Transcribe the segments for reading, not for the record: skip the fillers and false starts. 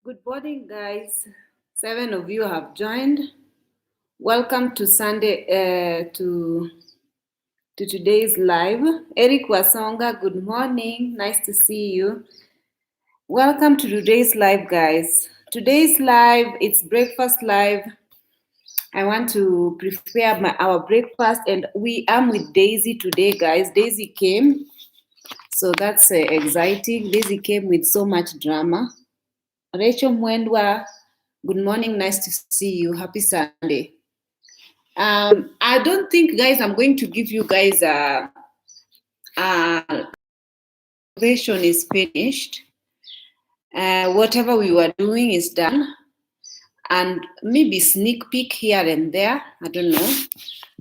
Good morning, guys. 7 of you have joined. Welcome to today's live. Eric Wasonga, good morning. Nice to see you. Welcome to today's live, guys. Today's live, it's breakfast live. I want to prepare our breakfast, and we am with Daisy today, guys. Daisy came, so that's exciting. Daisy came with so much drama. Rachel Mwendwa, good morning. Nice to see you. Happy Sunday. I don't think, guys, I'm going to give you guys reservation is finished. Whatever we were doing is done, and maybe sneak peek here and there. I don't know,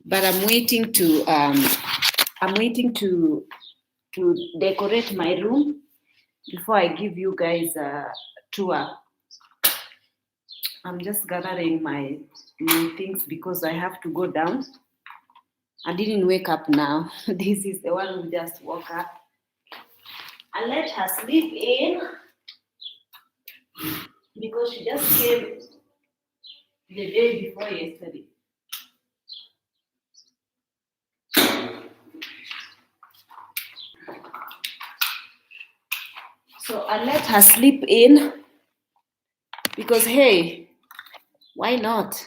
but I'm waiting to decorate my room before I give you guys a tour. I'm just gathering my things because I have to go down. I didn't wake up now. This is the one who just woke up. I let her sleep in because she just came the day before yesterday. So I let her sleep in because, hey, why not?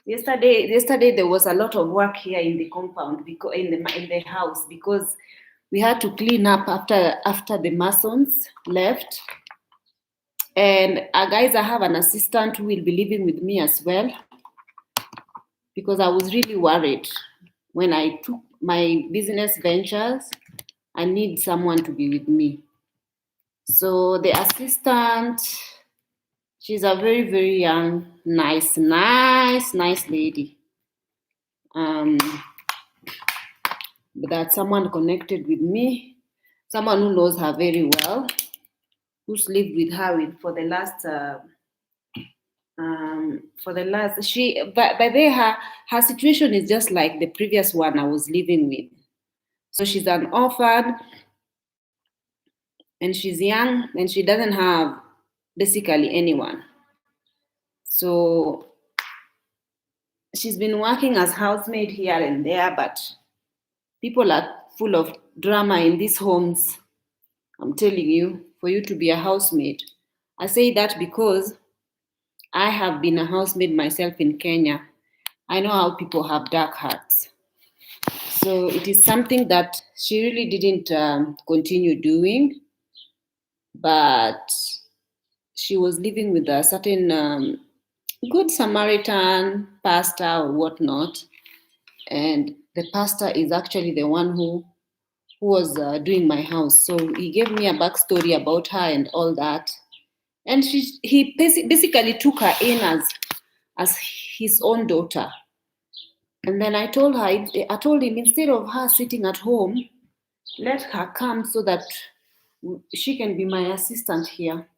Yesterday there was a lot of work here in the compound, because in the house, because we had to clean up after the masons left. And guys, I have an assistant who will be living with me as well, because I was really worried when I took my business ventures. I need someone to be with me. So the assistant, she's a very, very young, nice lady. That's someone connected with me, someone who knows her very well, who's lived with her for the last. By the way, her situation is just like the previous one I was living with. So she's an orphan, and she's young, and she doesn't have basically anyone. So she's been working as housemaid here and there, but people are full of drama in these homes. I'm telling you, for you to be a housemaid. I say that because I have been a housemaid myself in Kenya. I know how people have dark hearts. So it is something that she really didn't continue doing, but she was living with a certain good Samaritan pastor or whatnot, and the pastor is actually the one who was doing my house. So he gave me a backstory about her and all that, and he basically took her in as his own daughter. And then I told him, instead of her sitting at home, let her come so that she can be my assistant here.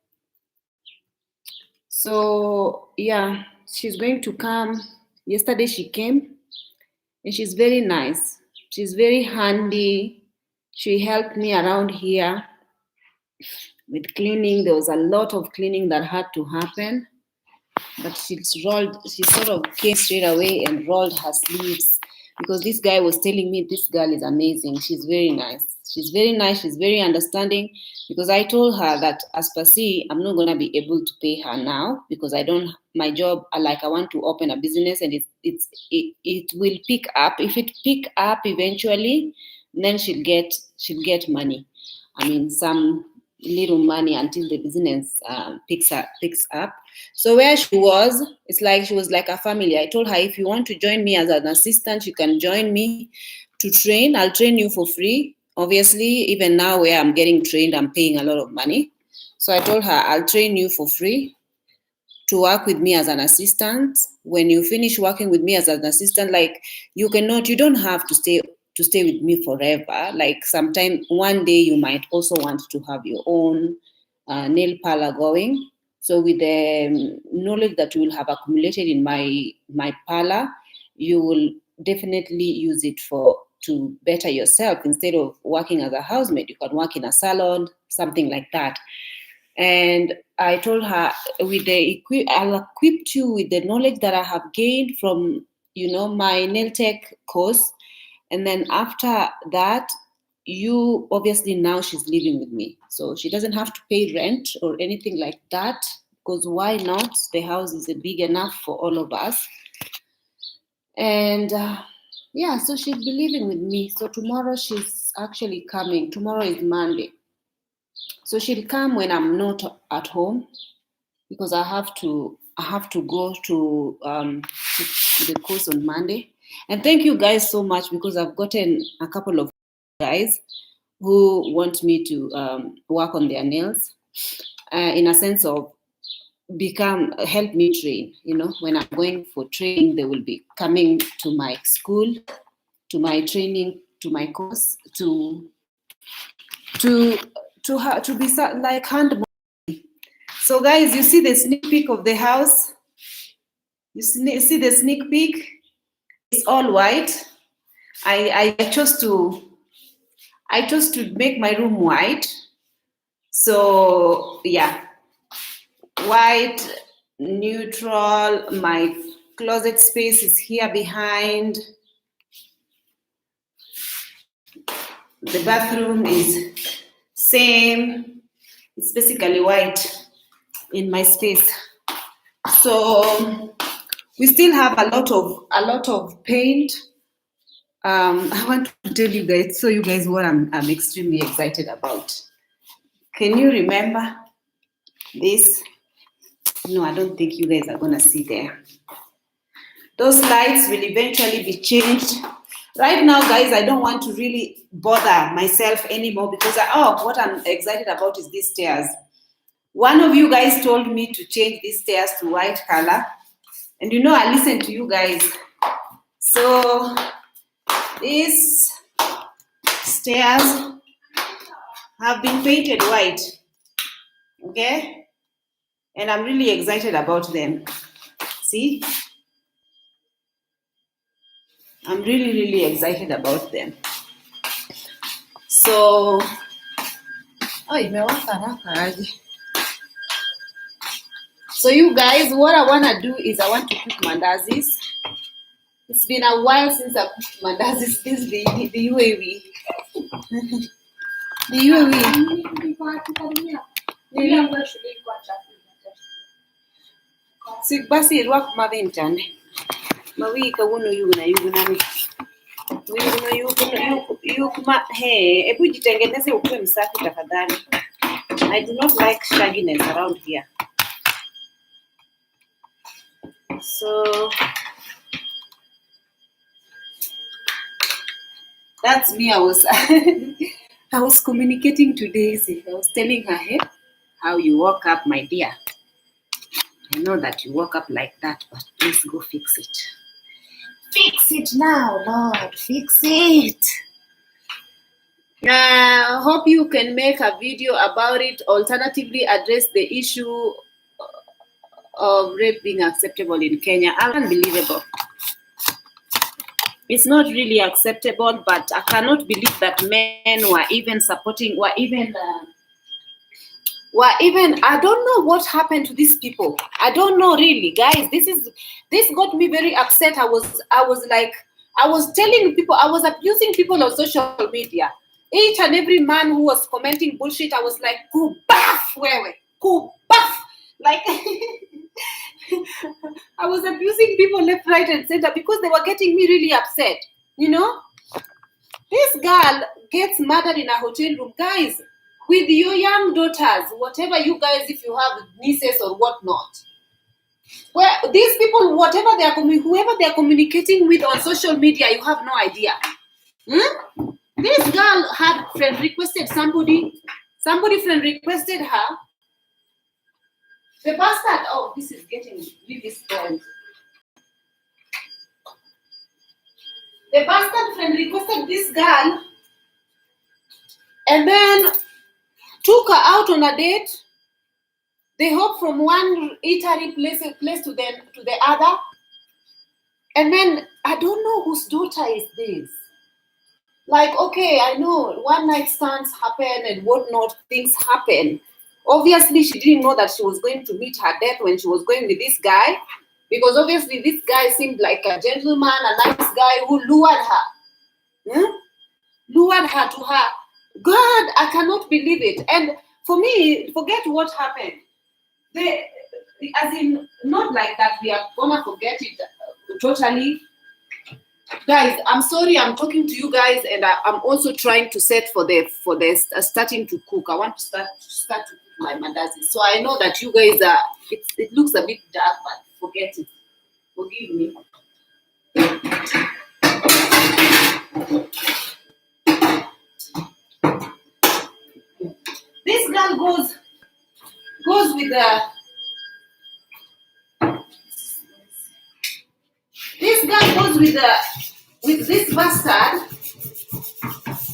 So yeah, she's going to come. Yesterday she came, and she's very nice. She's very handy. She helped me around here with cleaning. There was a lot of cleaning that had to happen, but she sort of came straight away and rolled her sleeves, because this guy was telling me this girl is amazing. She's very nice. She's very nice. She's very understanding, because I told her that as per se, I'm not gonna be able to pay her now, because I don't. My job, I want to open a business, and it will pick up. If it pick up eventually, then she'll get money. I mean, some little money until the business picks up. So where she was, it's like she was like a family. I told her, if you want to join me as an assistant, you can join me to train. I'll train you for free. Obviously, even now where I'm getting trained, I'm paying a lot of money. So I told her, I'll train you for free to work with me as an assistant. When you finish working with me as an assistant, you don't have to stay with me forever. Like sometime one day you might also want to have your own nail parlor going. So with the knowledge that you will have accumulated in my parlor, you will definitely use it to better yourself. Instead of working as a housemaid, you can work in a salon, something like that. And I told her, I'll equip you with the knowledge that I have gained from, my nail tech course. And then after that, you obviously now she's living with me. So she doesn't have to pay rent or anything like that, because why not? The house is big enough for all of us. And so she'll be living with me. So tomorrow she's actually coming. Tomorrow is Monday. So she'll come when I'm not at home, because I have to go to the course on Monday. And thank you guys so much, because I've gotten a couple of guys who want me to work on their nails, in a sense of help me train. When I'm going for training, they will be coming to my school, to my training, to my course, to be like hand. So guys, you see the sneak peek of the house? You see the sneak peek? It's all white. I chose to make my room white. So yeah, white, neutral. My closet space is here behind. The bathroom is same. It's basically white in my space. So we still have a lot of paint. I want to tell you guys, you guys what I'm extremely excited about. Can you remember this? No, I don't think you guys are gonna see there. Those lights will eventually be changed. Right now, guys, I don't want to really bother myself anymore, because what I'm excited about is these stairs. One of you guys told me to change these stairs to white color, and I listened to you guys. So these stairs have been painted white, okay? And I'm really excited about them. See? I'm really, really excited about them. So, so you guys, what I want to do is I want to cook mandazis. It's been a while since I cooked mandazis. This is the UAV. The UAV. Basi irwak mavintane. Mawika wuno yuna yunani. Ebu jitengeneze ukuwe msafi tafadhali. I do not like shagginess around here. So that's me. I was communicating to Daisy. I was telling her, hey, how you woke up, my dear. I know that you woke up like that, but please go fix it. Fix it now, Lord. Fix it. I hope you can make a video about it. Alternatively, address the issue of rape being acceptable in Kenya. Unbelievable. It's not really acceptable, but I cannot believe that men were even supporting, I don't know what happened to these people. I don't know really, guys. This got me very upset. I was telling people, I was abusing people on social media. Each and every man who was commenting bullshit, I was like, kubaf, wewe, kubaf. Like, I was abusing people left, right, and center because they were getting me really upset. This girl gets murdered in a hotel room, guys, with your young daughters, whatever you guys, if you have nieces or whatnot. Well, these people, whoever they are communicating with on social media, you have no idea. This girl had friend requested somebody friend requested her. The bastard, this is getting really spoiled. The bastard friend requested this girl and then took her out on a date. They hop from one eatery place to the other. And then I don't know whose daughter is this. Like, okay, I know one night stands happen and whatnot, things happen. Obviously, she didn't know that she was going to meet her death when she was going with this guy, because obviously this guy seemed like a gentleman, a nice guy who lured her. Lured her to her. God, I cannot believe it. And for me, forget what happened. As in, not like that we are gonna forget it totally. Guys, I'm sorry, I'm talking to you guys, and I'm also trying to set for the starting to cook. I want to start to cook my mandazi. So I know that you guys are. It looks a bit dark, but forget it. Forgive me. This girl goes with the. This girl goes with this bastard,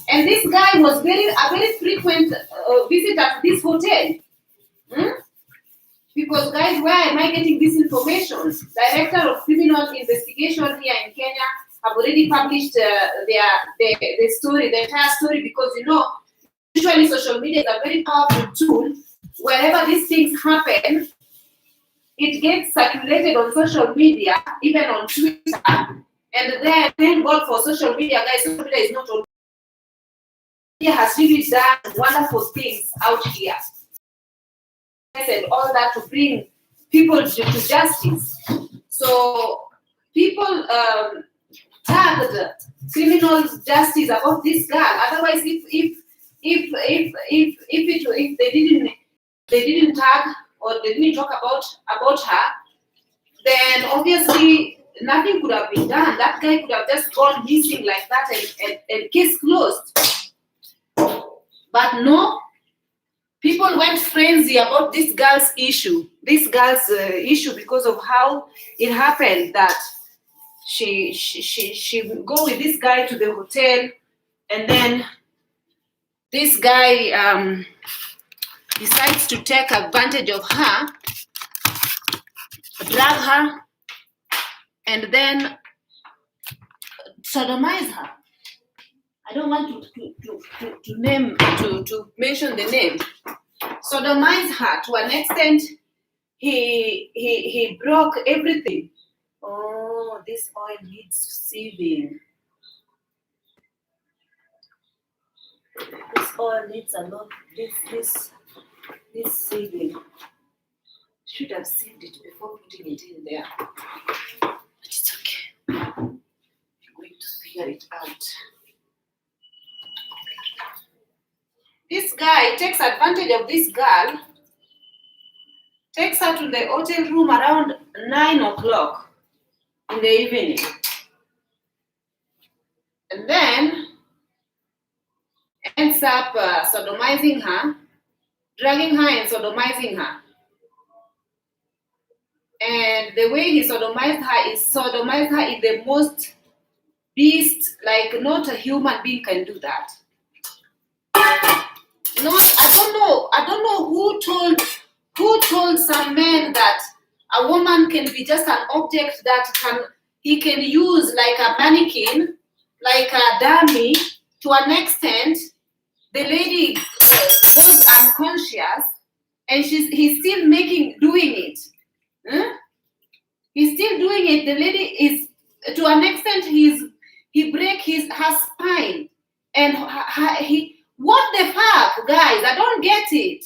and this guy was a very frequent visitor to this hotel. Because guys, where am I getting this information? Director of Criminal Investigation here in Kenya have already published the story, the entire story, because usually social media is a very powerful tool. Wherever these things happen, it gets circulated on social media, even on Twitter, and then thank God for social media, guys. Social media is not all. Media has really done wonderful things out here, and all that to bring people to justice. So people tagged criminal justice about this girl. Otherwise, if they didn't tag or they didn't talk about her, then obviously nothing could have been done. That guy could have just gone missing like that and case closed. But no, people went frenzy about this girl's issue. Because of how it happened that she go with this guy to the hotel, and then this guy decides to take advantage of her, drag her, and then sodomize her. I don't want to mention the name. Sodomize her to an extent he broke everything. Oh, this oil needs sieving. This oil needs a lot. This sieving. Should have sieved it before putting it in there. But it's okay. I'm going to figure it out. This guy takes advantage of this girl, takes her to the hotel room around 9 o'clock in the evening, and then ends up sodomizing her, dragging her and sodomizing her. And the way he sodomized her in the most beast, like not a human being can do that. I don't know who told some men that a woman can be just an object that he can use like a mannequin, like a dummy, to an extent. The lady goes unconscious, and he's still doing it. He's still doing it. The lady is, to an extent, he break her spine, and what the fuck, guys? I don't get it.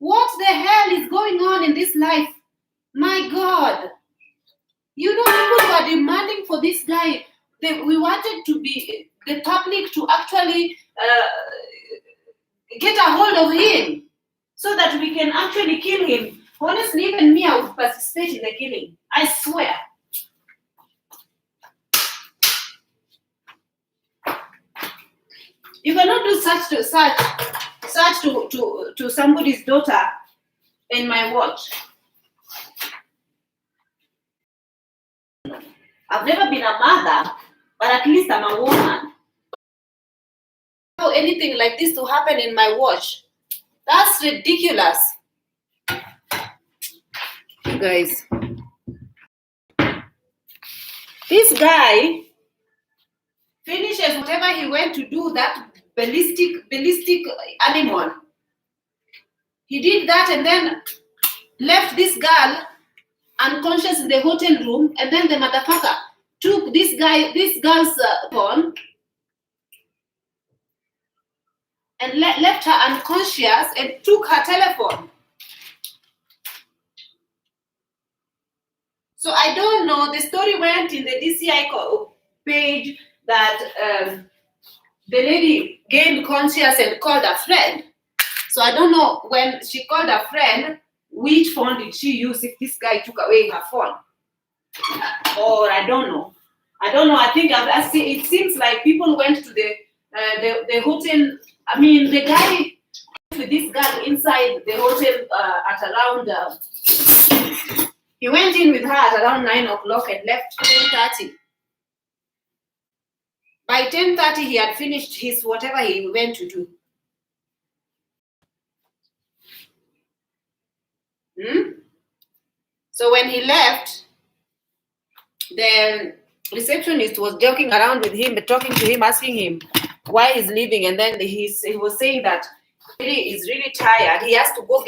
What the hell is going on in this life? My God. People were demanding for this guy. We wanted to be the public to actually get a hold of him so that we can actually kill him. Honestly, even me, I would participate in the killing. I swear. You cannot do such to somebody's daughter in my watch. I've never been a mother, but at least I'm a woman. Anything like this to happen in my watch? That's ridiculous. You guys. This guy finishes whatever he went to do, that ballistic animal. He did that and then left this girl unconscious in the hotel room, and then the motherfucker took this girl's phone and left her unconscious and took her telephone. So I don't know. The story went in the DCI page that the lady gained conscious and called a friend. So I don't know when she called a friend, which phone did she use if this guy took away her phone? Or I don't know. I think it seems like people went to the hotel. I mean, the guy with this girl inside the hotel at around. He went in with her at around 9 o'clock and left 10:30. By 10:30, he had finished his whatever he went to do. So when he left, the receptionist was joking around with him, talking to him, asking him why he's leaving, and then he was saying that he is really tired. He has to go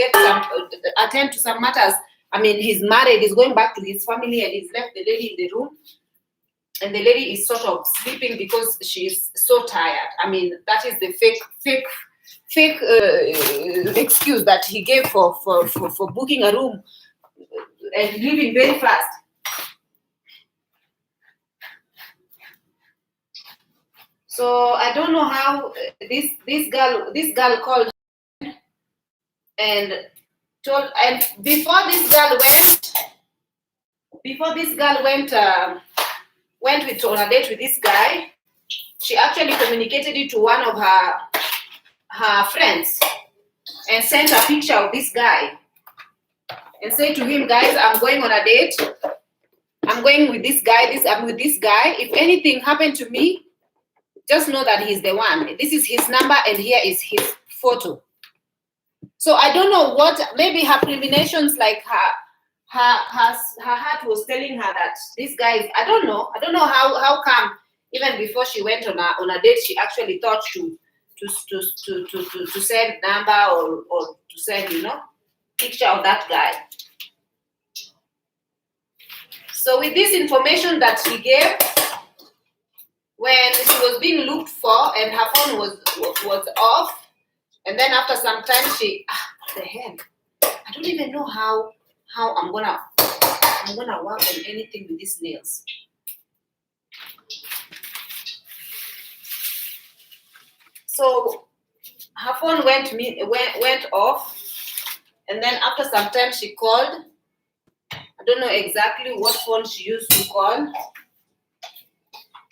attend to some matters. I mean, he's married, he's going back to his family, and he's left the lady in the room. And the lady is sort of sleeping because she's so tired. I mean, that is the fake excuse that he gave for booking a room and leaving very fast. So I don't know how this girl called and told, and before this girl went on a date with this guy, she actually communicated it to one of her friends and sent a picture of this guy and said to him, guys, I'm going on a date. I'm going with this guy. I'm with this guy. If anything happened to me, just know that he's the one. This is his number and here is his photo. So I don't know what, maybe her premonitions, like her heart was telling her that this guy is, I don't know how come even before she went on a date, she actually thought to send number or to send, picture of that guy. So with this information that she gave, when she was being looked for and her phone was off, and then after some time what the hell? I don't even know how I'm gonna work on anything with these nails. So her phone went off, and then after some time she called. I don't know exactly what phone she used to call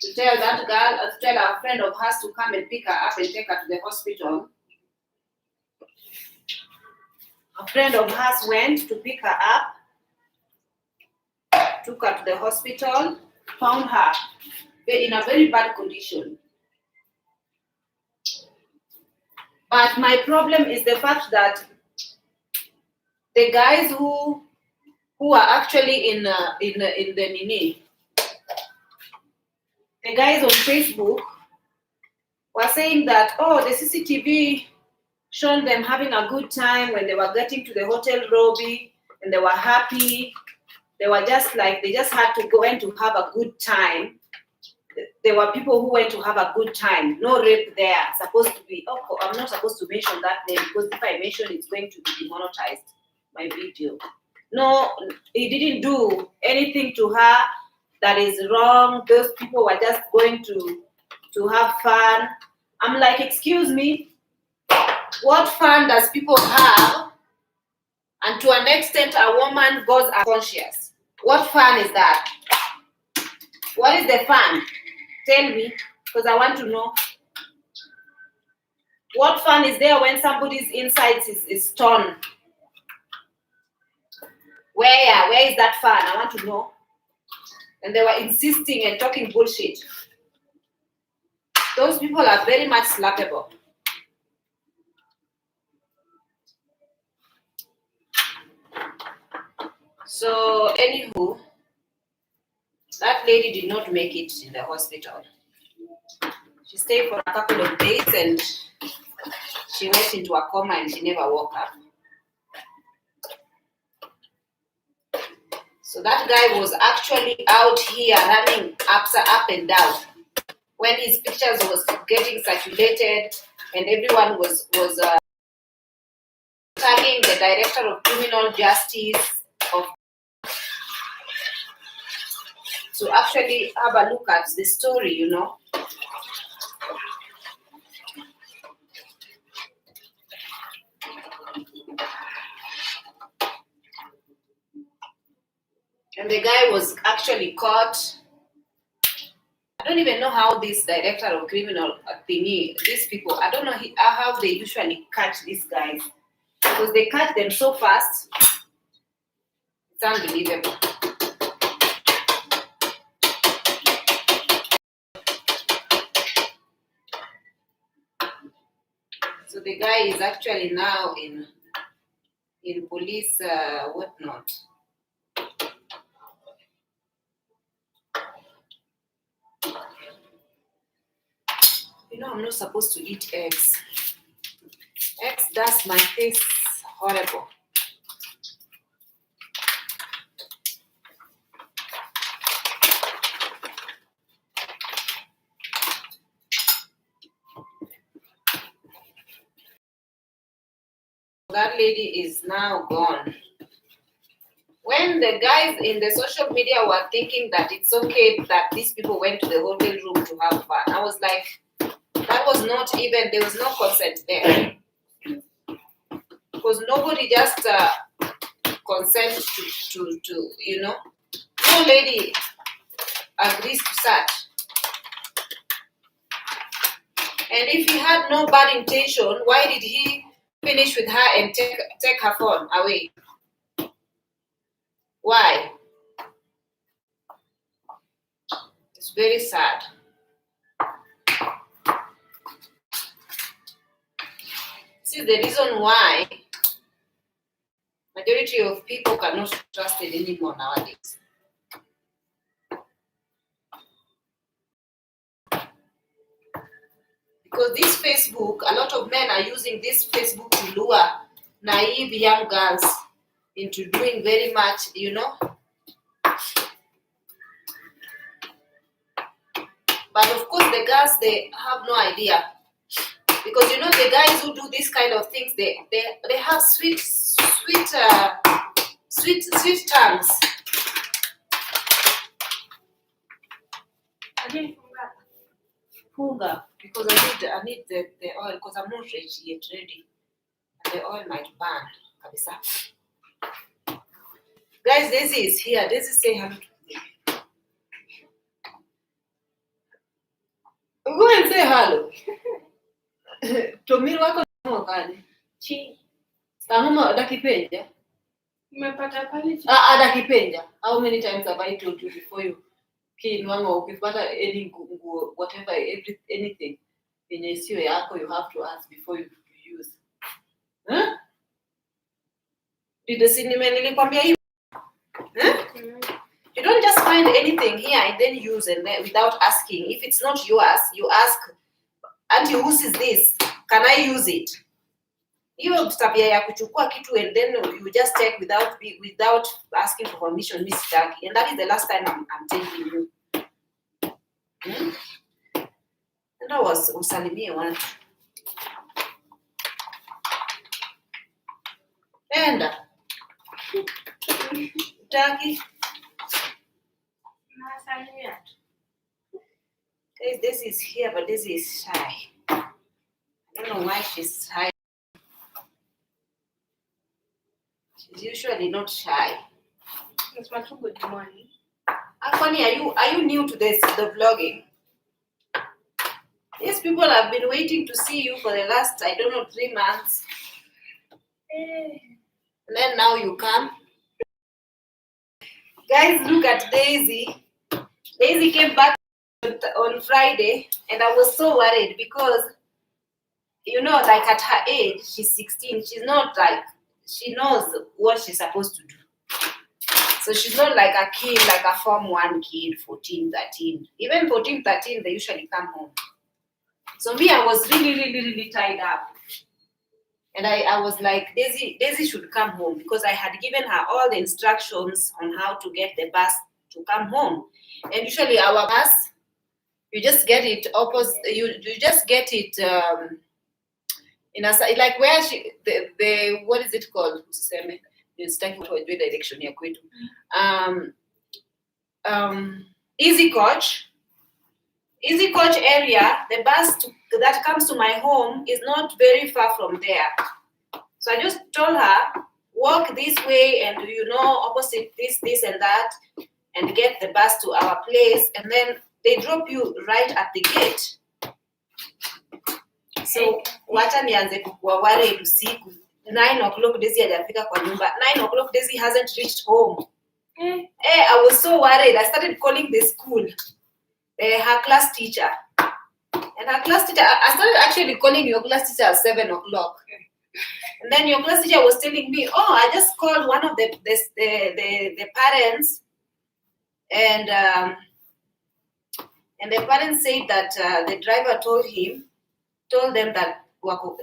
to tell that girl, tell a friend of hers to come and pick her up and take her to the hospital. A friend of hers went to pick her up, took her to the hospital, found her in a very bad condition. But my problem is the fact that the guys who are actually in the Nini, the guys on Facebook were saying that, the CCTV shown them having a good time when they were getting to the hotel lobby, and they were happy. They were just like, they just had to go in to have a good time. There were people who went to have a good time. No rape there. Supposed to be, I'm not supposed to mention that name because if I mention it's going to be demonetized, my video. No, he didn't do anything to her that is wrong. Those people were just going to have fun. I'm like, excuse me, what fun does people have? And to an extent, a woman goes unconscious. What fun is that? What is the fun? Tell me, because I want to know. What fun is there when somebody's insides is torn? Where is that fun? I want to know. And they were insisting and talking bullshit. Those people are very much slappable. So, anywho, that lady did not make it in the hospital. She stayed for a couple of days and she went into a coma and she never woke up. So that guy was actually out here running up and down when his pictures was getting circulated, and everyone was tagging the director of criminal justice to actually have a look at the story, you know. And the guy was actually caught. I don't even know how this director of criminal thingy, these people, I don't know how they usually catch these guys, because they catch them so fast. It's unbelievable. So the guy is actually now in police whatnot. You know, I'm not supposed to eat eggs. Eggs does my face horrible. That lady is now gone. When the guys in the social media were thinking that it's okay that these people went to the hotel room to have fun, I was like, that was not even, there was no consent there. Because nobody just consents to, you know, no lady agrees to such. And if he had no bad intention, why did he finish with her and take her phone away? Why? It's very sad. This is the reason why majority of people cannot be trusted anymore nowadays. Because this Facebook, a lot of men are using this Facebook to lure naive young girls into doing very much, you know. But of course, the girls, they have no idea. Because, you know, the guys who do this kind of things, they have sweet tongues. Funga, because I need the oil, because I'm not yet ready. And the oil might burn. Kabisa. Guys, Daisy is here. Daisy, say hello to me. Go and say hello. Tomiri wako gani? Chi. Tanuma dakipenja. Umepata pale chi. Dakipenja. How many times have I told you before you kill one or ukipata any whatever anything yenye sio yako, you have to ask before you use. Huh? Did the cinema nilikwambia hivi? Huh? You don't just find anything here and then use it without asking. If it's not yours, you ask, Auntie, whose is this? Can I use it? Hiyo tabia ya kuchukua kitu and then you just take without asking for permission, Miss Jackie. And that is the last time I'm telling you. And that was usalimie one. Enda. Jackie. Guys, Daisy is here, but Daisy is shy. I don't know why she's shy. She's usually not shy. That's my too good morning. Akwani, are you new to the vlogging? Yes, people have been waiting to see you for the last, I don't know, 3 months. And then now you come. Guys, look at Daisy. Daisy came back on Friday, and I was so worried because, you know, like at her age, she's 16. She's not like, she knows what she's supposed to do. So she's not like a kid, like a Form 1 kid, 14, 13. Even 14, 13, they usually come home. So me, I was really tied up. And I was like, Daisy should come home, because I had given her all the instructions on how to get the bus to come home. And usually our bus, you just get it opposite. You just get it in a like where the what is it called? Direction ya kwetu. Easy coach area. The bus that comes to my home is not very far from there. So I just told her, walk this way and opposite this and that, and get the bus to our place, and then they drop you right at the gate. So wacha nianze kukua worried usiku. 9 o'clock Daisy hajafika kwa nyumba. 9 o'clock Daisy hasn't reached home. I was so worried. I started calling the school, her class teacher. And her class teacher, I started actually calling your class teacher at 7 o'clock. And then your class teacher was telling me, I just called one of the parents, and the parents said that the driver told them that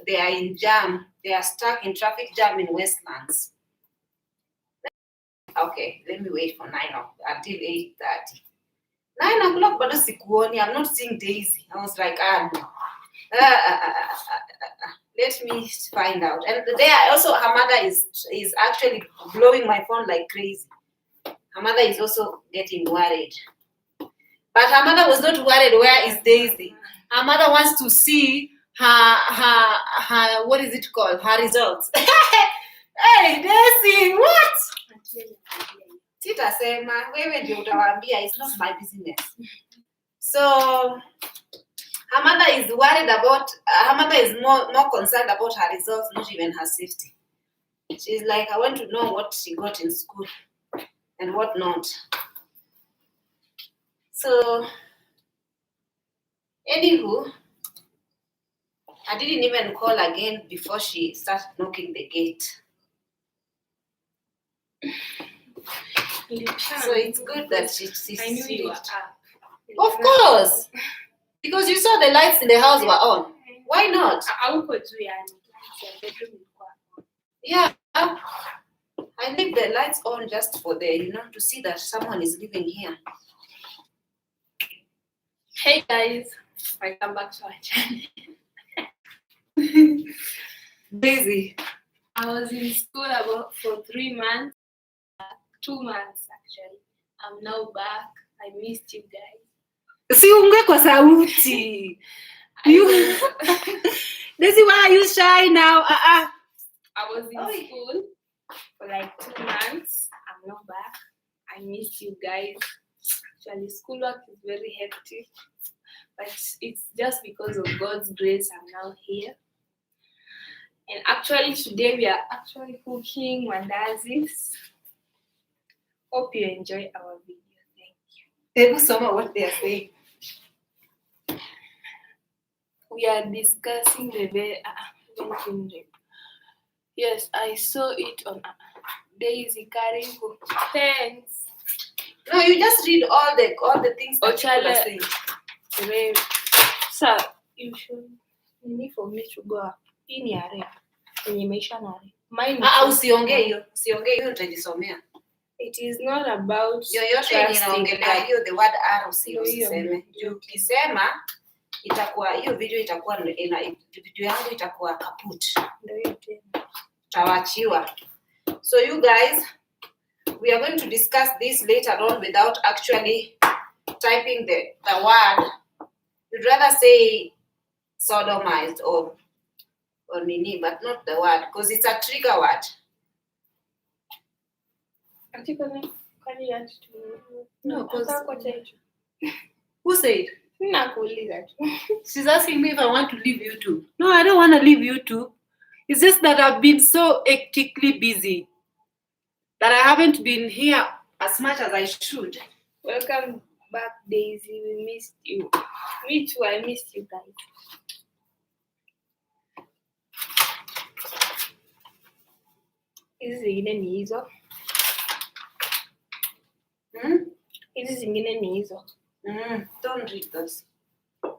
they are in jam. They are stuck in traffic jam in Westlands. Okay, let me wait for 9 o'clock until 8:30. 9 o'clock, but I'm not seeing Daisy. I was like, no. Let me find out. And there also, her mother is actually blowing my phone like crazy. Her mother is also getting worried. But her mother was not worried. Where is Daisy? Her mother wants to see her what is it called? Her results. Hey, Daisy, what? Sitasema, wewe ndio utawaambia, it's not my business. So her mother is worried about, her mother is more concerned about her results, not even her safety. She's like, I want to know what she got in school and what not. So, anywho, I didn't even call again before she started knocking the gate. So it's good that she I knew you were up. Of course. Because you saw the lights in the house were on. Why not? Yeah. I leave the lights on just for to see that someone is living here. Hey guys, welcome back to our channel. Busy. I was in school for 3 months, 2 months actually. I'm now back. I missed you guys. Siunge kwa sauti. This is why are you shy now? I was in school for like 2 months. I'm now back. I missed you guys. Actually, schoolwork is very hectic, but it's just because of God's grace I'm now here. And actually today we are actually cooking mandazis. Hope you enjoy our video. Thank you. Tell someone what they are saying. We are discussing the yes, I saw it on Daisy Karibu. Thanks. No, you just read all the things that people are saying. Sir, you should need for me to go up. In your area. Usiongee hiyo utajisomea. It is not about yoyote ninaongelea hiyo the word usiseme. Ukisema itakuwa hiyo video itakuwa video yangu itakuwa kaput. Ndio tena. Tawachiwa. So you guys, we are going to discuss this later on without actually typing the word. You'd rather say sodomized or nini, but not the word, because it's a trigger word. No, who said? She's asking me if I want to leave YouTube. No, I don't want to leave YouTube. It's just that I've been so hectically busy that I haven't been here as much as I should. Welcome back, Daisy. We missed you. Me too, I missed you guys. Hizi zingine ni hizo. Hizi zingine ni hizo. Don't read those.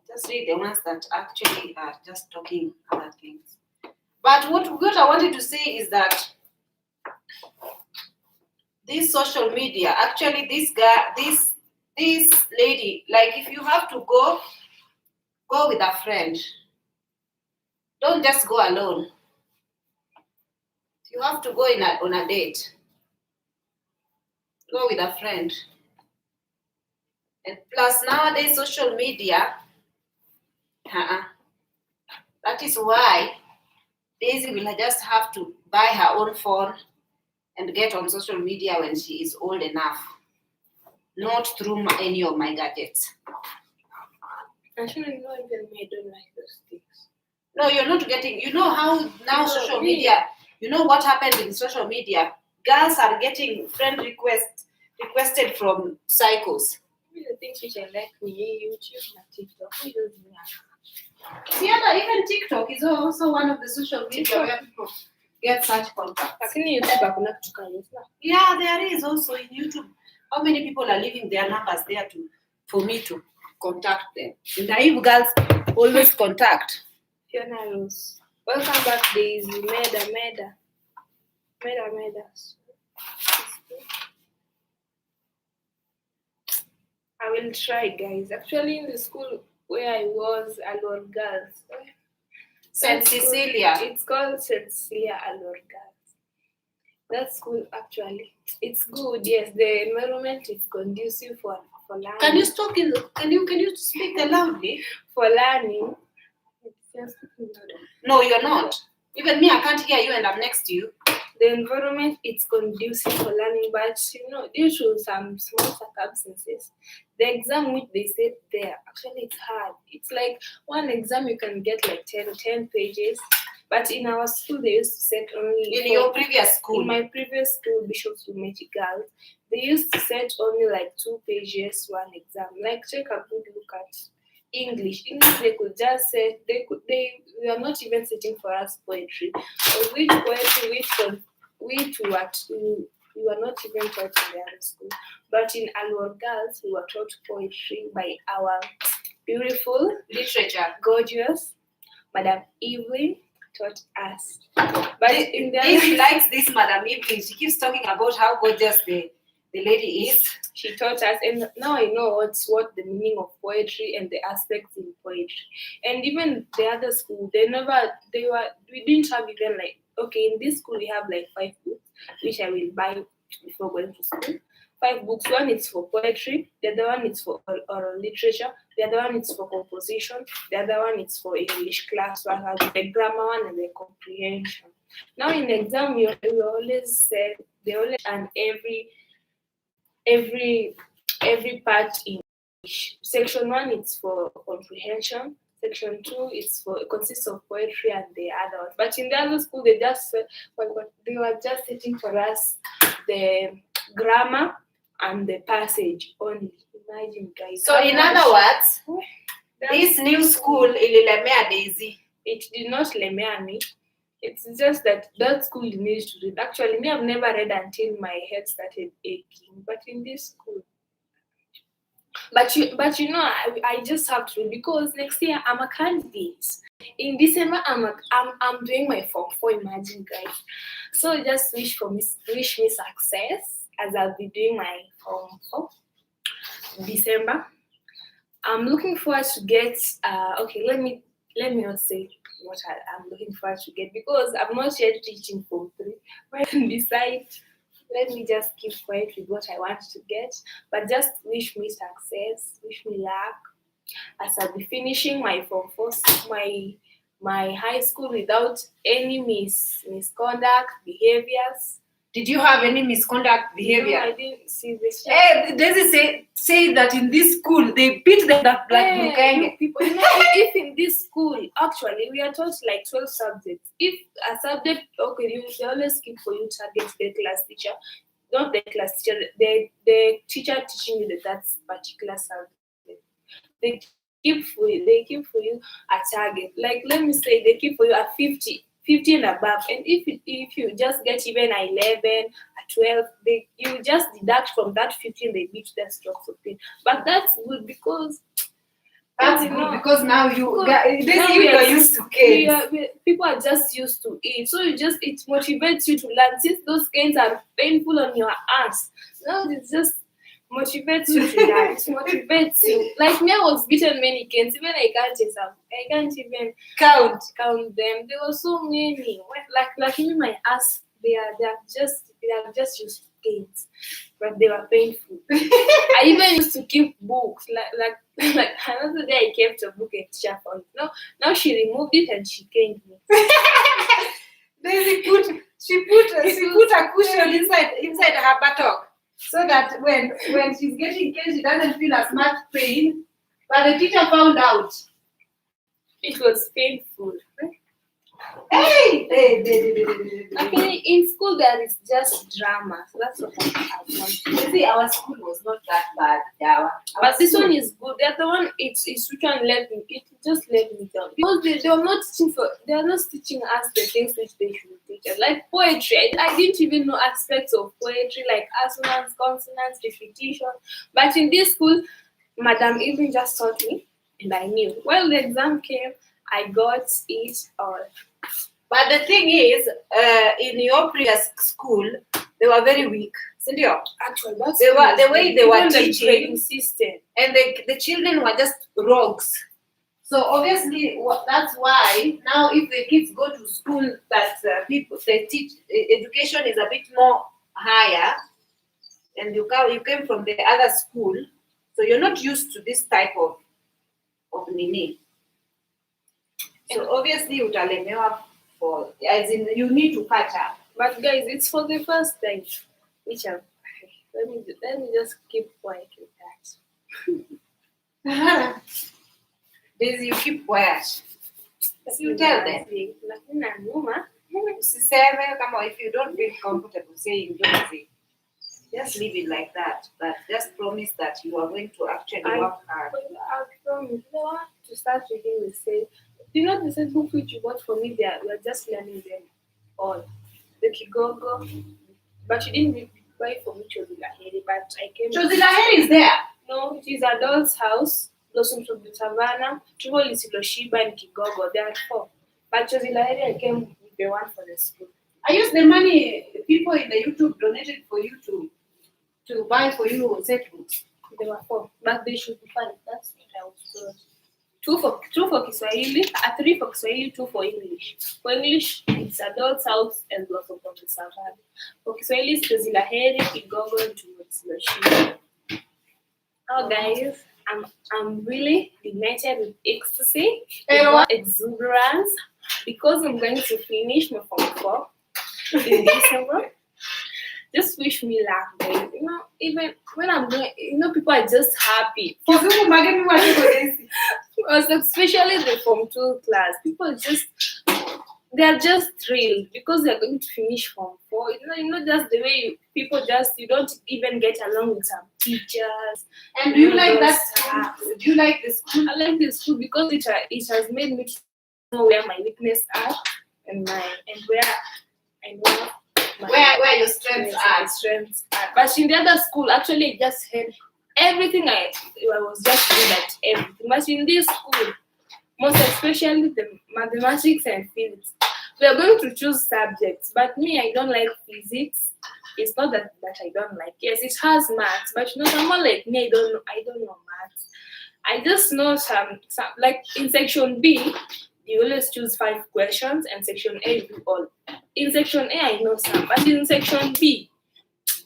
Just read the ones that actually are just talking other things. But what I wanted to say is that this social media, actually, this lady, like, if you have to go with a friend. Don't just go alone. You have to go on a date. Go with a friend. And plus, nowadays, social media, that is why Daisy will just have to buy her own phone and get on social media when she is old enough. Not through any of my gadgets. Actually, no, even me, I don't like those things. No, you're not getting. You know how now social media. You know what happened in social media? Girls are getting friend requested from psychos. The things which I like, YouTube and TikTok. Who doesn't have? Yeah, even TikTok is also one of the social media where people get such contacts. Yeah, there is also in YouTube. How many people are leaving their numbers there for me to contact them? The naive girls always contact. Fiona Rose. Welcome back, Daisy. Meda. I will try, guys. Actually, in the school where I was, Alor Girls. St. Cecilia. It's called St. Cecilia Alor Girls. That school, actually, it's good. Yes, the environment is conducive for learning. Can you talk can you speak loudly? For learning. No, you're not. Even me, I can't hear you, and I'm next to you. The environment is conducive for learning, but due to some small circumstances, the exam which they set there, actually it's hard. It's like one exam you can get like 10 pages, but in our school they used to set only... In your previous school? In my previous school, Bishop's Umeti Girls, they used to set only like 2 pages, one exam. Like, take a good look at English, they could just say they were not even setting for us poetry. Or which poetry, which what we were not even taught in the other school. But in Alor Girls, we were taught poetry by our beautiful, literature, gorgeous Madam Evelyn taught us. But Daisy likes this Madam Evelyn. She keeps talking about how gorgeous the lady is. She taught us, and now I know what the meaning of poetry and the aspects in poetry. And even the other school, we didn't have even like, okay, in this school we have like 5 books, which I will buy before going to school. 5 books. One is for poetry, the other one is for oral literature, the other one is for composition, the other one is for English class, one has the grammar one and the comprehension. Now in the exam, we always said they always and every part in English. Section 1 is for comprehension. Section 2 consists of poetry and the other one. But in the other school, they were just setting for us the grammar and the passage only. Imagine, guys. So in other words, this new school ililemea Daisy. It did not lemea me. It's just that school needs to read. Actually, me, I've never read until my head started aching. But in this school, but I just have to, because next year I'm a candidate. In December, I'm doing my Form 4. Imagine, guys. So just wish me success as I'll be doing my Form 4 December. I'm looking forward to get. Okay, let me not say what I'm looking forward to get, because I'm not yet reaching Form 3. When I decide, let me just keep quiet with what I want to get. But just wish me success, wish me luck, as I'll be finishing my Form 4, my high school without any misconduct behaviors. Did you have any misconduct behavior? No, I didn't see this. Daisy say that in this school they beat them up like Mukenge. People, if in this school, actually, we are taught like 12 subjects. If a subject, okay, they always keep for you target the class teacher, not the class teacher, the teacher teaching you that particular subject. They keep for you a target. Like, let me say, they keep for you a 50 and above. And if you just get even a 11, a 12, you just deduct from that 15, they beat that strokes of pain. But that's good, because That's You good know, because now you because guys, now you are used to kids. people are just used to it, so it motivates you to learn. Since those games are painful on your ass, now it just motivates you to learn. It motivates you. Like me, I was beaten many games. Even I can't even Count. count them. There were so many. Like even my ass, they are just used to games, but they were painful. I even used to keep books. Like another day I kept a book and teacher found it. Now she removed it and she caned me. Then she put a cushion inside her buttock so that when she's getting cane, she doesn't feel as much pain. But the teacher found out. It was painful. Hey! Actually, in school there is just drama. So that's what I have. You see, our school was not that bad, Yawa. But this one is good. The other one, it's which one let me. It just let me down because they are not teaching us the things which they should teach us. Like poetry, I didn't even know aspects of poetry like assonance, consonants, repetition. But in this school, Madam even just taught me, and I knew. Well, the exam came, I got it all. But the thing is, in your previous school, they were very weak. Actually, that's the way they were even the teaching, grading system. and the children were just rogues. So obviously, that's why now if the kids go to school that they teach, education is a bit more higher, and you came from the other school, so you're not used to this type of nini. So obviously, utalemewa for as in you need to catch up. But guys, it's for the first time. Which let me just keep quiet with that. Daisy, you keep quiet. You tell them. Usiseme kama if you don't feel comfortable saying, don't say. Just leave it like that. But just promise that you are going to actually work hard. I promise. To start reading, we say, you know, the same book which you bought for me, we are just learning them all. The Kigogo. But you didn't buy for me Chozilaheri, but I came. Chozilaheri is there. No, it is Adult's House, Blossoms of the Savannah, Chubo Lisiloshiba, and Kigogo. There are 4. But Chozilaheri, I came with the one for the school. I used the money people in the YouTube donated for you to buy for you set books. There were 4, but they should be 5. That's what I was told. 2 for Kiswahili, 3 for Kiswahili, 2 for English. For English, it's Adult's House and Blossom of the Savannah. For Kiswahili, it's Chozilaheri, Kigogo, and Chumotsiloshiba. Oh, guys, I'm really ignited with ecstasy, with exuberance, because I'm going to finish my Form 4 in December. Just wish me luck, guys. You know, even when I'm doing, people are just happy. Especially the Form 2 class, they're just thrilled because they're going to finish Form 4. You know, just the way people you don't even get along with some teachers. And do you like that school? Do you like the school? I like the school because it has made me know where my weakness are and where your strengths are. But in the other school, actually, I just had everything. I was just good at everything. But in this school, most especially the mathematics and physics, we are going to choose subjects. But me, I don't like physics. It's not that I don't like. Yes, it has maths, but someone like me, I don't know maths. I just know some like in section B. You always choose 5 questions, and section A you do all. In section A, I know some, but in section B,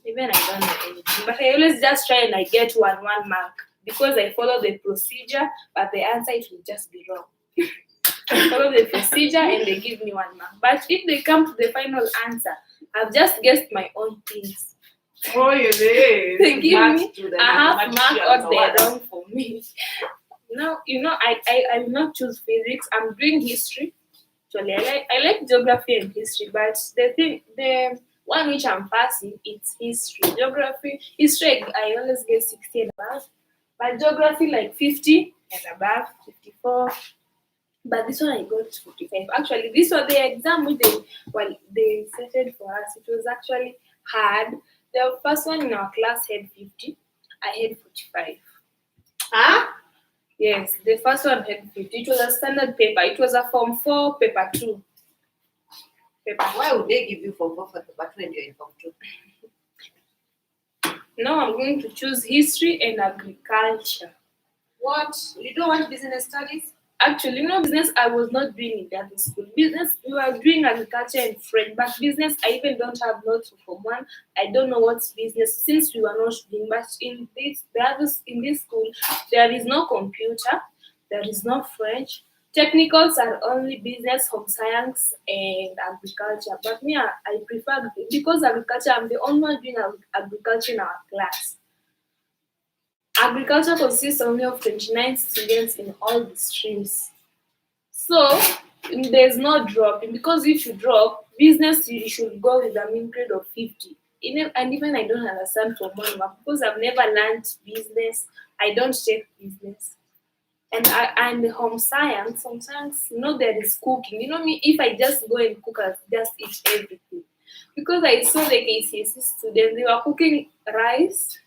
even I don't know anything. But I always just try and I get 1 mark because I follow the procedure, but the answer it will just be wrong. I follow the procedure and they give me 1 mark. But if they come to the final answer, I've just guessed my own things. Oh, you did. They give me a half mark or they're wrong for me. Now, I will not choose physics. I'm doing history. Actually, I like geography and history, but the one which I'm passing, it's history. History, I always get 60 and above. But geography, like 50 and above, 54. But this one I got 45. Actually, this was the exam which they set for us. It was actually hard. The first one in our class had 50. I had 45. Huh? Yes, the first one had 50. It was a standard paper. It was a Form 4, paper 2. Why would they give you Form 4 for paper 2 and you're in Form 2? Now I'm going to choose history and agriculture. What? You don't want business studies? Actually, business I was not doing in that school. Business, we were doing agriculture and French, but business I even don't have notes for one. I don't know what's business since we were not doing. But in this school, there is no computer, there is no French. Technicals are only business, home science, and agriculture. But me, I prefer because agriculture. I'm the only one doing agriculture in our class. Agriculture consists only of 29 students in all the streams. So there's no dropping because if you drop business, you should go with a mean grade of 50. And even I don't understand for one because I've never learned business. I don't take business. And the home science, there is cooking. Me, if I just go and cook, I'll just eat everything. Because I saw the KCSE students, they were cooking rice,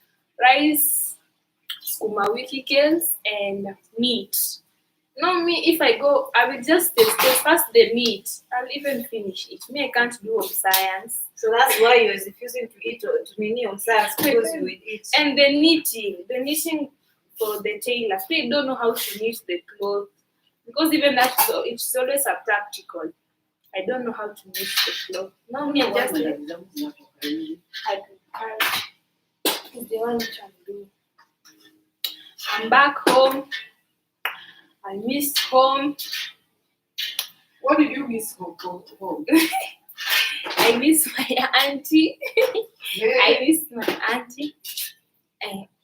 skuma wiki cakes, and meat. Me, if I go, I will just taste first the meat. I'll even finish it. Me, I can't do home science. So that's why you're refusing to eat to home science because you will eat. And the knitting for the tailor. They don't know how to knit the clothes because even that it's always a practical. I don't know how to knit the clothes. No, me, I just it's the one which I'm doing. I'm back home. I missed home. What did you miss home? I miss my auntie. I missed my auntie.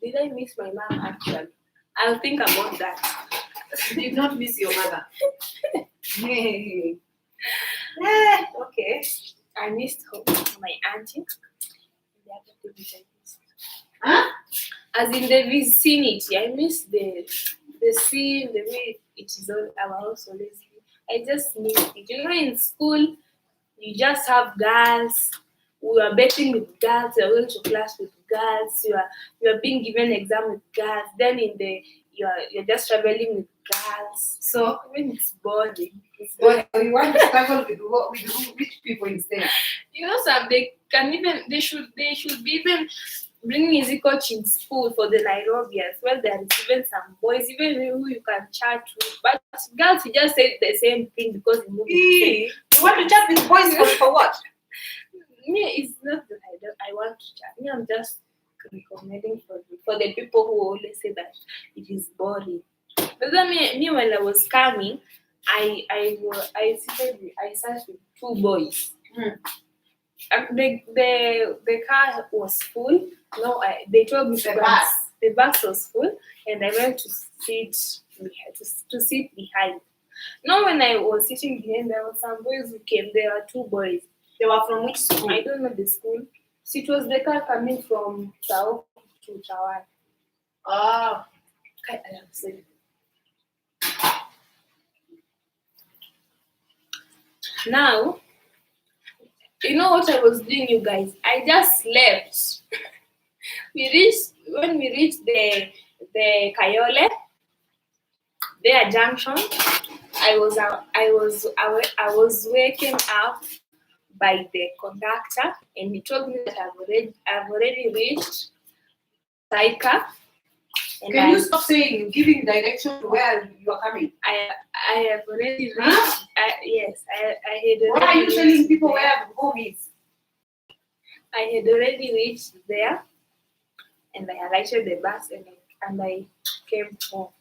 Did I miss my mom actually? I'll think about that. You did not miss your mother. Hey. Okay. I missed home, my auntie. Huh? As in the vicinity, I miss the scene, the way it is all our house always. I just miss it. In school, you just have girls. We are betting with girls. You are going to class with girls. You are being given exam with girls. Then you're just traveling with girls. So even it's boring. But you want to travel with rich people instead. Some they should be even bringing easy coach in school for the Nairobi as well. There is even some boys, even who you can chat with. But girls, you just say the same thing because you want to chat with boys for what? Me, it's not that I want to chat. Me, I'm just recommending for the people who always say that it is boring. But then me when I was coming, I sat with two boys. The car was full. No, they told me the bus was full, and I went to sit behind. Now, when I was sitting behind, there were some boys who came. There were two boys. They were from which school? I don't know the school. So it was the car coming from South to Tawan. Oh. I have said. Now, you know what I was doing, you guys? I just slept. When we reached the Kayole, their junction. I was waken up by the conductor, and he told me that I've already reached Taika. Can you stop giving direction to where you are coming? I have already reached. Yes, I had already. Why are you telling people where home is? I had already reached there, and I alighted the bus, and I came home.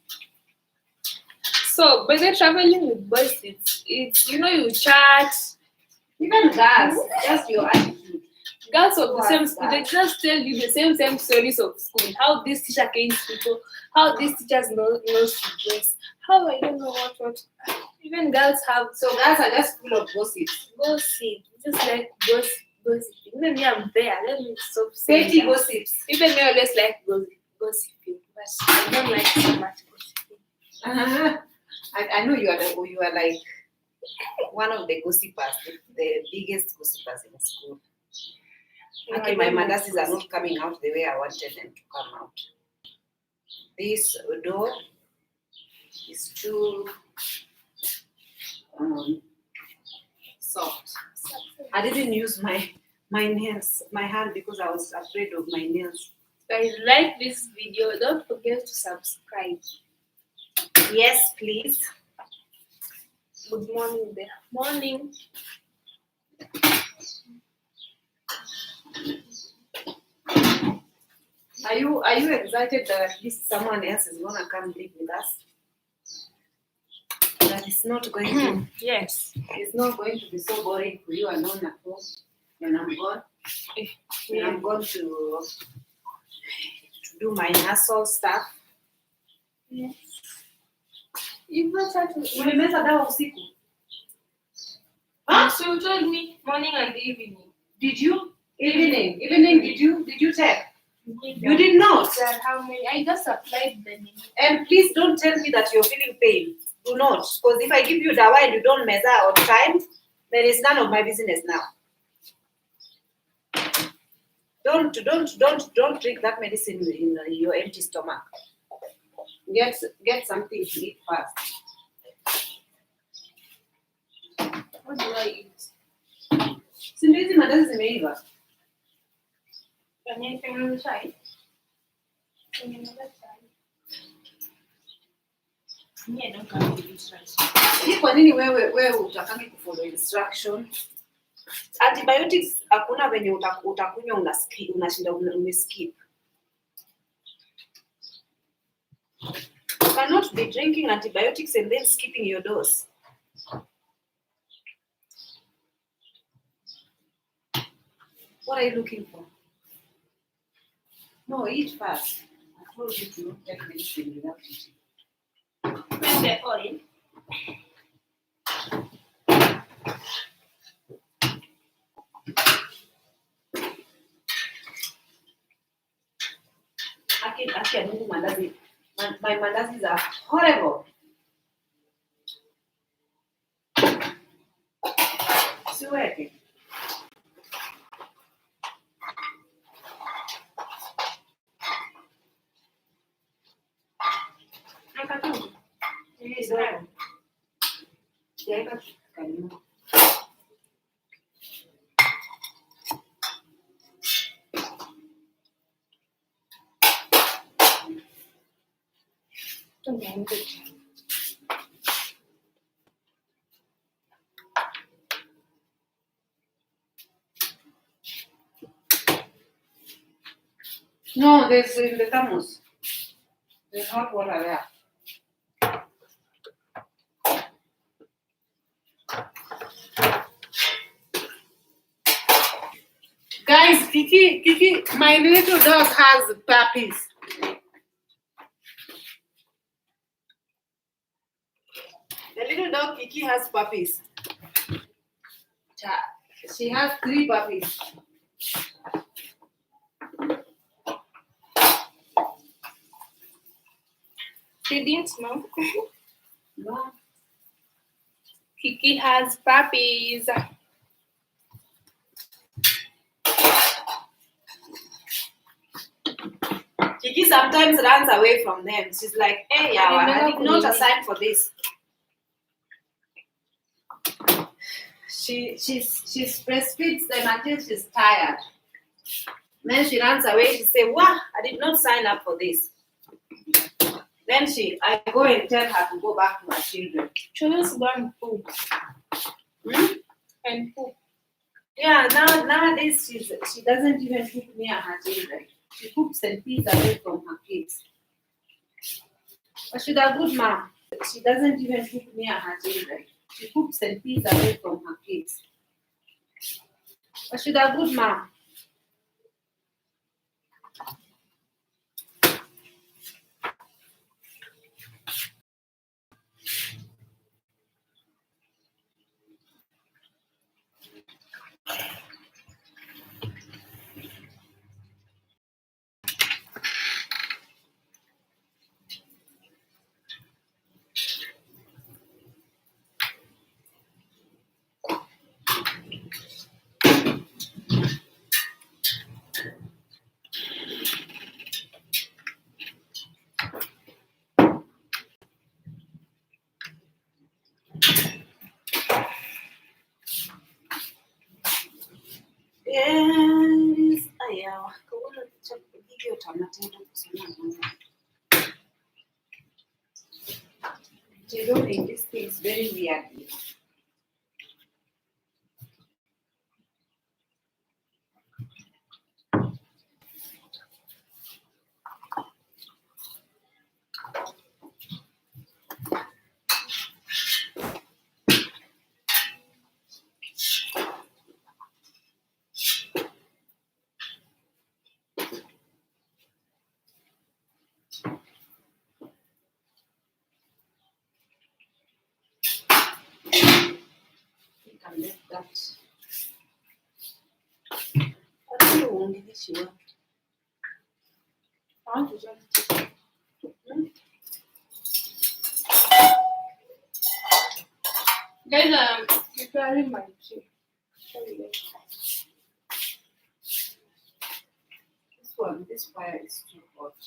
So, by the traveling with boys, it's you chat. Even girls, just your attitude. Girls of the same school, they just tell you the same stories of school. How this teacher came to people, how these teachers knows to dress, how I don't know what. Even girls have. So girls are just full of gossip. Gossip, just like gossip. Even me, I'm there. Let me stop saying petty gossips. Even me, I always like gossiping, but I don't like so much gossiping. I know you are like one of the gossipers, the biggest gossipers in school. Okay, my mandasis are not coming out the way I wanted them to come out. This door is too soft. I didn't use my nails, my hand, because I was afraid of my nails. Guys, like this video. Don't forget to subscribe. Yes, please. Good morning there. Morning. Are you excited that at least someone else is gonna come live with us? That it's not going to Yes. it's not going to be so boring for you alone at home when I'm gone. When I'm going to do my hustle stuff. Yes. You better to. Ulimeza dawa usiku? Huh? So you told me morning and evening. Did you? Evening. Did you take? You You did not. said how many? I just applied the name. And please don't tell me that you're feeling pain. Do not. Because if I give you dawa and you don't measure on time, then it's none of my business now. Don't drink that medicine in your empty stomach. Get something to eat fast. What do I eat? Si ndio hizi mandazi zimeiva? Can you try? Can you never try? Me, I don't have to eat rice. Hii kwa nini wewe utakangi kufollow instruction? Antibiotics hakuna venye utakunywa unashinda umeskip. You cannot be drinking antibiotics and then skipping your dose. What are you looking for? No, eat fast. I told you to not take medicine without eating. When the oil. Aki ya Mungu mandazi. My mandazis are horrible. Siweke. Nakatu. Kidogo. Sijaweka karibu. No, there's in the thermos. There's hot water there. Guys, Kiki, my little dog has puppies. The little dog Kiki has puppies. She has 3 puppies. She didn't know. No. Kiki has puppies. Kiki sometimes runs away from them. She's like, hey, I did not assign for this. She breastfeeds them until she's tired. Then she runs away. She says, "Wow, I did not sign up for this." Then I go and tell her to go back to her children. She just go and poop. And poop. Yeah, nowadays she doesn't even poop near her children. She poops and pees away from her kids. But she's a good mom. She doesn't even poop near her children. She poops and pees away from her kids. But she's a good mom. Yes, aya, kaona video tamatendo kusema. Jerome, this thing is very weird. You can let that. What do you want this year? I want to just take it. Guys, I'm preparing my tea. Show you guys. This fire is too hot.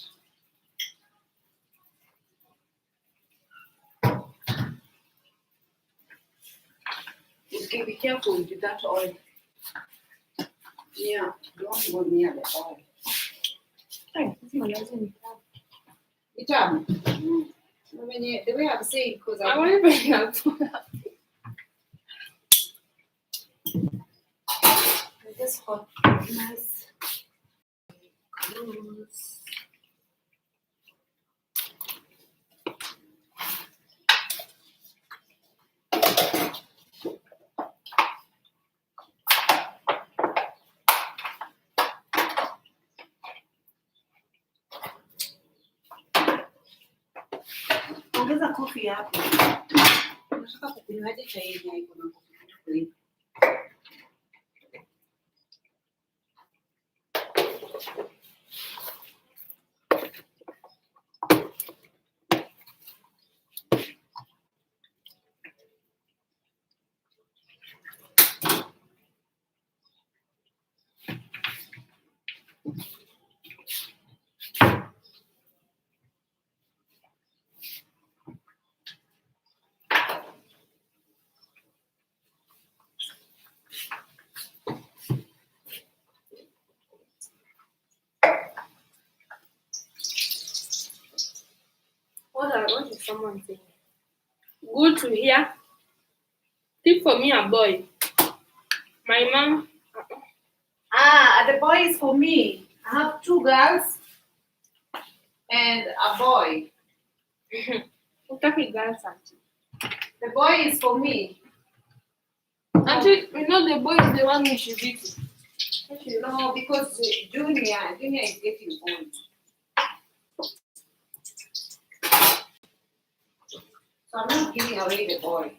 Okay, be careful with that oil. Yeah, don't go near the oil. Hey, this one doesn't have. The way I'm saying, because I want to bring up. this hot, nice. Close. Ongeza kofi hapo. Unataka kukunywaje chai yenye iko na kofi? What is someone saying? Good to hear. Tip for me, a boy. My mom. The boy is for me. I have 2 girls and a boy. Utaki girls, auntie. The boy is for me. Auntie, you know the boy is the one who should beat. No, because Junior is getting old. So I'm not giving away the boy.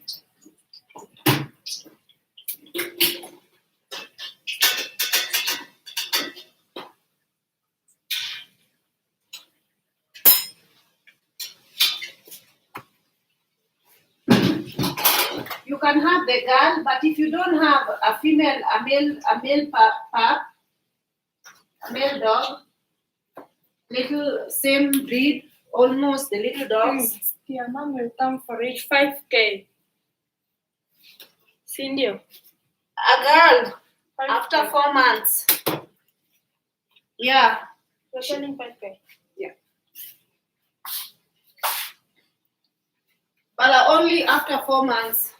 You can have the girl, but if you don't have a male dog, little same breed, almost the little dogs. Your mom will come for it 5K. Cindy. A girl after 4 months. Yeah. You're selling 5K. Yeah. But only after 4 months.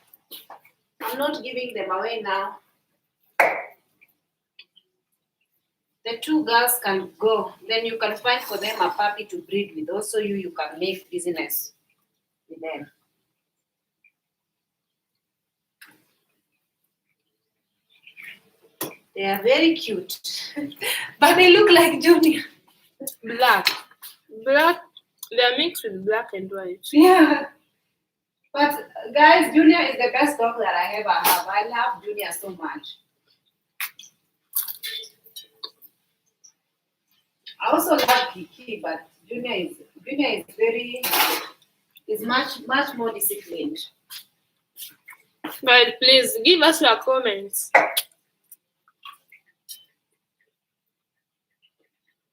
I'm not giving them away now. The 2 girls can go. Then you can find for them a puppy to breed with. Also, you can make business with them. They are very cute. But they look like Junior. Black. They're mixed with black and white. Yeah. But guys, Junior is the best dog that I ever have. I love Junior so much. I also love Kiki, but Junior is much more disciplined. But please give us your comments.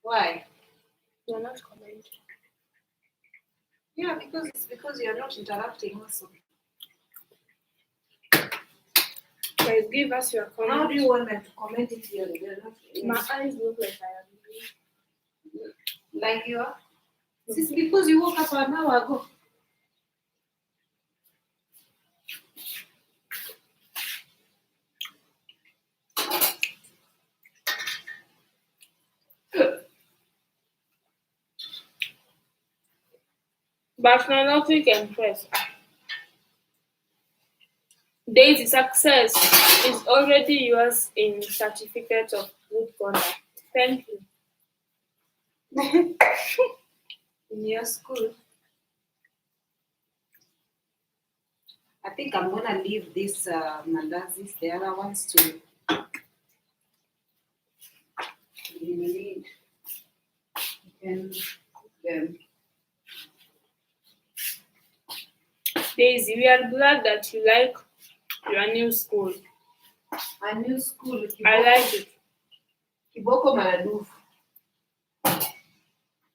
Why? You're not commenting. Yeah, because you're not interrupting also. Guys, give us your comment. How do you want them to comment if they're not? My eyes look like I am blue. Like you are? It's because you woke up an hour ago. But nothing can press. Daisy success is already yours in certificate of good conduct. Thank you. In your school. I think I'm gonna leave this mandazis, the other ones to eliminate. And cook them. Daisy, we are glad that you like your new school. A new school. I like it. Kiboko Maradufu.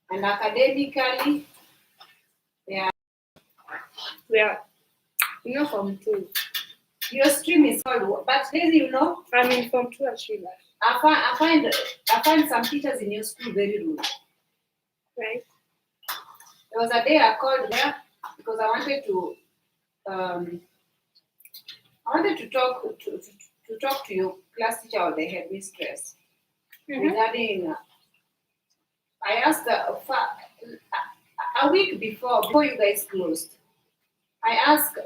And academically, We are, from 2. your stream is called, but Daisy, you know, I'm in from 2 actually. I find some teachers in your school very rude. Right? There was a day I called there because I wanted to talk to your class teacher or the headmistress regarding. I asked her a week before you guys closed. I asked,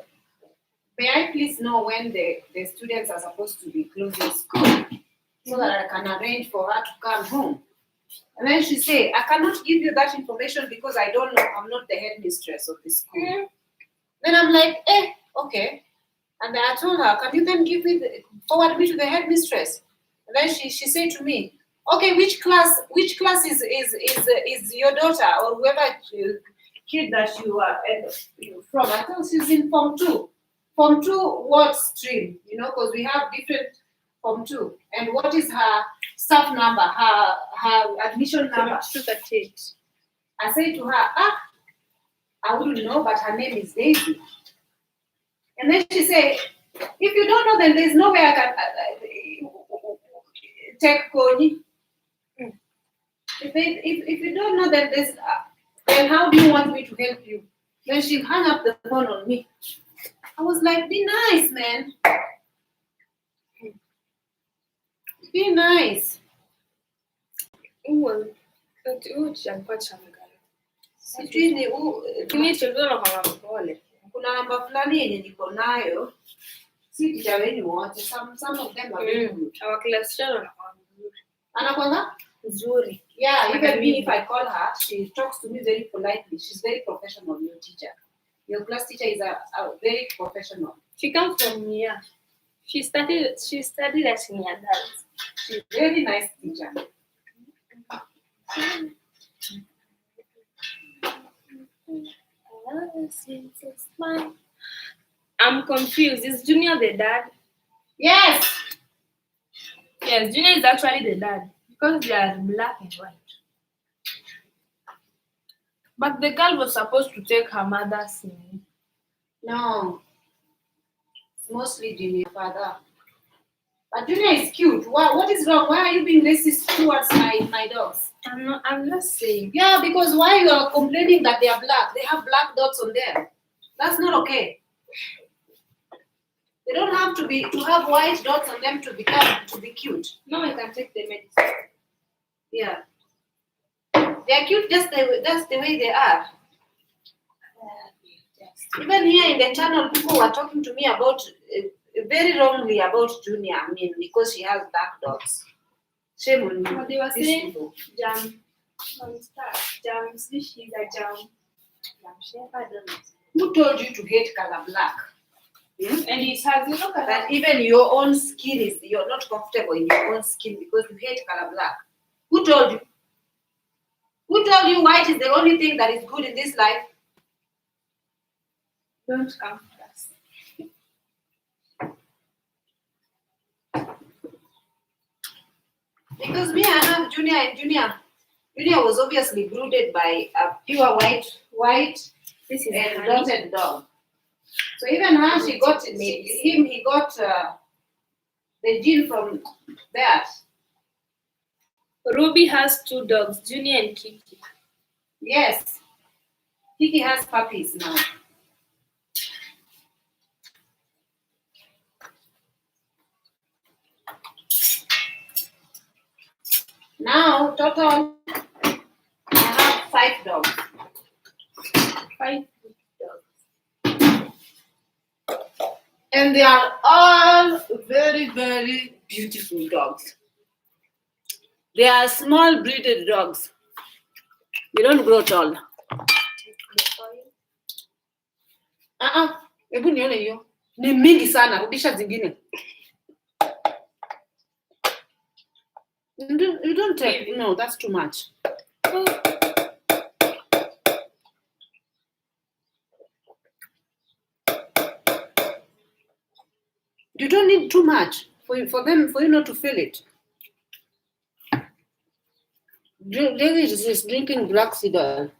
may I please know when the students are supposed to be closing school so that I can arrange for her to come home. And then she said, I cannot give you that information because I don't know. I'm not the headmistress of the school. Then I'm like, okay. And I told her, can you then forward me to the headmistress? And then she said to me, okay, which class is your daughter or whoever kid that you are from? I thought she's in Form 2. Form 2, what stream? Because we have different Form 2. And what is her staff number, her admission number? 238. I said to her, I wouldn't know, but her name is Daisy. And then she said, if you don't know, then there's no way I can take Koni. If you don't know, then how do you want me to help you? Then she hung up the phone on me. I was like, be nice, man. Be nice. Sijui kuna namba fulani yenye niko nayo. Si teacher wenu wote. Some of them are very good. Our class teacher Anakwanga? nzuri. Yeah, even me, if I call her, she talks to me very politely. She's very professional, your teacher. Your class teacher is a very professional. She comes from here. She studied at Niadals. She's a very nice teacher. I'm confused. Is Junior the dad? Yes. Yes, Junior is actually the dad because they are black and white. But the girl was supposed to take her mother's name. No. It's mostly Junior father. But Junior is cute. What is wrong? Why are you being racist towards my dogs? I'm not saying. Yeah, because why you are complaining that they are black? They have black dots on them. That's not okay. They don't have to have white dots on them to be cute. No, I can take the medicine. Yeah. They are cute that's the way they are. Even here in the channel, people were talking to me about very wrongly about Junior. I mean, because she has black dots. Shame on you. What they were saying, Jam, she's a Jam. Who told you to hate color black? And it has, that even your own skin you're not comfortable in your own skin because you hate color black. Who told you? Who told you white is the only thing that is good in this life? Don't come for us. Because me, I have Junior and Junior. Junior was obviously brooded by a pure white This is and dotted dog. So even her, he got the gene from that. Ruby has 2 dogs, Junior and Kiki. Yes. Kiki has puppies now. Now, total, I have 5 dogs. 5 dogs. And they are all very, very beautiful dogs. They are small breeded dogs. They don't grow tall. Hebu nione hiyo. Ni mingi sana, rudisha zingine. You don't take, no, that's too much. You don't need too much for you not to feel it. David is drinking black seed oil.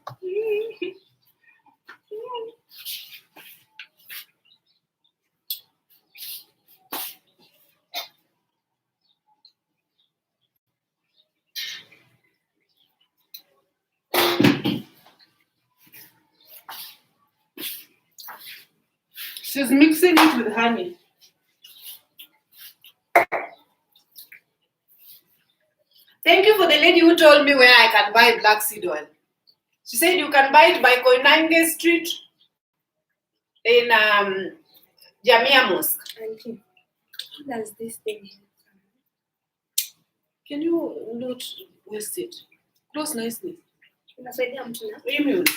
She's mixing it with honey. Thank you for the lady who told me where I can buy black seed oil. She said you can buy it by Koinange Street in Jamia Mosque. Auntie, what does this thing have? Can you not waste it? Close nicely. Unasaidia mtu na? Immune.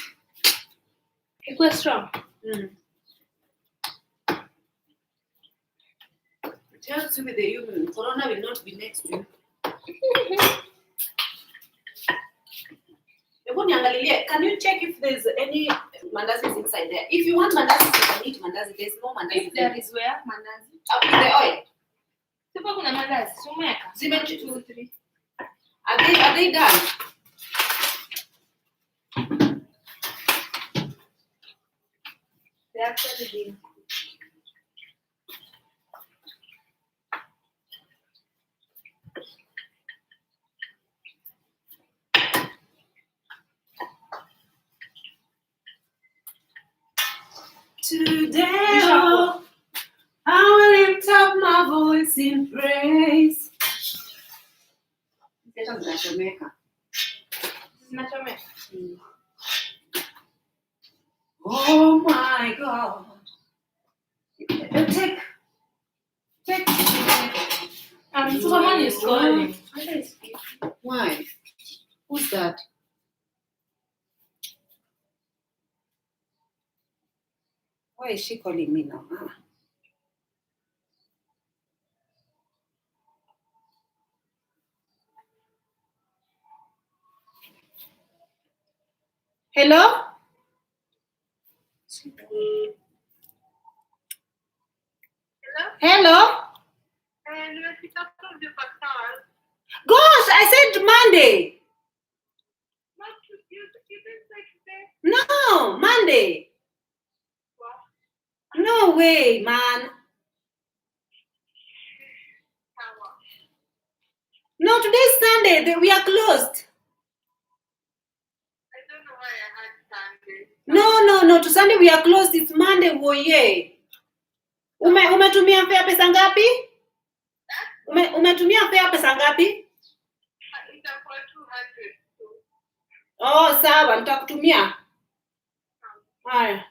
Ikuwe strong. It helps you with the immune. Corona will not be next to you. Can you check if there's any mandazis inside there? If you want mandazis, you can eat mandazi. There's no mandazi. If there is where mandazi. With the oil. Sipo kuna mandazi, sumeka. 2, 3. Are they done? They actually did. Today, oh, I will lift up my voice in praise. Zinachomeka. Oh my God. Take. Someone is calling. Why? Who's that? Why is she calling me now? Hello? Hello? Gosh, I said Monday. No, Monday. No way, man. No, today's Sunday. We are closed. I don't know why I had Sunday. No. To Sunday we are closed. It's Monday. Woye. Umetumia fare pesa ngapi? Umetumia fare pesa ngapi? Itakuwa 200 tu. Oh, sawa, nitakutumia. Haya.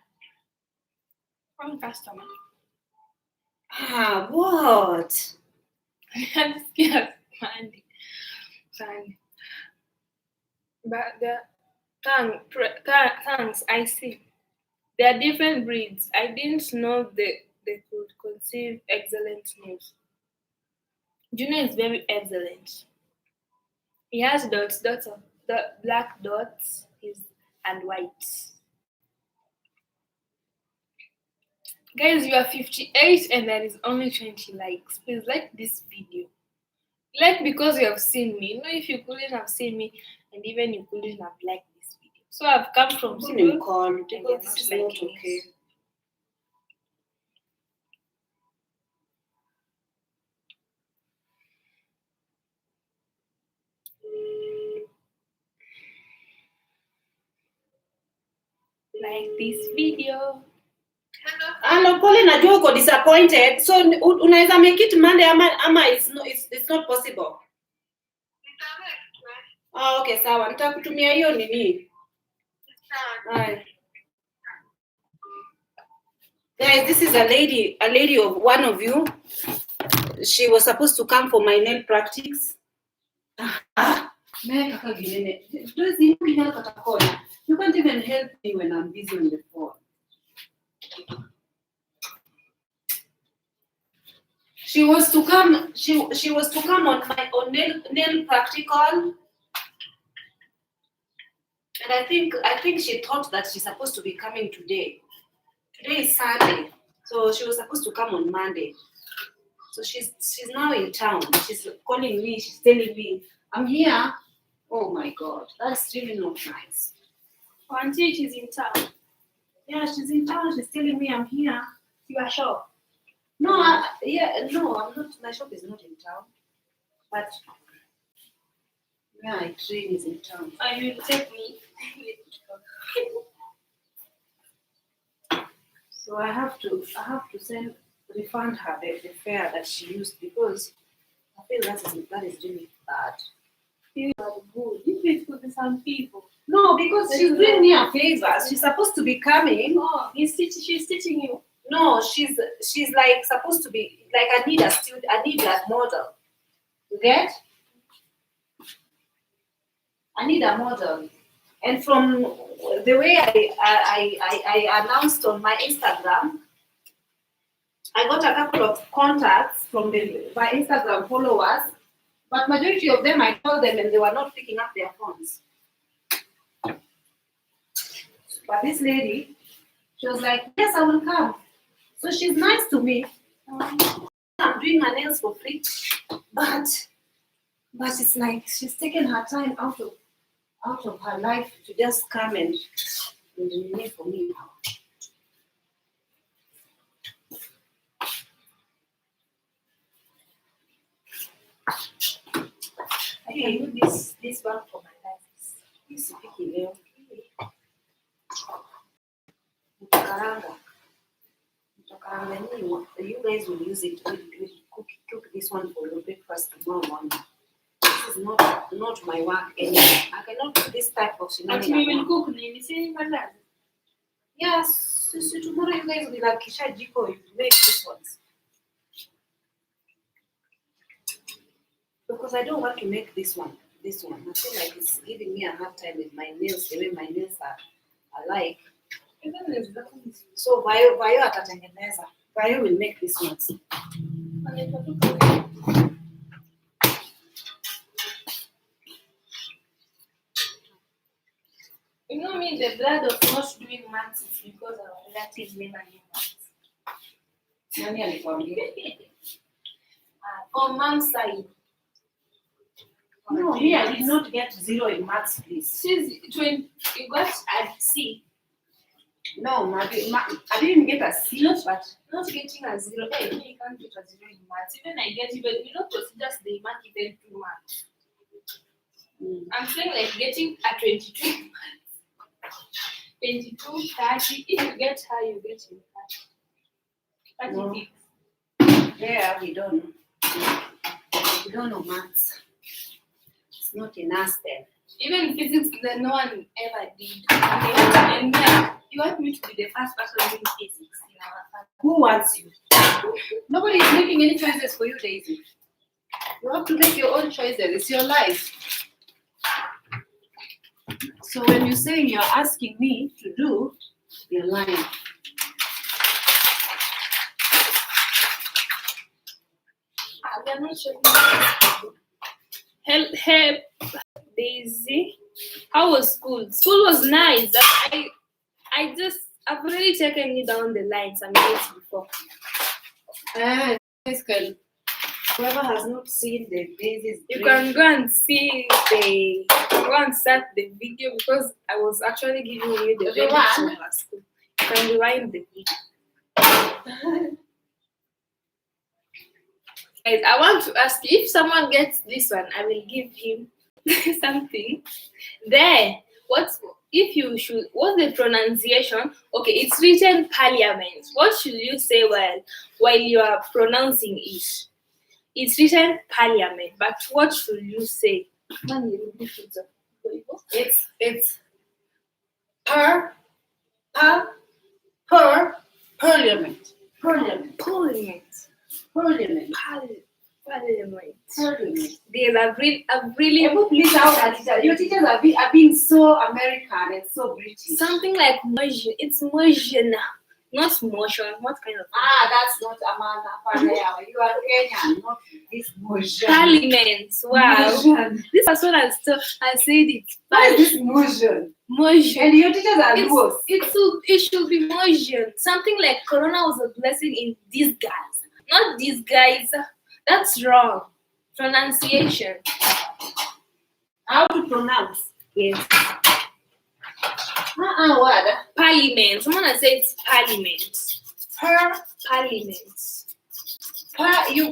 From customer. What? I'm scared. Sunday. But the thanks, I see. There are different breeds. I didn't know they could conceive excellent news. Junior is very excellent. He has dots of the black dots and white. Guys, you are 58 and there is only 20 likes. Please like this video. Like because you have seen me. No, if you couldn't have seen me and even you couldn't have liked this video. So I've come from school. Call and you're because not this is liking not it. okay. Like this video. Hello. Hello, pole najua uko disappointed. So unaweza make it Monday ama it's not possible. Ah, okay, sawa. Nitakutumia hiyo nini. Right. Guys, this is a lady of one of you. She was supposed to come for my nail practice. You can't even help me when I'm busy on the phone. She was to come. She was to come on my nail practical, and I think she thought that she's supposed to be coming today. Today is Sunday, so she was supposed to come on Monday. So she's now in town. She's calling me. She's telling me, "I'm here." Oh my God, that's really not nice. Auntie, she's in town. Yeah, she's in town. She's telling me I'm here. You are sure? No, no, I'm not. My shop is not in town, but my train is in town. You will take me. So I have to refund her the fare that she used because I feel that is really bad. You are good. You fit with some people. No, because she's doing me a favor. She's supposed to be coming. Oh, she's teaching you. No, she's like supposed to be like I need a model. You get? I need a model. And from the way I announced on my Instagram, I got a couple of contacts from my Instagram followers, but majority of them I called them and they were not picking up their phones. But this lady, she was like, "Yes, I will come." So she's nice to me. I'm doing her nails for free, but it's like she's taken her time out of her life to just come and do for me. I can do this one for my life. This is picky, you guys will use it. We'll cook this one for your breakfast tomorrow morning. This is not my work anymore. I cannot do this type of scenario. But we will cook nini? See, madam. Yes, so tomorrow you guys will be like Kisha Jiko, you make this ones. Because I don't want to make this one. I feel like it's giving me a hard time with my nails, the way my nails are like. So Vayo atatengeneza. Vayo will make these ones. You know me, the blood of not doing maths is because our relatives never do maths. Nani alikwambia? On mom's side. No, me, I did not get 0 in maths, please. You got a C. No, I didn't get a C, but Not getting a 0. Hey, you can't get a 0 in maths. Even I get even, procedures they mark even 2 marks. I'm saying like getting a 22 in maths. 22, 30. If you get high, you get in 30. 36. yeah, we don't know. We don't know maths. It's not in us then. Even physics that no one ever did. And yeah, you want me to be the first person doing physics in our family. Who wants you? Nobody is making any choices for you, Daisy. You have to make your own choices. It's your life. So when you say you're asking me to do, you're lying. I'm not sure. Help, Daisy. How was school? School was nice. I've already taken you down the line some days before. Whoever has not seen the Daisy's You can go and see go and start the video because I was actually giving you the benefits of our school. You can rewind the video. Guys, I want to ask you if someone gets this one, I will give him something. There. What's the pronunciation? Okay, it's written parliament. What should you say while you are pronouncing it? It's written parliament, but what should you say? It's parliament. Please, your teachers are being so American and so British. Something like motion. It's motion, not motion. What kind of That's not Amanda Parnell. You are Kenyan, not this motion. parliament? Wow, Motion. this person has said it. What is this motion? Motion. And your teachers are Luos. It should be motion. Something like Corona was a blessing in disguise, not disguise. That's wrong. Pronunciation. How to pronounce? Yes. What? Parliament. Someone has said it's parliament. Parliament.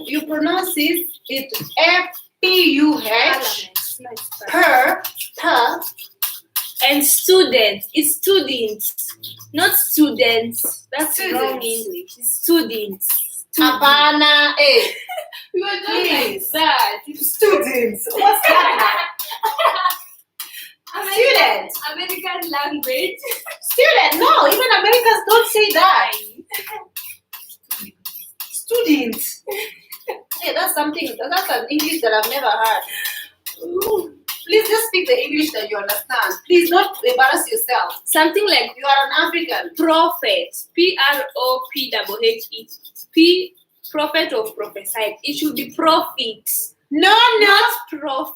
You pronounce it F-P-U-H. Parliament. Per. And students. It's students, not students. That's wrong Students. English. It's students. Havana. We were just like Please. that. Students. What's that? Student. American language. Student. No, even Americans don't say that. Students. Hey, that's an English that I've never heard. Please just speak the English that you understand. Please don't embarrass yourself. Something like You are an African. prophet. Prophet. Prophet or prophesied. It should be prophet. No, Prof.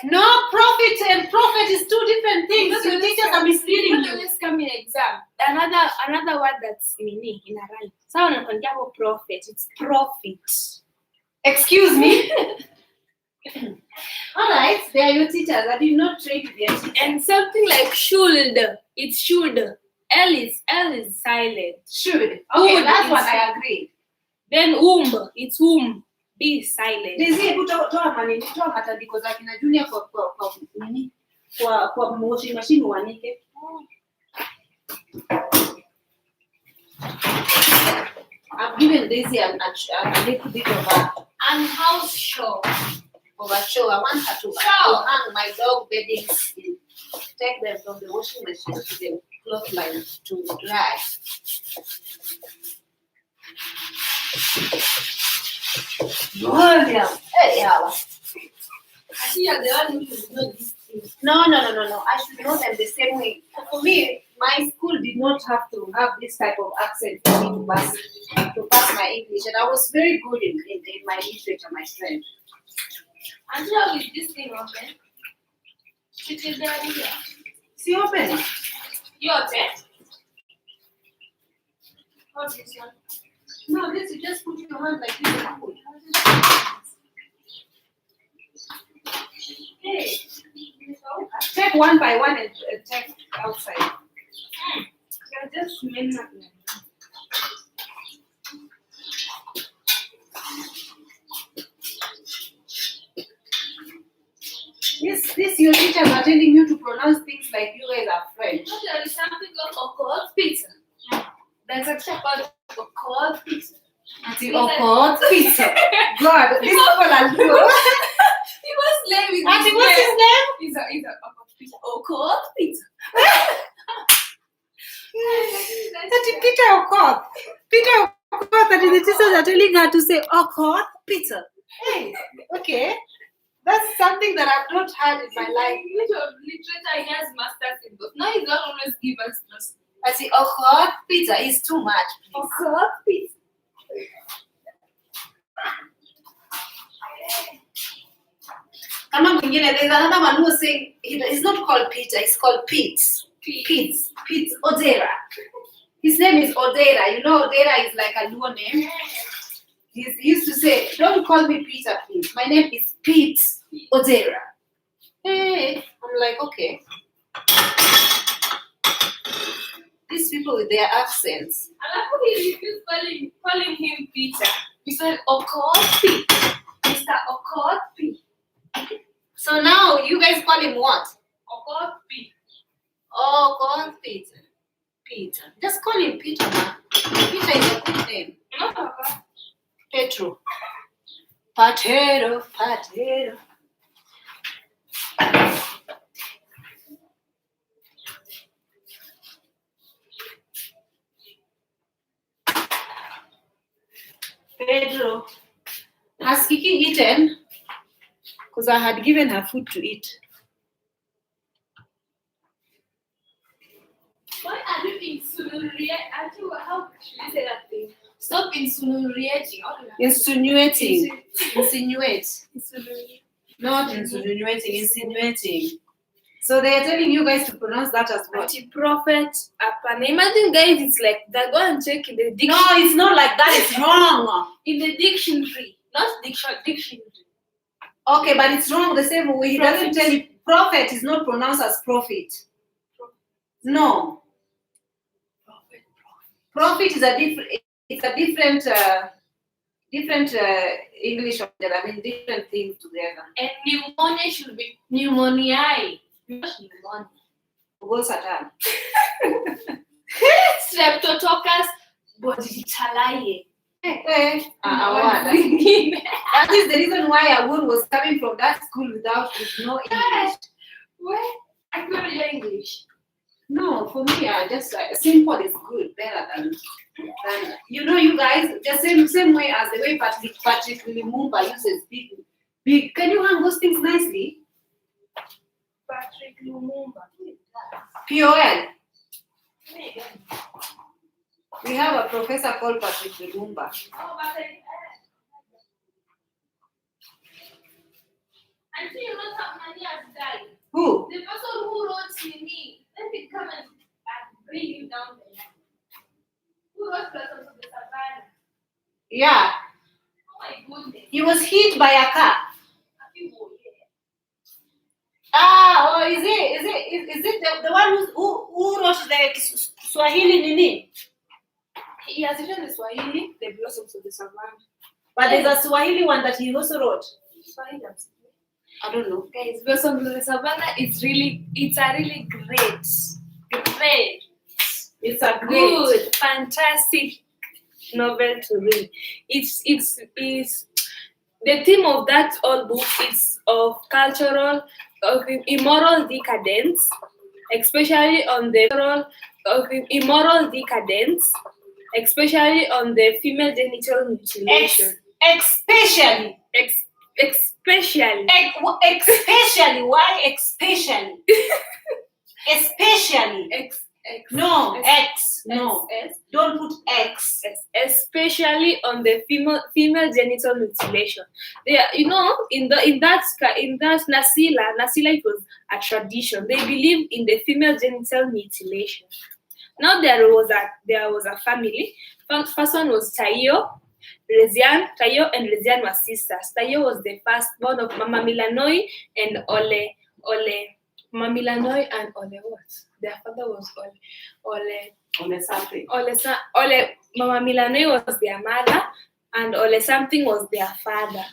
no, prophet and prophet is two different things. Your teachers are misleading you. Always come in exam. Another word that's meaning in a rhyme. Someone anakuambia hapo prophet. It's profit. Excuse me. All right, they are your teachers. I did not train to be a teacher. And something like should. It's should. L is silent. Should. Okay, Would that's is- what I agree. Then it's whom. B is silent. Daisy, hebu toa matandiko za kina Junior kwa washing machine uanike. I've given Daisy a little bit of a Unhouse show. show. I want her to hang my dog beddings in. Take them from the washing machine to the clothesline to dry. William. Hey, Yawa. You are the one who should know this thing. No. I should know them the same way. For me, my school did not have to have this type of accent for me to pass my English, and I was very good in my literature, my friend. And how is this thing open? Should you there here? See, open. You open? What's this one? No, this you just put your hand like this and pull. Hey. Take one by one and take outside. You're just men. This your teachers are telling you to pronounce things like you guys are French. There is something called occult pizza. There's a chap called occult pizza. Occult pizza. God, these people are good. He was late with Auntie, his what's his name. name? He's a occult pizza. Occult pizza. Peter Okoth. Peter Okoth, that is the teachers are telling her to say Okoth pizza. Hey, okay. That's something that I've not had in my life. English of literature, he has masters in both. Now he don't always give us plus. I say Okoth pizza is too much. Please. Occult pizza. Kama mwingine, there's another one who was saying it's not called pizza, it's called Pete Odera. His name is Odera. You know, Odera is like a Luo name. He used to say, "Don't call me Peter, please. My name is Pete Odera." Hey, I'm like, okay. These people with their accents. I like how he refused calling him Peter. He said, Occult P. Mr. Occult P. So now you guys call him what? Okopi. Oh, call Peter. Peter. Just call him Peter, man. Peter is a good name. No, Papa. Petro. Potato, potato. Pedro. Has Kiki eaten? Because I had given her food to eat. Why are you insinuating? How should you say that thing? Stop insinuating. Insinuating. Insinuate. Insinuating. Not insinuating, insinuating. So they are telling you guys to pronounce that as what? Anti-prophet, Apana. Imagine, guys, it's like that. Go and check in the dictionary. No, it's not like that. It's wrong. In the dictionary, not dictionary. Okay, but it's wrong the same way. He doesn't Prophet. tell you. Prophet is not pronounced as prophet. No. Prophet is a different. It's a different. Different English. I mean, different things together. And pneumonia should be pneumoniae, not pneumonia. Go Satan. Streptococcus bodicalae. That is the reason why Awun was coming from that school with no English. Where? I don't know English. No, for me, I just simple is good, better than you guys. The same way as the way Patrick Lumumba uses big. Can you hang those things nicely? Patrick Lumumba. POL. We have a professor called Patrick Lumumba. Oh, but I think you know somebody has died. Who? The person who wrote to me, let me come and bring you down there. Who wrote Blossoms of the Savannah? Yeah. Oh my goodness. He was hit by a car. Happy boy, yeah. Ah, is it the one who wrote the Swahili Nini? He has written the Swahili, the Blossoms of the Savannah. But there's a Swahili one that he also wrote. Swahili, I don't know. guys, Blossoms of the Savannah, it's a really great. It's a great. Good, fantastic novel to read. It's the theme of that old book is of immoral decadence, especially on the female genital mutilation. Especially. Especially. Why especially? Especially. No, X. No. Don't put X. Especially on the female genital mutilation. There, in that Nasila, it was a tradition. They believed in the female genital mutilation. Now there was a family. First one was Tayo. Tayo and Rezian were sisters. Tayo was the firstborn of Mama Milanoi and Ole. Mama Milanoi and Ole what? Their father was Ole something. Mama Milanoi was their mother and Ole something was their father.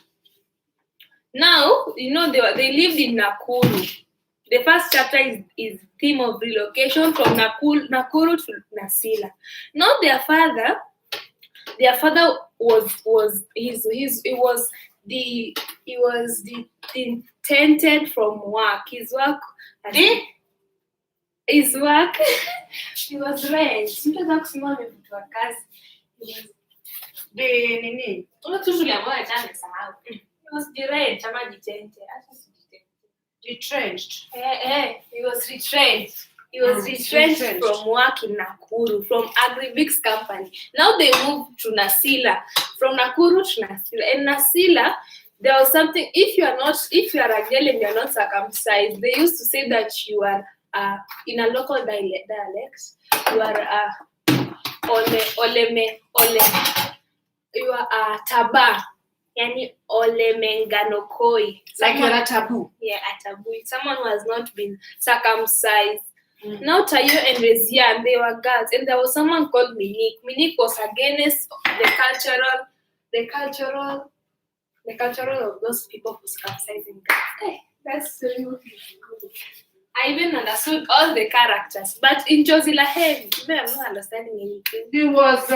Now, they lived in Nakuru. The first chapter is theme of relocation from Nakuru to Nasila. Now their father was detented from work. His work. He was raised. Mtu kusimama kwa kazi. He was deranged ama detented. Retrenched. He was retrenched. He was retrenched from work in Nakuru, from Agribix company. Now they moved to Nasila, from Nakuru to Nasila. In Nasila, there was something. If you are a girl and you are not circumcised, they used to say that you are in a local dialect. You are you are a taba. Yani ole menganokoi. Like you're a taboo. Yeah, a taboo. Someone who has not been circumcised. Now Tayo and Rezian, they were girls, and there was someone called Minik. Minik was against the cultural of those people who circumcising girls. Hey, That's really good. I even understood all the characters, but in Josie Lahiri, I'm not understanding anything. He was,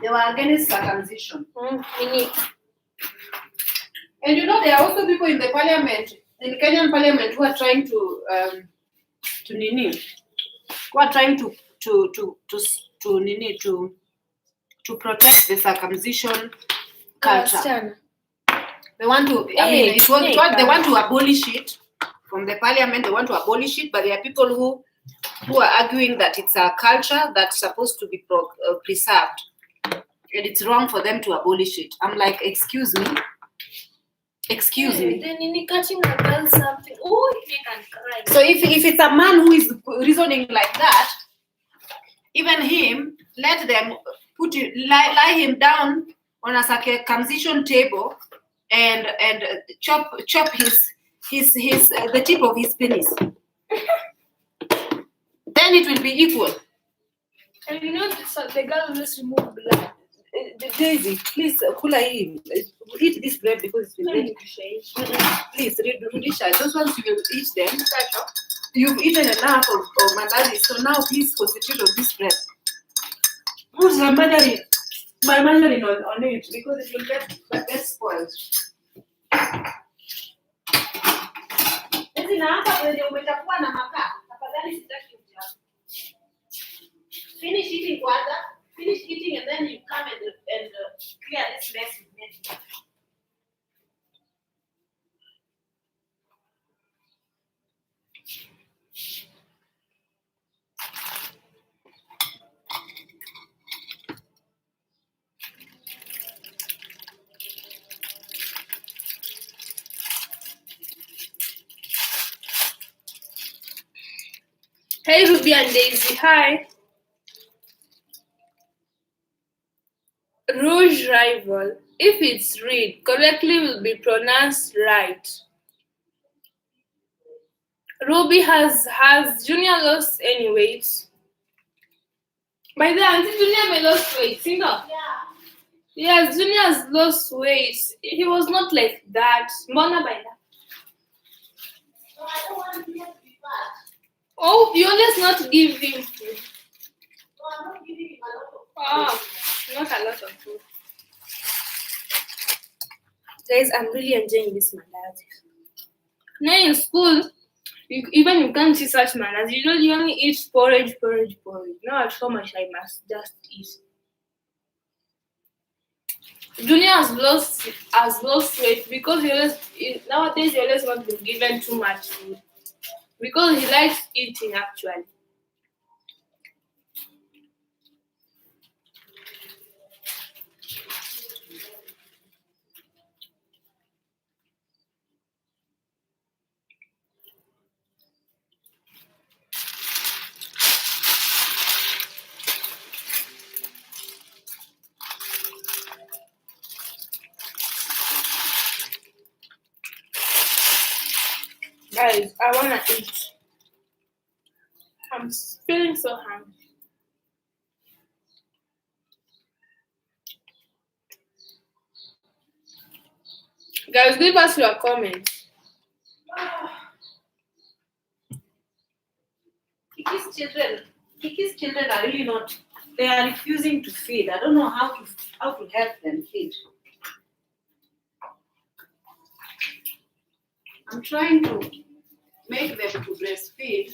they were against circumcision. Mini. And you know, there are also people in the parliament, in the Kenyan parliament, who are trying to protect the circumcision culture. They want to, they want to abolish it from the parliament. They want to abolish it, but there are people who are arguing that it's a culture that's supposed to be preserved, and it's wrong for them to abolish it. I'm like, excuse me. Then in catching a girl something. Oh, he can cry. So if it's a man who is reasoning like that, even him, let them lie him down on a circumcision table and chop his the tip of his penis. Then it will be equal. And you know, so the girl will just remove blood. Daisy, please, Kula him. Eat this bread because it's been ready. Please, Rudisha, those ones you will eat them. You've eaten enough of mandazi, so now please concentrate on this bread. Put my margarine on it because it will get spoiled. Finish eating kwanza. Finish eating and then you come and clear this mess with me. Hey, Ruby and Daisy, hi. Rouge rival. If it's read correctly, will be pronounced right. Ruby has Junior lost any weight? By the way, Auntie Junior may lost weight, you know? Yeah. Yes, Junior has lost weight. He was not like that. Mbona by that? No, I don't want him to be fat. Oh, you always not give him food. No, I'm not giving him a lot of food. Not a lot of food. Guys, I'm really enjoying this mandazi. Now in school, you can't see such mandazi. You only eat porridge. Now at home, I must just eat. Junior has lost weight because nowadays he always not been given too much food because he likes eating actually. Guys, I wanna eat. I'm feeling so hungry. Guys, leave us your comments. Kiki's children are really not. They are refusing to feed. I don't know how to help them feed. I'm trying to make them to breastfeed,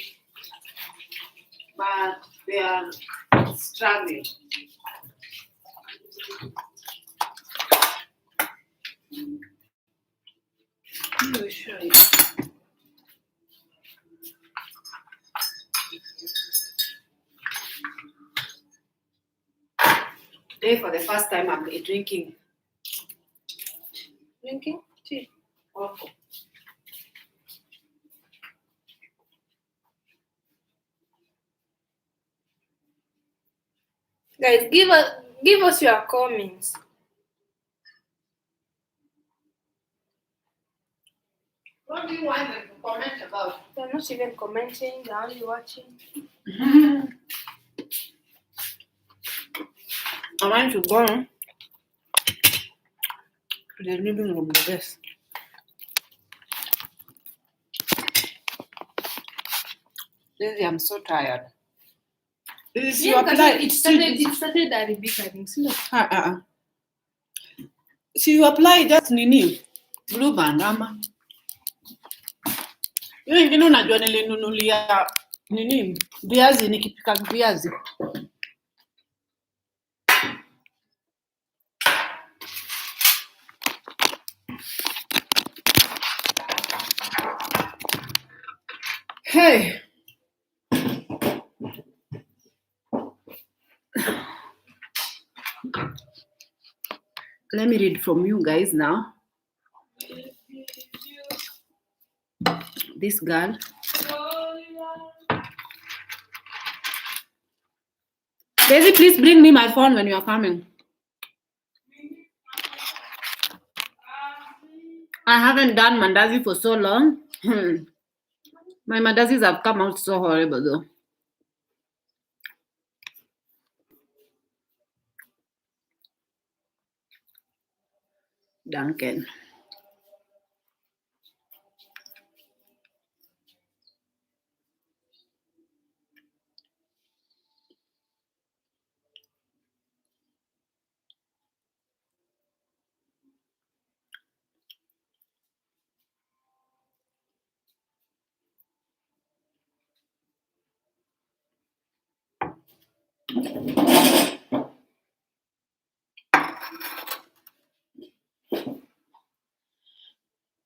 but they are struggling. Let me show you. Today, for the first time, I'm drinking Tea. waffle. Guys, give us your comments. What do you want them to comment about? They're not even commenting, they're only watching. I want to go The living room, the best. Lizzie, I'm so tired. This you apply. It started at the beginning. See, you apply just nini blue band ama. Hiyo ingine unajua nilinunulia nini viazi nikipika viazi. Hey. Let me read from you guys now. This girl. Daisy, please bring me my phone when you are coming. I haven't done mandazi for so long. My mandazis have come out so horrible though. Duncan.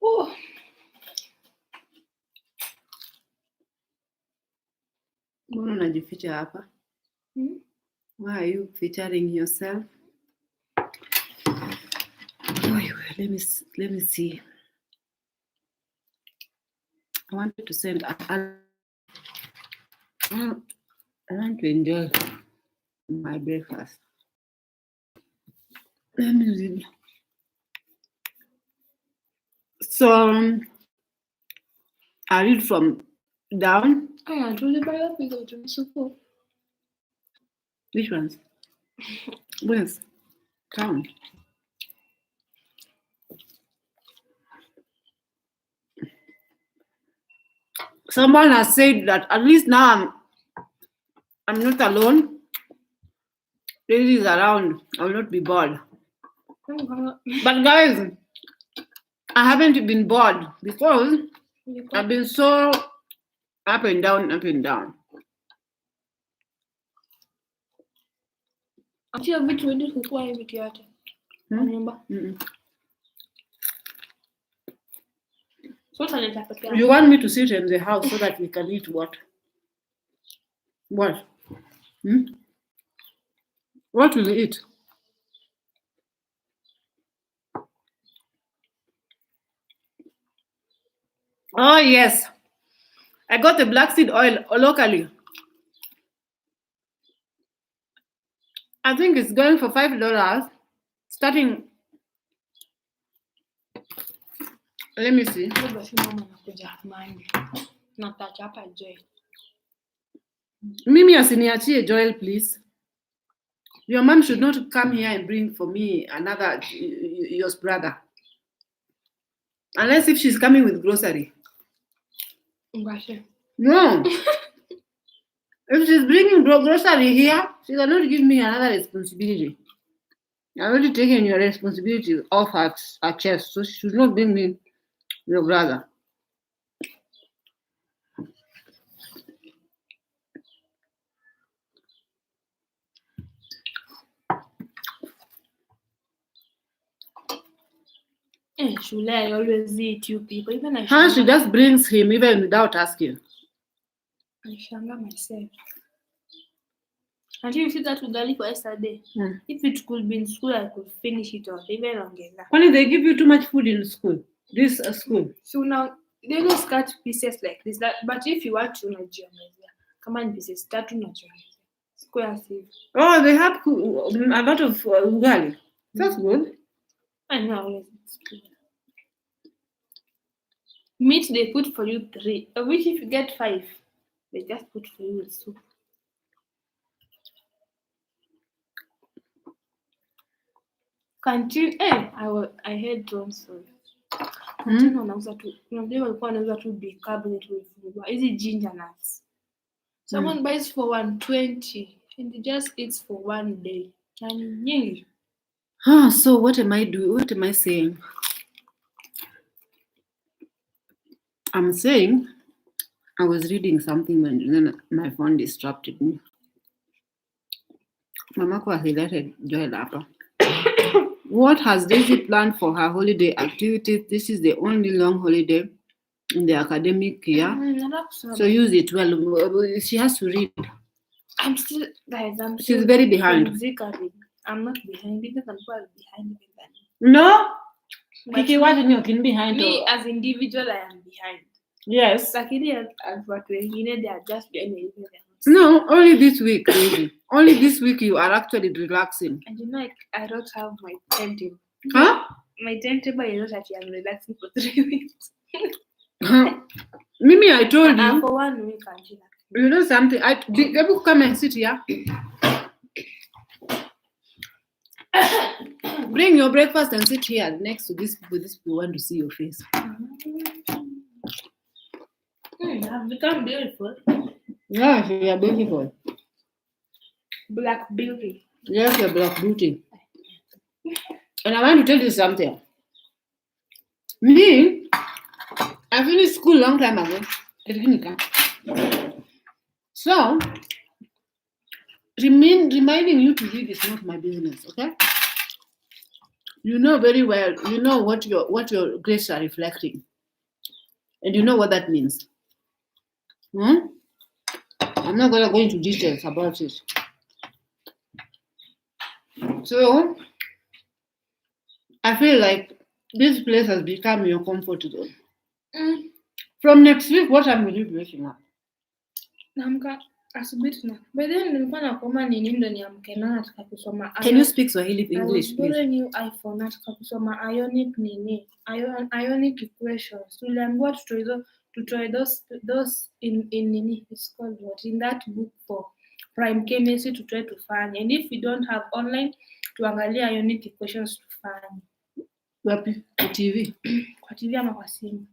Oh. Mbona unajificha hapa? Why are you featuring yourself? Let me see. I wanted to send I want to enjoy my breakfast. Let me read. So I read from down. Which ones? Where's? Count. Someone has said that at least now I'm not alone. Lady is around. I will not be bored. But guys, I haven't been bored because I've been so up and down, up and down. You want me to sit in the house so that we can eat what? What? What will we eat? Oh yes, I got the black seed oil locally. I think it's going for $5. Starting. Let me see. Mimi asiniachie Joel, please. Your mom should not come here and bring for me another your brother. Unless if she's coming with grocery. No. If she's bringing grocery here, she cannot give me another responsibility. I already taken your responsibility off her chest, so she should not bring me your brother. Shule, I always eat you people. Even How she just brings him even without asking. I shanga myself. Until you see that ugali for yesterday. If it could be in school, I could finish it off even longer. When they give you too much food in school, this school. So now they just cut pieces like this. But if you want to come on pieces, start to square save. Oh, they have a lot of ugali. That's good. I know. Meat they put for you 3. Of which if you get 5, they just put for you with soup. Canteen, I had transfer. Canteen wanauza tu, unajua walikuwa wanauza tu bicarbonate ulifungwa. Hizi ginger nuts. Someone buys for 120 and he just eats for one day. Yani nyingi. So what am I doing? What am I saying? I'm saying I was reading something when then my phone disrupted me. Mama kwa hilated Joel hapa. What has Daisy planned for her holiday activities? This is the only long holiday in the academic year. So use it well. She has to read. I'm still, guys, She's very behind. I'm not behind because I'm quite behind. No? But Kiki, what you can behind? Me as individual, I am behind. Yes. Sakili as what they are just behind. No, only this week, Daisy. Only this week you are actually relaxing. And you know, I don't have my timetable. Huh? My timetable is not that I'm relaxing for 3 weeks. Mimi, I told you. For 1 week, Angela. You know something? Able come and sit here. Bring your breakfast and sit here next to these people. These people want to see your face. I've become beautiful. Yes, you are beautiful. Black beauty. Yes, you're black beauty. And I want to tell you something. Me, I finished school long time ago. So, reminding you to read is not my business, okay? You know very well, you know what your grades are reflecting. And you know what that means. I'm not going to go into details about it. So, I feel like this place has become your comfort zone. From next week, what time will you be waking up? Naamka asubuhi tuna. By then nilikuwa nakoma nini ndo niamke na nataka kusoma. Can you speak Swahili English, I was please? borrowing new iPhone nataka kusoma ionic nini? Ionic equations. Tuliambiwa tutoe those in nini? It's called what? In that book for prime chemistry tutoe tufanye. And if we don't have online, tuangalie ionic equations tufanye. Wapi? Kwa TV. Kwa TV ama kwa simu.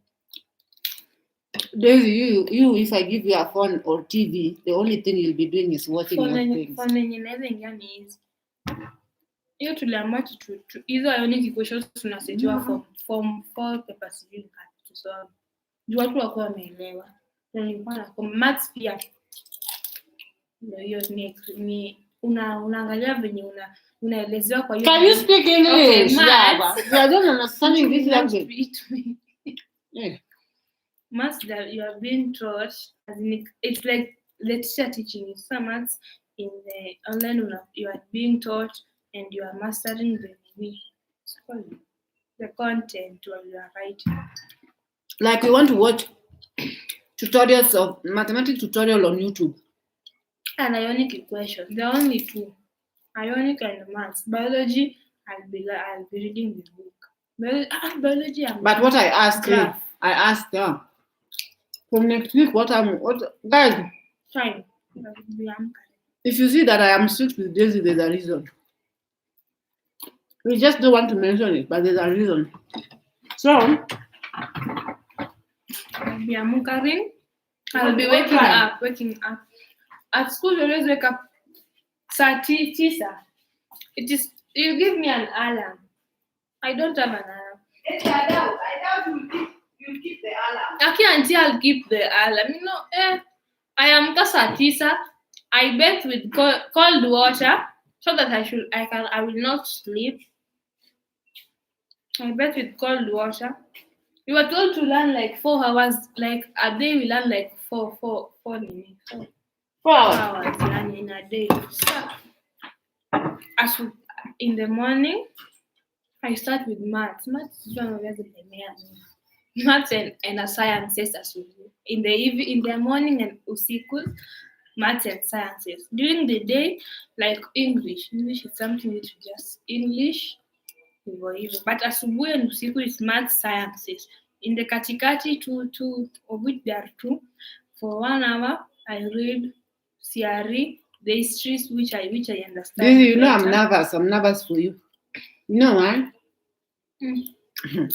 Daisy, you, if I give you a phone or TV, the only thing you'll be doing is watching your things. Phone yenye naweza ingia ni hizi. Hiyo tuliamua hizo ionic equations tunasetiwa form 4 papers hivi tusome. Juu watu wako wameelewa. Nilikuwa na maths pia. Ndio hiyo ni unaangalia venye unaelezewa kwa hiyo. Can you speak English? Okay, maths. I don't understand this language. Yeah. Maths that you are being taught, as in it's like the teacher teaching you. Some maths in the online you are being taught and you are mastering the content while you are writing. Like we want to watch tutorials of mathematics tutorial on YouTube. And ionic equations. There are only two. Ionic and maths. Biology, I'll be reading the book. Biology and But what I asked graph. her, from next week, guys, Fine. if you see that I am strict with Daisy, there's a reason. We just don't want to mention it, but there's a reason. So, I'll be amukaring. I'll be waking up. At school, you always wake up. Tisa. You give me an alarm. I don't have an alarm. I doubt you'll keep the alarm. Okay, until I'll keep the alarm. You know, I am Tisa. I bathe with cold water so that I will not sleep. I bathe with cold water. You were told to learn like 4 hours, like a day we learn like 4 minutes. 4 hours learning in a day. So, in the morning, I start with maths. Maths is one of the maths and a sciences as well. In the morning and usiku, maths and sciences. During the day, like English. English is something which is just English. But asubuhi and usiku is maths sciences. In the katikati, two of which there are 2. For 1 hour, I read CRE, the histories which I understand. Daisy, you know I'm nervous for you. No, why? Mm.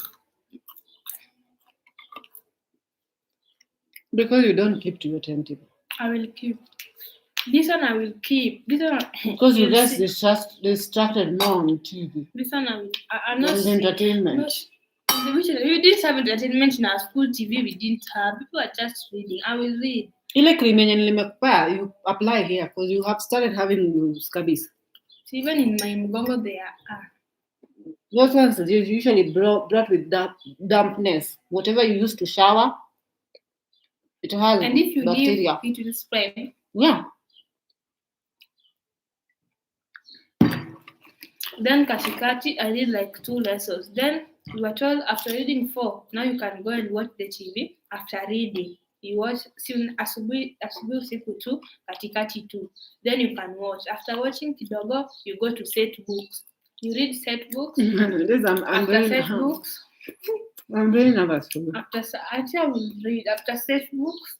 Because you don't keep to your timetable. I will keep. This one I will keep. This one Because you you'll get see. distracted more on TV This one I'm not and see. entertainment. We didn't have entertainment in our school TV. We didn't have. People are just reading. I will read. Ile cream yenye nilimekupea, you apply here because you have started having scabies. So even in my Mgongo, there are. Those ones is usually brought with dampness. Whatever you use to shower, it has And if you bacteria. leave, it will spread. Yeah. Then Kashikati, I did like 2 lessons. Then we were told after reading 4, now you can go and watch the TV. After reading, you watch asubuhi usiku 2, katikati 2. Then you can watch. After watching kidogo, you go to set books. You read set books. This I'm After very, set books, I'm very nervous. I will read. After set books,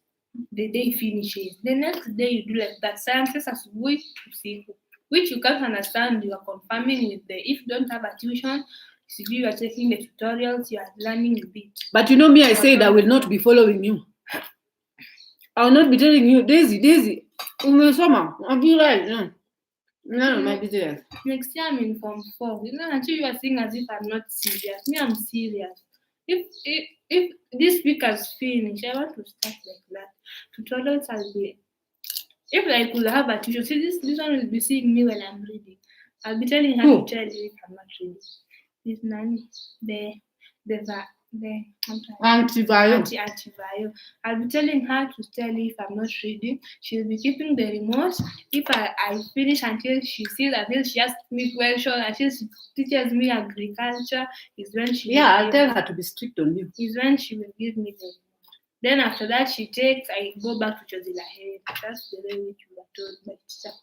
the day finishes. The next day you do like that. Sciences asubuhi usiku, which you can't understand. You are confirming with the, if you don't have a tuition, you are taking the tutorials, you are learning with it. But you know me, I said I will not be following you. I will not be telling you, Daisy, umesoma. I'll be right. No. None of my business. Next year I'm in Form 4. You know, until you are saying as if I'm not serious. Me, I'm serious. If this week has finished, I want to start like that. Tutorials will be. If I could have a tutor, see this one will be seeing me when I'm reading. I'll be telling her Who? to tell you if I'm not reading. This nanny, the I'm sorry, Antivayo. I'll be telling her to tell you if I'm not reading. She'll be keeping the remote. If I finish until she sees, until she asks me questions, until she teaches me agriculture, is when she Yeah, will I'll tell her to be strict on you. is when she will give me the remote. Then after that she takes, I go back to Chozila Head. That's the way which we were told by teacher.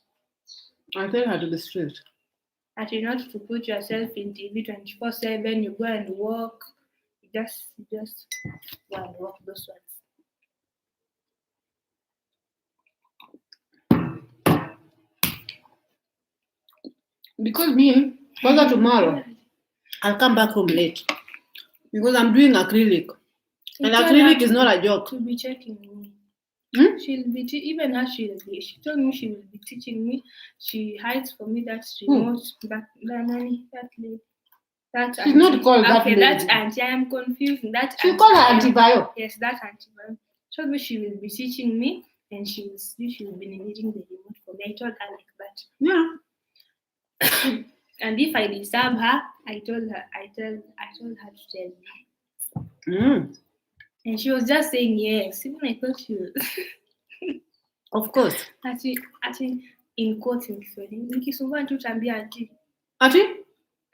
I'll tell her to be strict. Actually, not to put yourself in TV 24/7. You go and walk. You just go and walk those ones. Because me, further tomorrow, I'll come back home late. Because I'm doing acrylic. And acrylic is not a joke. She'll be checking me. Hmm? She'll be even her she told me she will be teaching me. She hides for me that remote, that nanny, that lady. That She's not called that okay, lady. that's auntie. I am confused. That She called her auntie. Antivayo. Yes, that's Antivayo. Told me she will be teaching me, and she will be needing the remote for me. I told her like that. Yeah. And if I disturb her, I told her to tell me. Mm. And she was just saying yes. Even I thought she was. Of course. Ati in quotes in Kiswahili, nikisumbua tu tambia auntie. Ati?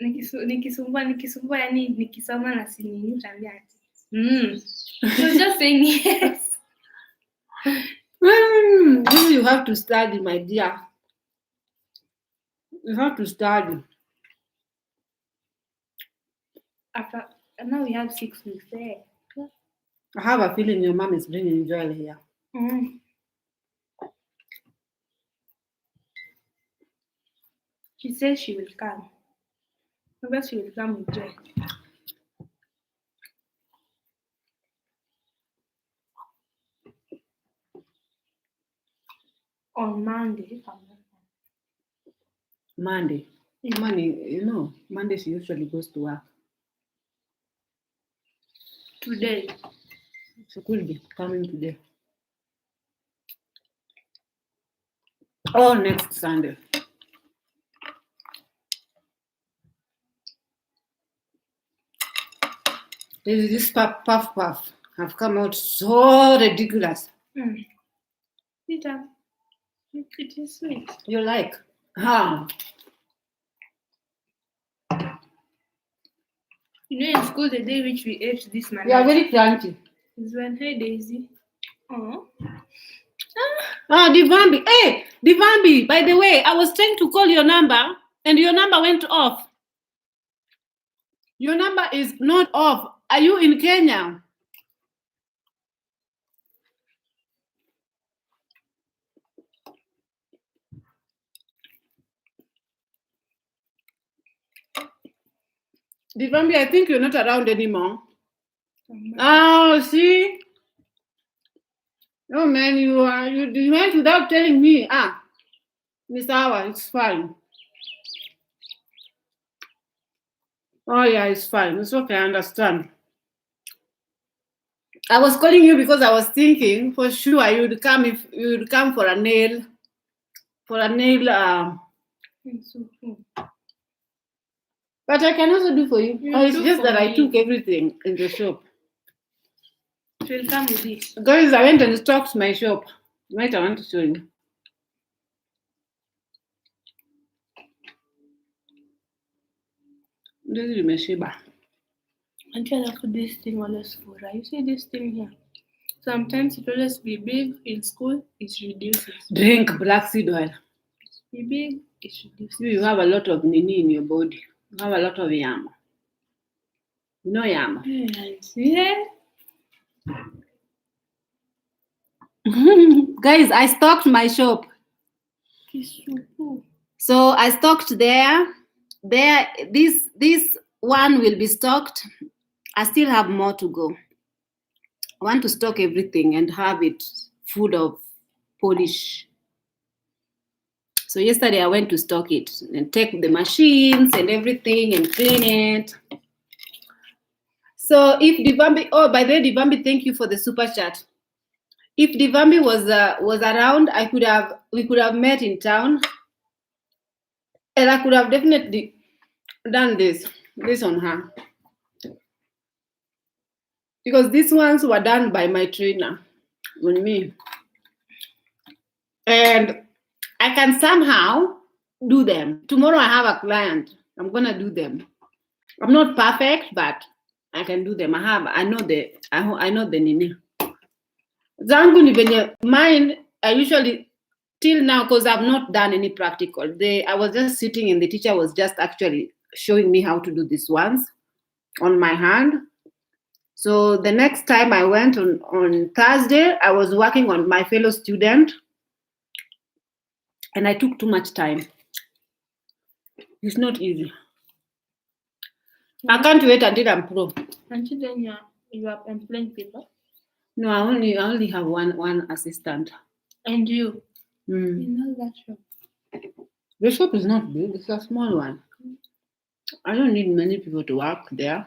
Nikisumbua yani nikisoma na sinini tambia auntie. She was just saying yes. You have to study, my dear. You have to study. After now we have 6 weeks there. I have a feeling your mom is bringing joy here. She says she will come. Maybe she will come with joy. On Monday. Monday. Monday she usually goes to work. Today. She could be coming today. Or next Sunday. This puff have come out so ridiculous. Peter, it is sweet. You like? How? You know, in school, the day which we ate this man. You are very crunchy. Is when, hey Daisy. Oh. Divambi. Hey, Divambi, by the way, I was trying to call your number and your number went off. Your number is not off. Are you in Kenya? Divambi, I think you're not around anymore. Oh, see? Oh man, you went without telling me. Miss Hour, it's fine. Oh yeah, it's fine. It's okay, I understand. I was calling you because I was thinking for sure you'd come if you'd come for a nail. But I can also do for you. It's do just for that I me. took everything in the shop. She'll come with this. Guys, I went and stocked my shop. Wait, I want to show you. This is Meshiba. Until I put this thing always for her. You see this thing here? Sometimes it always be big in school, it reduces. Drink black seed oil. Be big, it reduces. You have a lot of nini in your body. You have a lot of yama. You know yama. Yeah. Guys, I stocked my shop. So I stocked there. This one will be stocked. I still have more to go. I want to stock everything and have it full of polish. So yesterday I went to stock it and take the machines and everything and clean it. So if Divambi, oh, by the way, Divambi, thank you for the super chat. If Divambi was around, we could have met in town, and I could have definitely done this on her, because these ones were done by my trainer on me, and I can somehow do them. Tomorrow I have a client. I'm gonna do them. I'm not perfect, but I can do them. I know the nini. Zangu ni venye mine, I usually, till now, because I've not done any practical. I was just sitting and the teacher was just actually showing me how to do these ones on my hand. So the next time I went on Thursday, I was working on my fellow student and I took too much time. It's not easy. I can't wait until I'm pro. Until then you are employing people? No, I only have one assistant. And you? Mm. You know that shop? The shop is not big, it's a small one. I don't need many people to work there.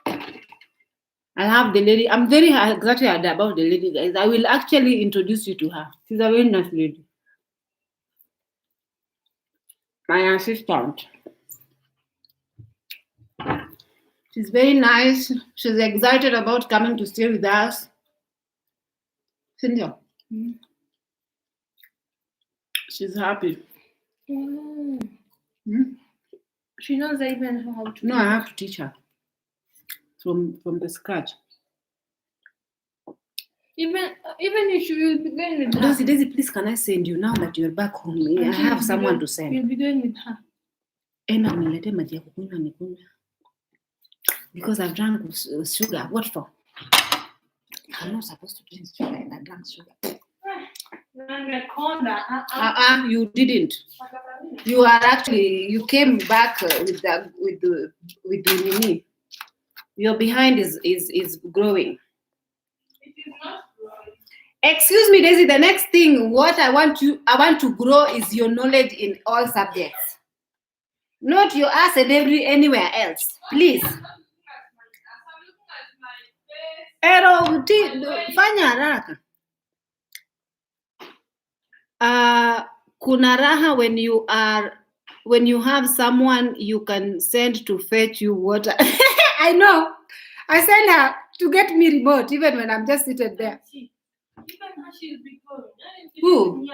I have the lady. I'm very excited about the lady, guys. I will actually introduce you to her. She's a very nice lady. My assistant. She's very nice. She's excited about coming to stay with us. Cynthia. Mm. She's happy. Mm. Mm? She knows even how to. No, I have to teach her from the scratch. Even if you will be going with her. Daisy, please, can I send you now that you're back home? I have someone to send. You'll be going with her. Because I've drank sugar. What for? I'm not supposed to drink sugar and I drank sugar. You didn't. You are actually, you came back with the Nini. Your behind is growing. It is not growing. Excuse me, Daisy. The next thing, what I want to grow is your knowledge in all subjects, not your ass and anywhere else. Please. Ero, fanya haraka. Kuna raha when you have someone you can send to fetch you water. I know. I send her to get me remote even when I'm just sitting there. Even her, she'll be going. Who?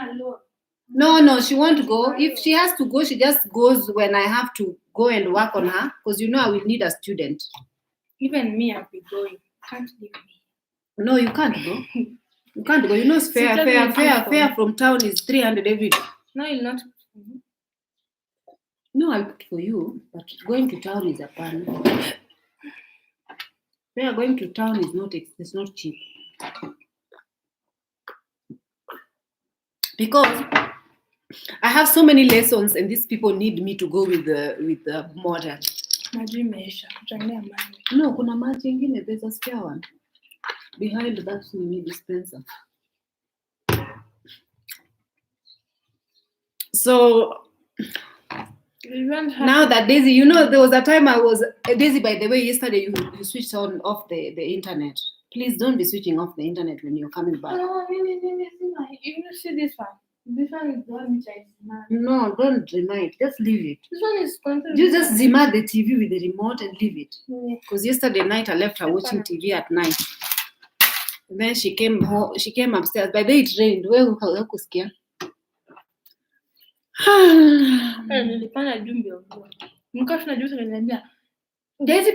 No, she won't go. If she has to go, she just goes when I have to go and work on her, because I will need a student. Even me, I'll be going. Can't leave me. No, you can't go. You can't go. Fare from town is 300 every day. No, you'll not. No, I'll put for you, but going to town is a pan. Fare going to town is not cheap. Because I have so many lessons and these people need me to go with the model. Maji imeisha. Tutangia maji. No, kuna maji ingine, there's a spare one behind that mini dispenser. So now that Daisy, you know, there was a time I was Daisy. By the way, yesterday you switched off the internet. Please don't be switching off the internet when you're coming back. You see this one. This one is the one which I smart. No, don't remind. Just leave it. This one is sponsored. You just zima the TV with the remote and leave it. Yeah. Because yesterday night I left her watching TV at night. And then she came home. She came upstairs. By the way, it rained. Where kusikia? Nilipanda jumbe huko. Mkao tunajuta kaniambia. Daisy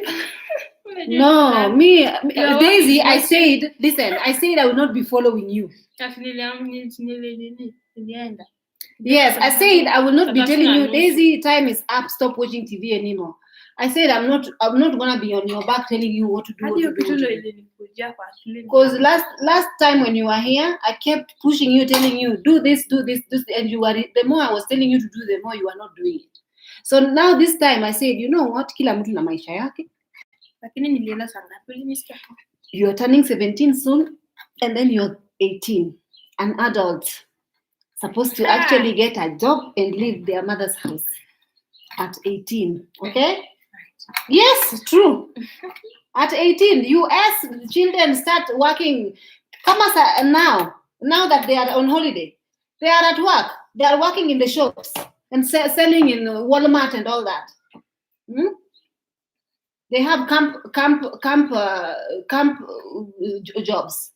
No, me Daisy, I said, listen, I said I will not be following you. Yes, I said I will not be telling you, Daisy, time is up, stop watching TV anymore. I said I'm not gonna be on your back telling you what to do. Because last time when you were here, I kept pushing you, telling you, do this, and you were, the more I was telling you to do, the more you are not doing it. So now this time I said, you know what, kila mtu na maisha yake. You're turning 17 soon, and then you're 18, an adult, supposed to actually get a job and leave their mother's house at 18, okay? Yes, true. At 18, US children start working. Now that they are on holiday, they are at work. They are working in the shops and selling in Walmart and all that. They have camp jobs.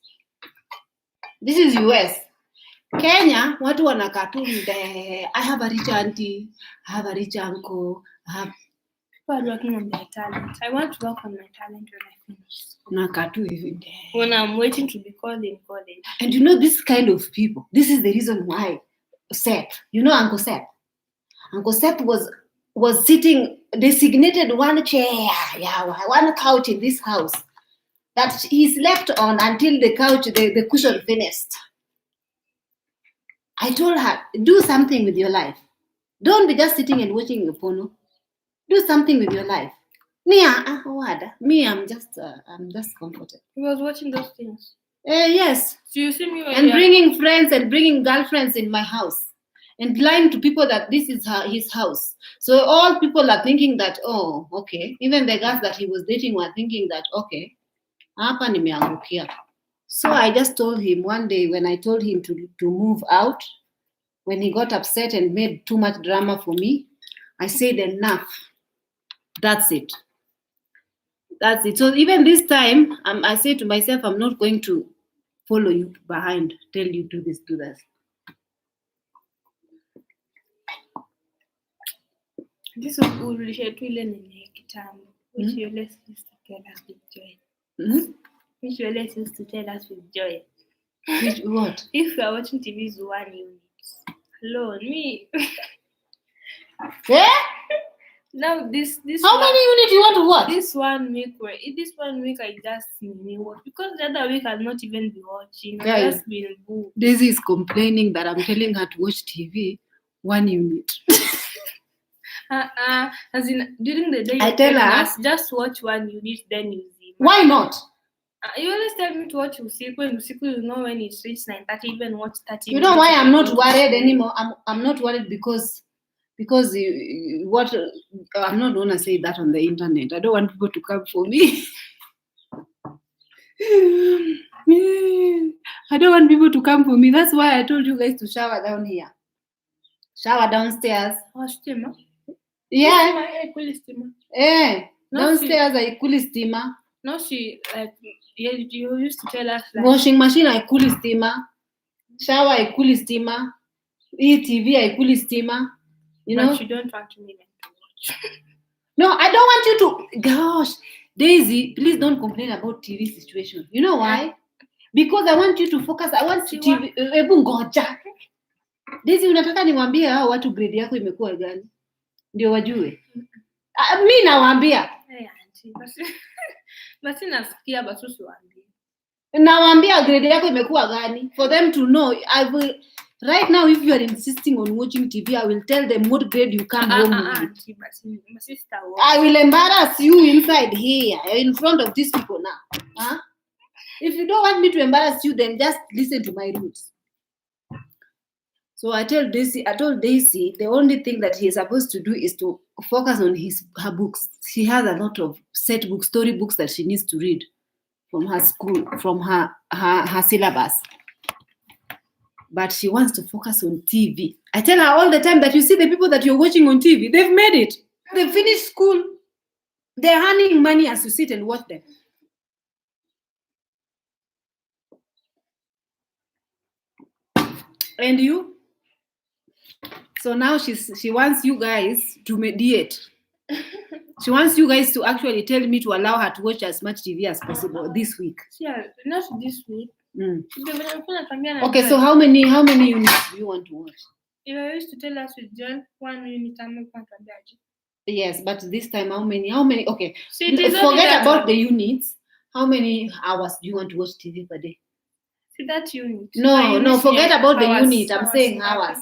This is US. Kenya, watu wanakaa tu I have a rich auntie, I have a rich uncle, People are working on their talent. I want to work on my talent when I finish. Unakaa tu hivi. When I'm waiting to be called in college. And you know this kind of people, this is the reason why Seth, you know Uncle Seth? Uncle Seth was sitting designated one chair, one couch in this house that he slept on until the couch, the cushion finished. I told her, do something with your life. Don't be just sitting and watching the porno. Do something with your life. Me, I'm just comforted. He was watching those things. Yes. So you see me and bringing friends and bringing girlfriends in my house. And lying to people that this is his house. So all people are thinking that, oh, okay. Even the girls that he was dating were thinking that, okay, hapa nimeangukia. So I just told him one day when I told him to move out, when he got upset and made too much drama for me, I said enough. That's it. That's it. So even this time, I said to myself, I'm not going to follow you behind, tell you do this, do that. This was kitambo. Which you less used to tell us with joy. Which you less used to tell us with joy. Which what? If you are watching TV, is 1 unit. Hello, me. Yeah? Now this. How many units you want to watch? This 1 week, I just watch because the other week I'll not even be watching. I've just been bored. Daisy is complaining that I'm telling her to watch TV 1 unit. As in during the day, I tell her just watch 1 unit, then you see. Why not? You always tell me to watch Usiku, and Usiku, you know, when it's reached 9:30, even watch 30. You know why I'm not worried anymore? I'm not worried because what I'm not gonna say that on the internet. I don't want people to come for me. I don't want people to come for me. That's why I told you guys to shower down here. Shower downstairs. Stima? Yeah. No, downstairs haikuli stima. No, she you used to tell us like washing machine haikuli stima. Shower haikuli stima. TV haikuli stima. You know? But you don't want me to watch. No, I don't want you to. Gosh, Daisy, please don't complain about TV situation. You know why? Because I want you to focus. I want TV. Ebu ngoja. Daisy, unataka niwaambie hao watu grade yako imekuwa gani? Ndio wajue. Mimi nawaambia. Basi nasikia basi usiwaambie. Nawaambia grade yako imekuwa gani for them to know. Right now, if you are insisting on watching TV, I will tell them what grade you come home with. Auntie, but my sister was. I will embarrass you inside here, in front of these people now. Huh? If you don't want me to embarrass you, then just listen to my rules. So I told Daisy, the only thing that he is supposed to do is to focus on her books. She has a lot of set books, story books that she needs to read from her school, from her syllabus. But she wants to focus on TV. I tell her all the time that you see the people that you're watching on TV, they've made it. They've finished school. They're earning money as you sit and watch them. And you? So now she wants you guys to mediate. She wants you guys to actually tell me to allow her to watch as much TV as possible this week. Yeah, not this week. Okay, so how many units do you want to watch? You used to tell us with John 1 unit. Yes, but this time how many? Okay, so forget about the units. How many hours do you want to watch TV per day? See that unit. No, forget about the hours, unit. I'm saying hours.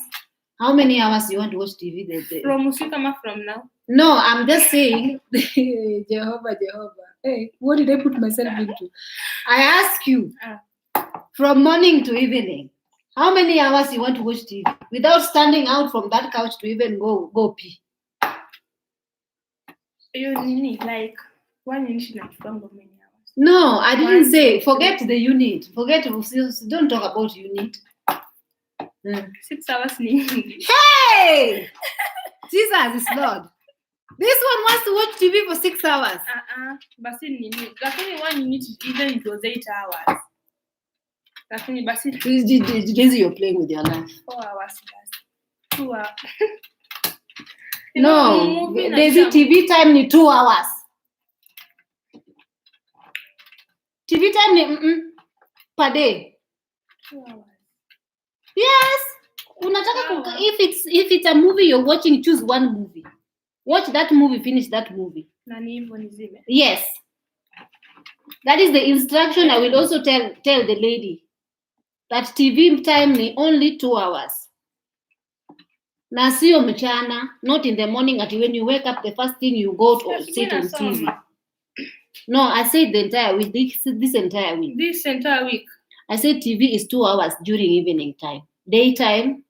How many hours do you want to watch TV From now? No, I'm just saying. Jehovah. Hey, what did I put myself into? I ask you, from morning to evening, how many hours you want to watch TV without standing out from that couch to even go pee? You need like 1 unit not from many hours. No, I didn't say. Forget the unit. Don't talk about unit. 6 hours. Hey! Jesus is Lord. This one wants to watch TV for 6 hours. But only 1 unit, even it was 8 hours. Daisy, you're playing with your life. 4 hours. 2 hours. No, Daisy, TV time need 2 hours. TV time need per day. 2 hours. Yes. If it's a movie you're watching, choose one movie. Watch that movie, finish that movie. Yes. That is the instruction I will also tell the lady. That TV time is only 2 hours. Na sio mchana, not in the morning at when you wake up, the first thing you go to sit on TV. No, I said the entire week. This entire week. This entire week. I said TV is 2 hours during evening time. Daytime,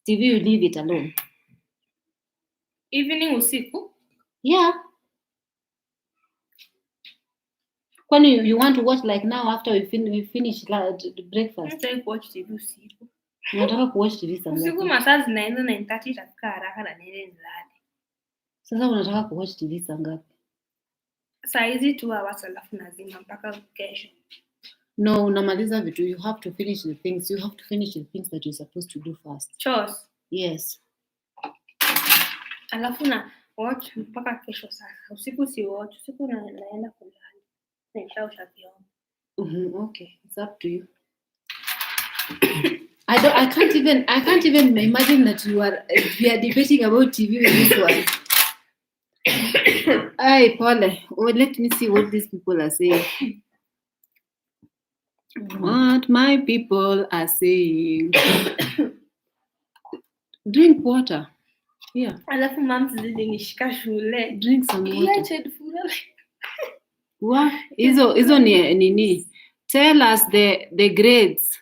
TV, you leave it alone. Evening usiku? Yeah. When you want to watch like now after we finish the breakfast. I watch TV usiku. Unataka kuwatch TV saa ngapi? Usiku masaa zinaenda 9:30 itafika haraka na niende nilale. Sasa unataka kuwatch TV saa ngapi? Saa hizi 2 hours alafu nazima mpaka kesho. No, unamaliza vitu. You have to finish the things. You have to finish the things that you're supposed to do first. Chores. Yes. Alafu na watch mpaka kesho sasa. Usiku si watch. Usiku naenda kulala. Nishaosha vyombo. Okay, it's up to you. I can't even imagine that we are debating about TV with this one. Ay, Paula. Oh, let me see what these people are saying. What my people are saying. Drink water. Yeah. Alafu mom zilinishika shule. Drink some water. Shule. What? Hizo ni nini? Tell us the grades.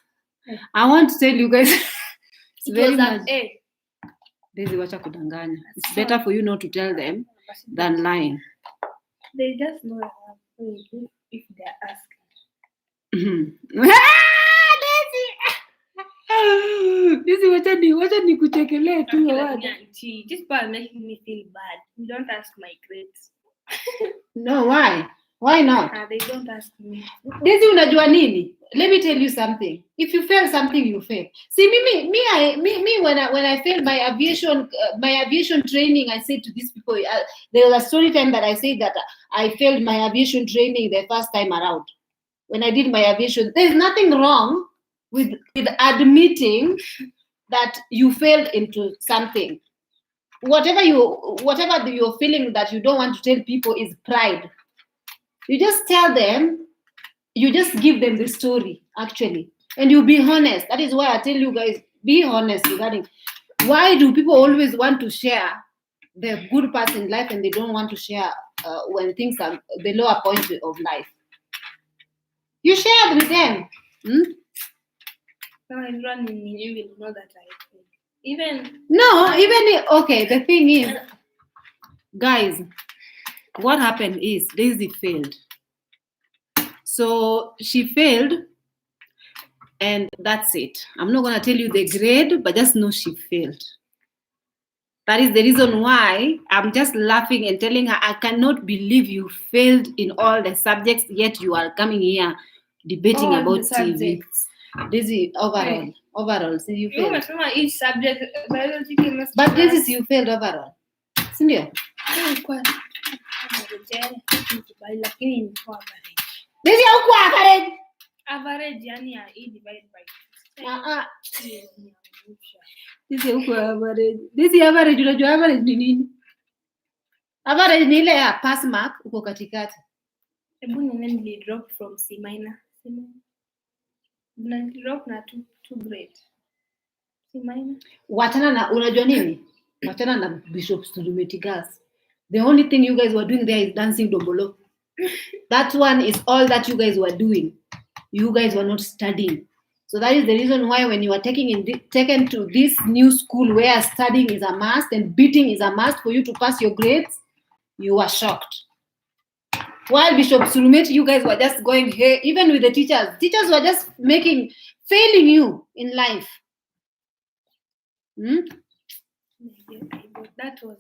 I want to tell you guys. It's very much. Daisy, wacha kudanganya. It's better for you not to tell them than lying. They just know if they're asking. Daisy, wacha nikuchekelee tu. Just by making me feel bad. You don't ask my grades. No, why? Why not? They don't ask me. Daisy, unajua nini? Let me tell you something. If you fail something, you fail. See, me when I failed my aviation training, I said to these people, there was a story time that I said that I failed my aviation training the first time around. When I did my aviation, there's nothing wrong with admitting that you failed into something. Whatever you're feeling that you don't want to tell people is pride. You just tell them. You just give them the story, actually. And you be honest. That is why I tell you guys, be honest regarding why do people always want to share the good parts in life and they don't want to share when things are the lower point of life. You share with them. Now everyone in you will know that I failed. Even Okay, the thing is, guys, what happened is Daisy failed. So she failed, and that's it. I'm not gonna tell you the grade, but just know she failed. That is the reason why I'm just laughing and telling her, I cannot believe you failed in all the subjects, yet you are coming here debating all about the TV. subjects. This is overall, so you You failed. must remember each subject, biology, chemistry. But this is you failed overall. Sindio? Lakini ilikuwa average. This is how average. Average yani ya E divided by 2. This is huko average. This is average. Unajua average ni nini? Average ni ile ya pass mark uko katikati. Hebu nili drop from C minor. Na drop na 2 grade. C minor. Wachana na unajua nini? Wachana na Bishop Studimeti Girls. The only thing you guys were doing there is dancing dombolo. That one is all that you guys were doing. You guys were not studying. So that is the reason why when you are taken to this new school where studying is a must and beating is a must for you to pass your grades, you are shocked. While Bishop Surumeti, you guys were just going here, even with the teachers. Teachers were just failing you in life. That was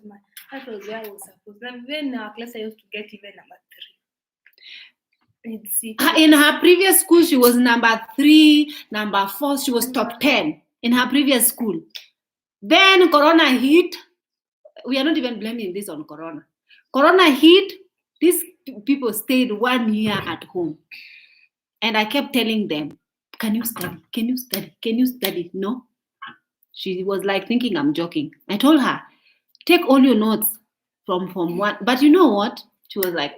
where I was supposed. And then in our class I used to get even number 3. In her previous school, she was number 3, number 4. She was top 10 in her previous school. Then Corona hit. We are not even blaming this on Corona. Corona hit. These people stayed 1 year at home. And I kept telling them, can you study? Can you study? Can you study? No. She was like thinking I'm joking. I told her, take all your notes from Form 1. But you know what? She was like,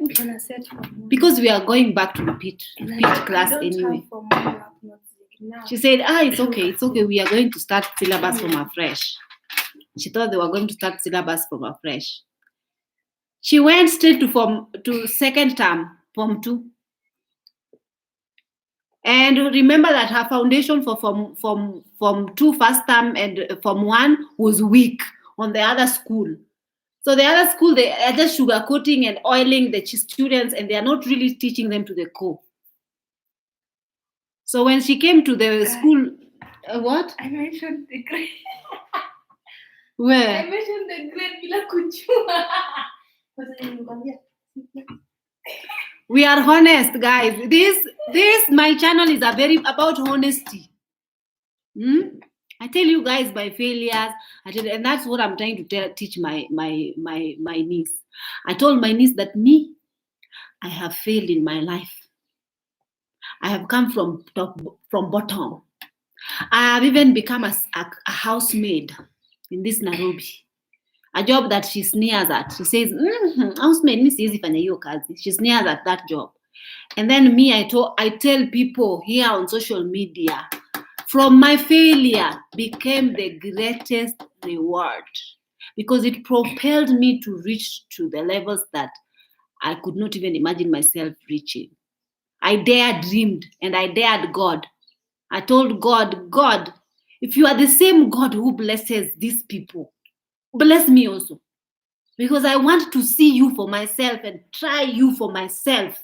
because we are going back to repeat class anyway. She said, it's okay. We are going to start syllabus from afresh. She thought they were going to start syllabus from afresh. She went straight to second term, Form 2. And remember that her foundation for Form 2 first term and Form 1 was weak on the other school. So the other school, they are just sugarcoating and oiling the students, and they are not really teaching them to the core. So when she came to the school, what? I mentioned the grade. Where? I mentioned the grade bila kujua. We are honest, guys. This my channel is about honesty. I tell you guys my failures. And that's what I'm trying to teach my niece. I told my niece that I have failed in my life. I have come from bottom. I have even become a housemaid in this Nairobi. A job that she sneers at. She says, housemaid ni siwezi fanya hiyo kazi. She sneers at that job. And then I tell people here on social media, from my failure became the greatest reward, because it propelled me to reach to the levels that I could not even imagine myself reaching. I dreamed and I dared God. I told God, if you are the same God who blesses these people, bless me also, because I want to see you for myself and try you for myself.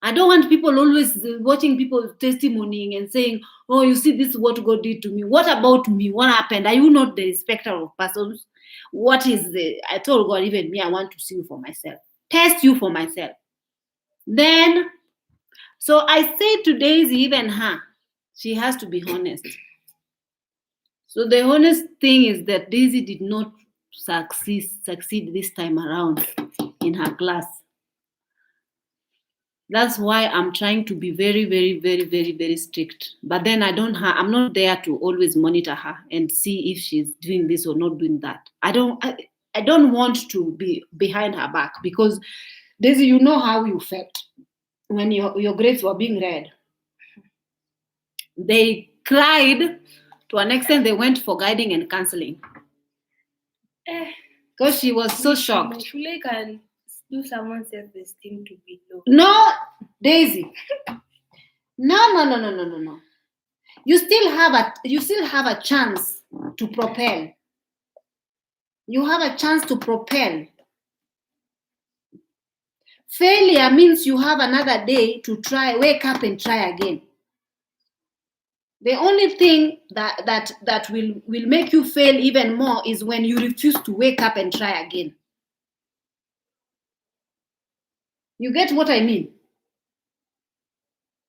I don't want people always watching people testimonying and saying, oh, you see, this is what God did to me. What about me? What happened? Are you not the respecter of persons? I told God, even me, I want to see you for myself. Test you for myself. Then, so I say to Daisy, even her, she has to be honest. So the honest thing is that Daisy did not succeed this time around in her class. That's why I'm trying to be very, very, very, very, very strict. But then I'm not there to always monitor her and see if she's doing this or not doing that. I don't want to be behind her back, because Daisy, you know how you felt when your grades were being read. They cried to an extent they went for guiding and counseling because she was so shocked. Shule can do someone's self-esteem to be low. No, Daisy. No. You still have a chance to propel. You have a chance to propel. Failure means you have another day to try, wake up and try again. The only thing that will make you fail even more is when you refuse to wake up and try again. You get what I mean?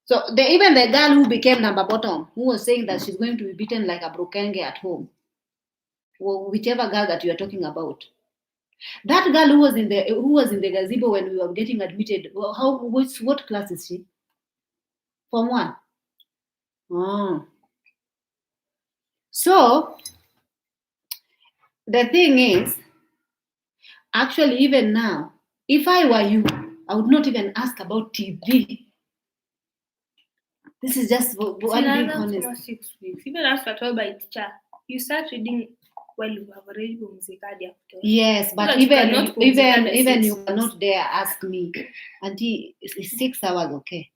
So even the girl who became number bottom, who was saying that she's going to be beaten like a brokenge at home, or whichever girl that you are talking about, that girl who was in the gazebo when we were getting admitted, what class is she? Form 1. Oh. So the thing is, actually, even now, if I were you, I would not even ask about TV. This is just one being honest. 6 weeks. Even after told by teacher, you start reading while you have already been. Yes, but even you cannot dare ask me. Auntie, is 6 hours okay?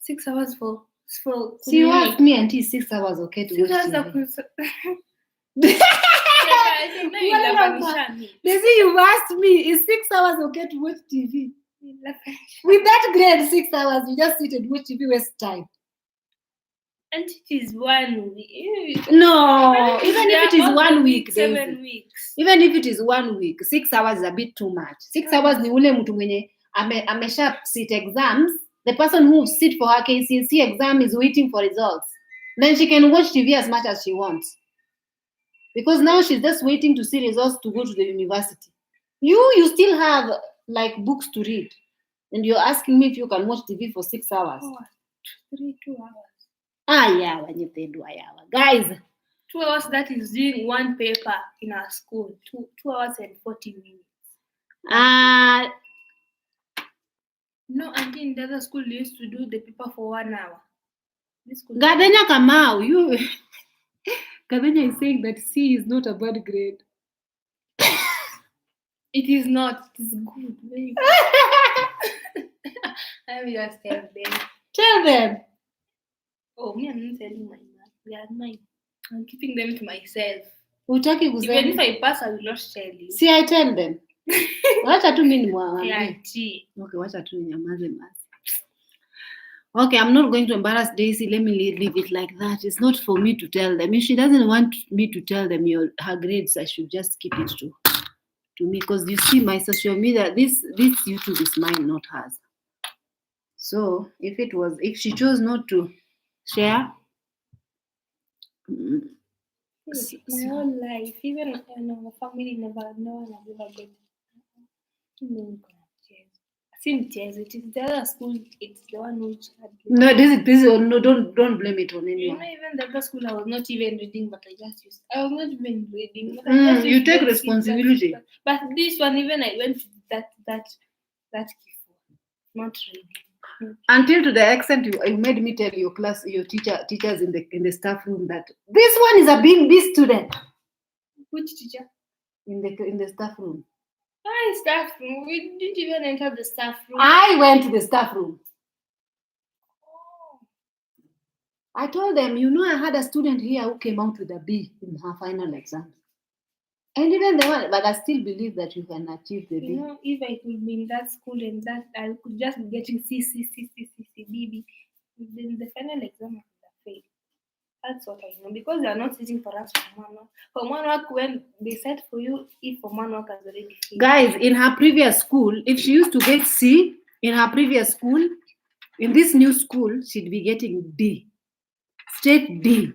6 hours for. So you asked me, Auntie, 6 hours okay to watch TV? They say you asked me, is 6 hours okay to watch TV? With that grade, 6 hours, you just sit and watch TV, waste time. And it is 1 week. No, even if it is 1 week, 7 weeks. Even if it is 1 week, 6 hours is a bit too much. 6 hours ni ule mtu mwenye amesha sit exams. The person who sit for her KCSE exam is waiting for results. Then she can watch TV as much as she wants. Because now she's just waiting to see results to go to the university. You still have like books to read. And you're asking me if you can watch TV for 6 hours. 2 hours. Guys. 2 hours, that is doing one paper in our school. 2 hours and 40 minutes. No, and in the other school they used to do the paper for 1 hour. Gadenya Kamau, Gadenya is saying that C is not a bad grade. It is not. It is good. Very good. I will just tell them. Tell them. Oh, me, I'm not telling my math. They are mine. I'm keeping them to myself. Utaki Even if I pass, I will not tell you. See, I tell them. Wacha tu mimi nimwambie. Yeah, okay, wacha tu ninyamaze basi. Okay, I'm not going to embarrass Daisy. Let me leave it like that. It's not for me to tell them. If she doesn't want me to tell them her grades, I should just keep it to me. Because you see, my social media, this YouTube is mine, not hers. So if she chose not to share, my whole life, even my family no one has ever been. It is the other school. It's the one which had. No, this no. Don't blame it on anyone. Even the other school, I was not even reading, but I just used. I was not even reading. But you take responsibility. But this one, even I went to that before, not reading. Until to the extent you made me tell your class, your teachers in the staff room that this one is a B student. Which teacher? In the staff room. Staff room. We didn't even enter the staff room. I went to the staff room. I told them, I had a student here who came out with a B in her final exams. And even the one, but I still believe that you can achieve the B. If I could be in that school and that I could just be getting C, B, then the final exam I would have failed. That's what I know. Because they are not sitting for us from one work. From one work, when they set for you, if from one work has already failed. Guys, in her previous school, if she used to get C in her previous school, in this new school, she'd be getting D. Straight D.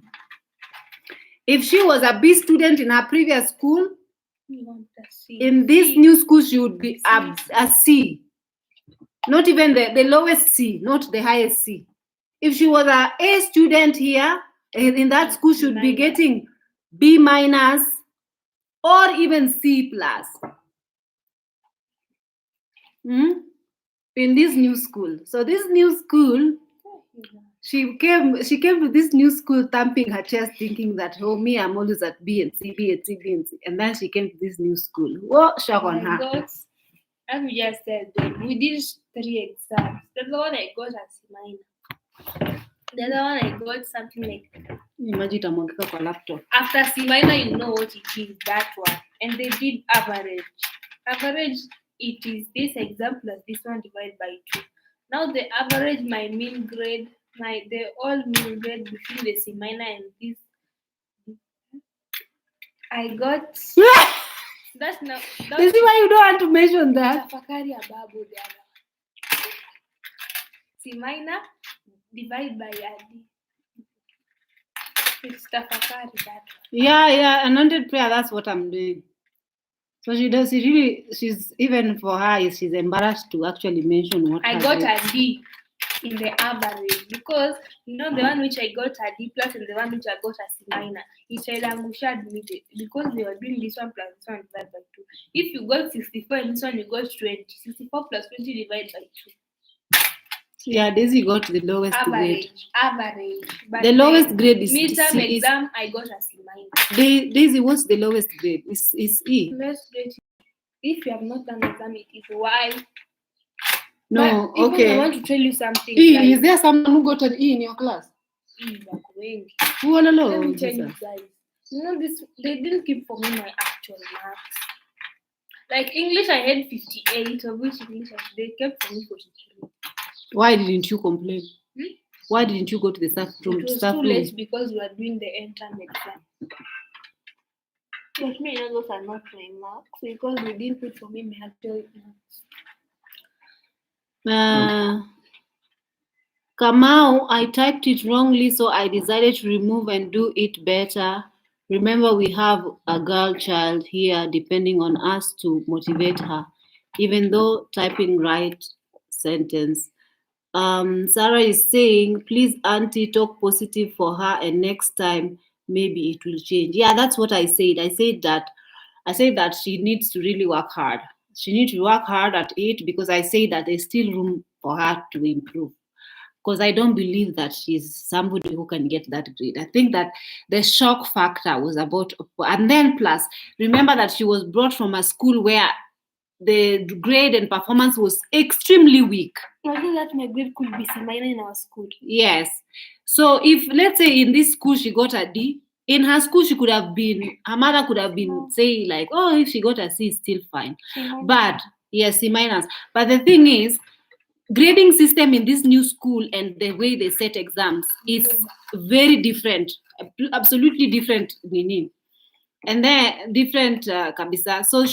If she was a B student in her previous school, in this new school, she would be a C. Not even the lowest C, not the highest C. If she was an A student here, in that school, she would be getting B minus or even C plus. In this new school. So this new school, she came to this new school thumping her chest, thinking that, oh, me, I'm always at B and C, B and C, B and C. And then she came to this new school. What shock on her? As we just said, we did 3 exams. The other one I got at C-minor. The other one I got something like, Imagine itamwagika kwa laptop. after C-minor, you know what it is, that one. And they did average. Average, it is this exam plus this one divided by 2. Now the average, my mean grade, the all mean grade between the C-minor and this, I got. That's not. You see why you don't want to mention that? Tafakari ababu the other one. C-minor divide by AD. It's tafakari that one. Yeah, anointed prayer, that's what I'm doing. So she's even for her, she's embarrassed to actually mention what I got a D in the average because you know the one which I got a D plus and the one which I got a C-minor. It said because they were doing this one plus this one divided by 2. If you got 64 and this one you got 20, 64 plus 20 divided by 2. Yeah, Daisy got the lowest grade. Average. But the lowest grade is midterm C. exam, I got a C-minor. Daisy, what's the lowest grade? It's E. Let's get it. If you have not done exam, it is Y. No, But okay. I want to tell you something. E, guys. is there someone who got an E in your class? Who wanna know? Let me tell you guys. You know this, they didn't keep for me my actual marks. Like English, I had 58, of which English they kept for me 43. Why didn't you complain? Why didn't you go to the staff room? It was too late because we were doing the entrance exam. But me, those are not my marks because they didn't put for me my actual marks. Kamau, I typed it wrongly, so I decided to remove and do it better. Remember, we have a girl child here, depending on us to motivate her, even though typing right sentence. Sarah is saying, please, Auntie, talk positive for her, and next time maybe it will change. Yeah, that's what I said. I said that she needs to really work hard. She needs to work hard at it because I say that there's still room for her to improve. Because I don't believe that she's somebody who can get that grade. I think that the shock factor was about, and then plus, remember that she was brought from a school where the grade and performance was extremely weak. I think that my grade could be C-minor in our school. Yes. So if, let's say, in this school she got a D, in her school she could have been, her mother could have been saying like, oh, if she got a C, it's still fine. But, yes, C-minus. But the thing is, grading system in this new school and the way they set exams is very different, absolutely different meaning. And then different kabisa. So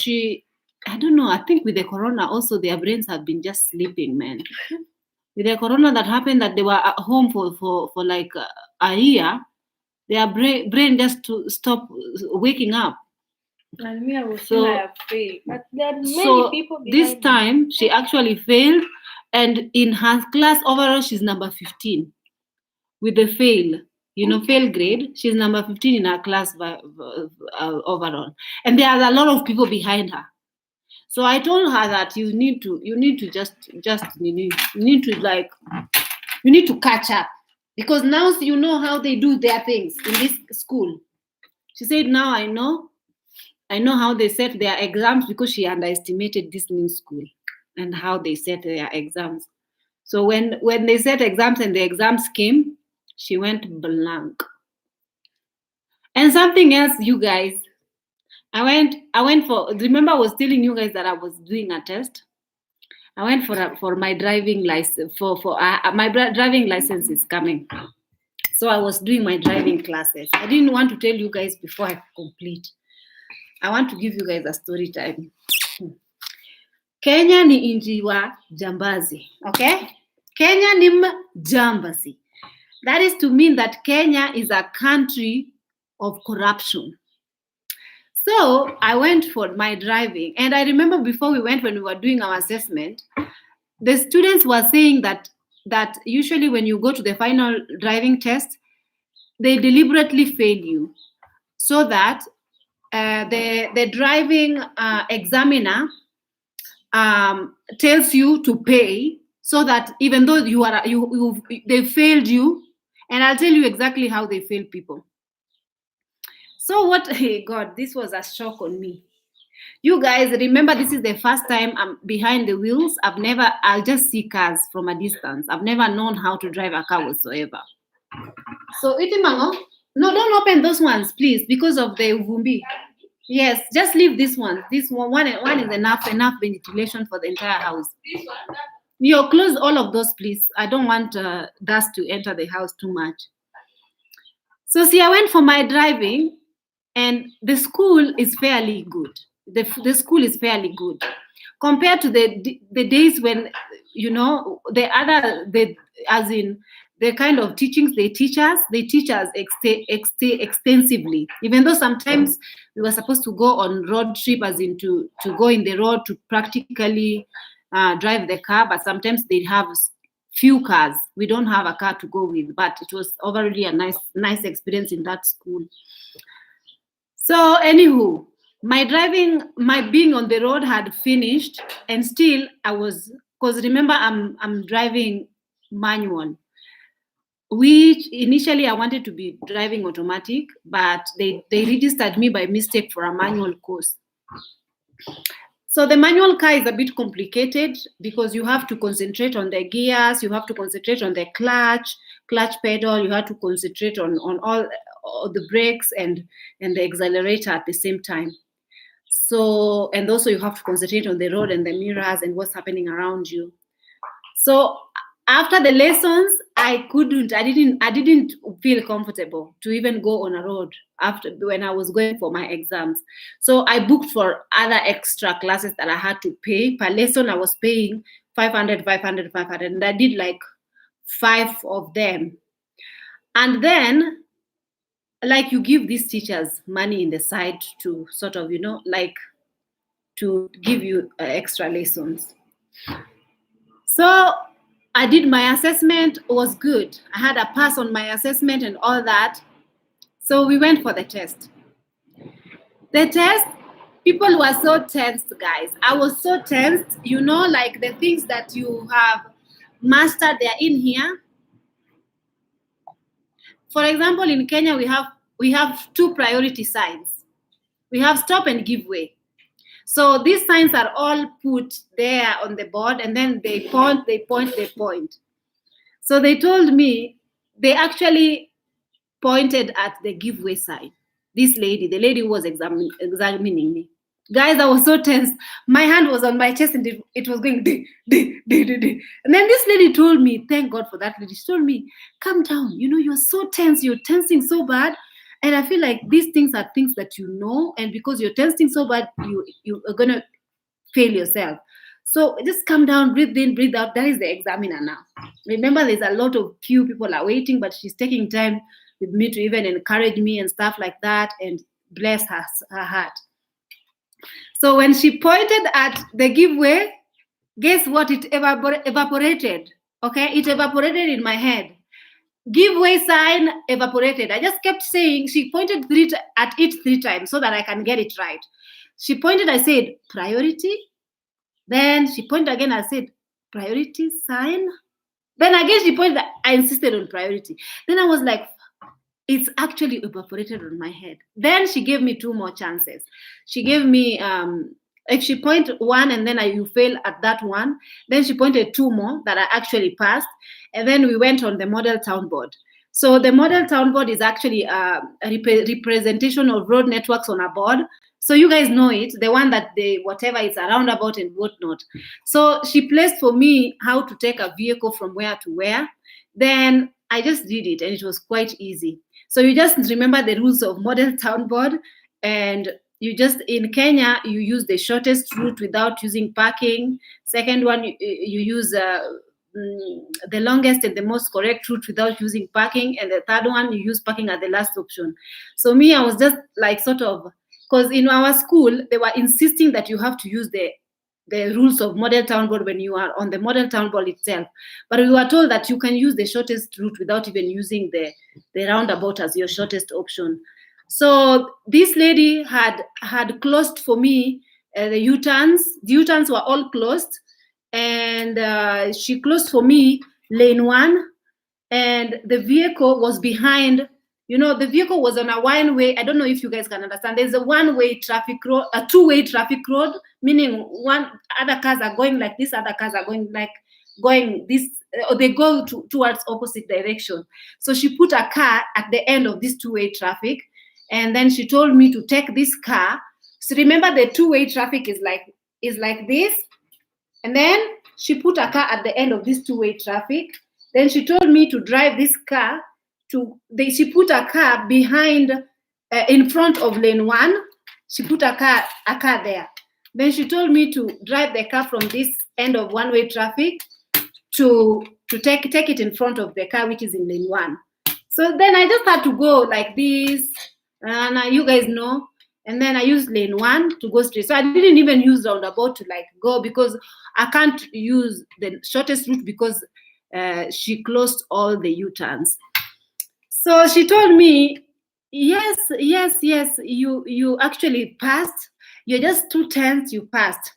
I don't know, I think with the corona also their brains have been just sleeping, man. With the corona that happened, that they were at home for like a year, their brain just to stop waking up. And me, I was So- I have failed. But there are many So people this behind me. time she actually failed, and in her class overall she's number 15 with the fail. Fail grade. She's number 15 in her class overall, and there's a lot of people behind her. So I told her that you need to catch up, because now you know how they do their things in this school. She said, now I know how they set their exams, because she underestimated this new school and how they set their exams. So when they set exams and the exams came, she went blank. And something else, you guys, I went for, remember I was telling you guys that I was doing a test. I went for my driving license, my driving license is coming. So I was doing my driving classes. I didn't want to tell you guys before I complete. I want to give you guys a story time. Kenya ni inji wa jambazi, okay? Kenya ni jambazi. That is to mean that Kenya is a country of corruption. So I went for my driving, and I remember before we went, when we were doing our assessment, the students were saying that usually when you go to the final driving test, they deliberately fail you so that the driving examiner tells you to pay so that even though they failed you, and I'll tell you exactly how they fail people. So what? Hey God, this was a shock on me. You guys remember, this is the first time I'm behind the wheels. I'll just see cars from a distance. I've never known how to drive a car whatsoever. So Itimango, no, don't open those ones, please, because of the uvumbi. Yes, just leave this one. This one is enough ventilation for the entire house. This one, You close all of those, please. I don't want dust to enter the house too much. So see, I went for my driving, and the school is fairly good. The school is fairly good compared to the days when, you know, as in the kind of teachings they teach us extensively. Even though sometimes we were supposed to go on road trip, as in to go in the road to practically drive the car, but sometimes they have few cars. We don't have a car to go with, but it was overall a nice experience in that school. So anywho, my being on the road had finished, and still I was, because remember I'm driving manual, which initially I wanted to be driving automatic, but they registered me by mistake for a manual course. So the manual car is a bit complicated because you have to concentrate on the gears, you have to concentrate on the clutch pedal, you have to concentrate on all the brakes and the accelerator at the same time. So, and also you have to concentrate on the road and the mirrors and what's happening around you. So after the lessons, I didn't feel comfortable to even go on a road when I was going for my exams. So I booked for other extra classes that I had to pay. Per lesson, I was paying 500, and I did like 5 of them. And then, like, you give these teachers money in the side to sort of, you know, like to give you extra lessons. So I did my assessment, was good. I had a pass on my assessment and all that. So we went for the test. The test, people were so tense, guys. I was so tense, you know, like the things that you have mastered, they're in here. For example, in Kenya, we have 2 priority signs. We have stop and give way. So these signs are all put there on the board, and then they point. So they told me, they actually pointed at the give way sign. This lady, the lady who was examining me. Guys, I was so tense. My hand was on my chest and it was going di. And then this lady told me, thank God for that lady, she told me, calm down. You know, you're so tense, you're tensing so bad. And I feel like these things are things that you know, and because you're tensing so bad, you are going to fail yourself. So just calm down, breathe in, breathe out. That is the examiner now. Remember, there's a lot of few people are waiting, but she's taking time with me to even encourage me and stuff like that, and bless her heart. So when she pointed at the giveaway, guess what? It evaporated. Okay, it evaporated in my head. Giveaway sign evaporated. I just kept saying, she pointed at it 3 times so that I can get it right. She pointed, I said, priority. Then she pointed again, I said, priority sign. Then again, she pointed, I insisted on priority. Then I was like, it's actually evaporated on my head. Then she gave me 2 more chances. She gave me, if she pointed 1 and then you fail at that one, then she pointed 2 more that I actually passed. And then we went on the model town board. So the model town board is actually a representation of road networks on a board. So you guys know it, the one that whatever is a roundabout and whatnot. So she placed for me how to take a vehicle from where to where. Then I just did it, and it was quite easy. So you just remember the rules of model town board, and you just, in Kenya, you use the shortest route without using parking. Second one, you use the longest and the most correct route without using parking. And the third one, you use parking as the last option. So me, I was just like sort of, because in our school, they were insisting that you have to use the rules of model town board when you are on the model town board itself. But we were told that you can use the shortest route without even using the roundabout as your shortest option. So this lady had closed for me the U-turns. The U-turns were all closed. and she closed for me lane 1, and the vehicle was behind. You know, the vehicle was on a one-way. I don't know if you guys can understand. There's a one-way traffic road, a two-way traffic road, meaning one other cars are going like this, other cars are going this, or they go towards opposite direction. So she put a car at the end of this two-way traffic, and then she told me to take this car. So remember, the two-way traffic is like this, and then she put a car at the end of this two-way traffic. Then she told me to drive this car she put a car behind, in front of lane 1. She put a car there. Then she told me to drive the car from this end of one-way traffic to take it in front of the car which is in lane 1. So then I just had to go like this, and you guys know. And then I used lane 1 to go straight. So I didn't even use roundabout to like go, because I can't use the shortest route, because she closed all the U-turns. So she told me, yes, you actually passed. You're just 2 tenths, you passed.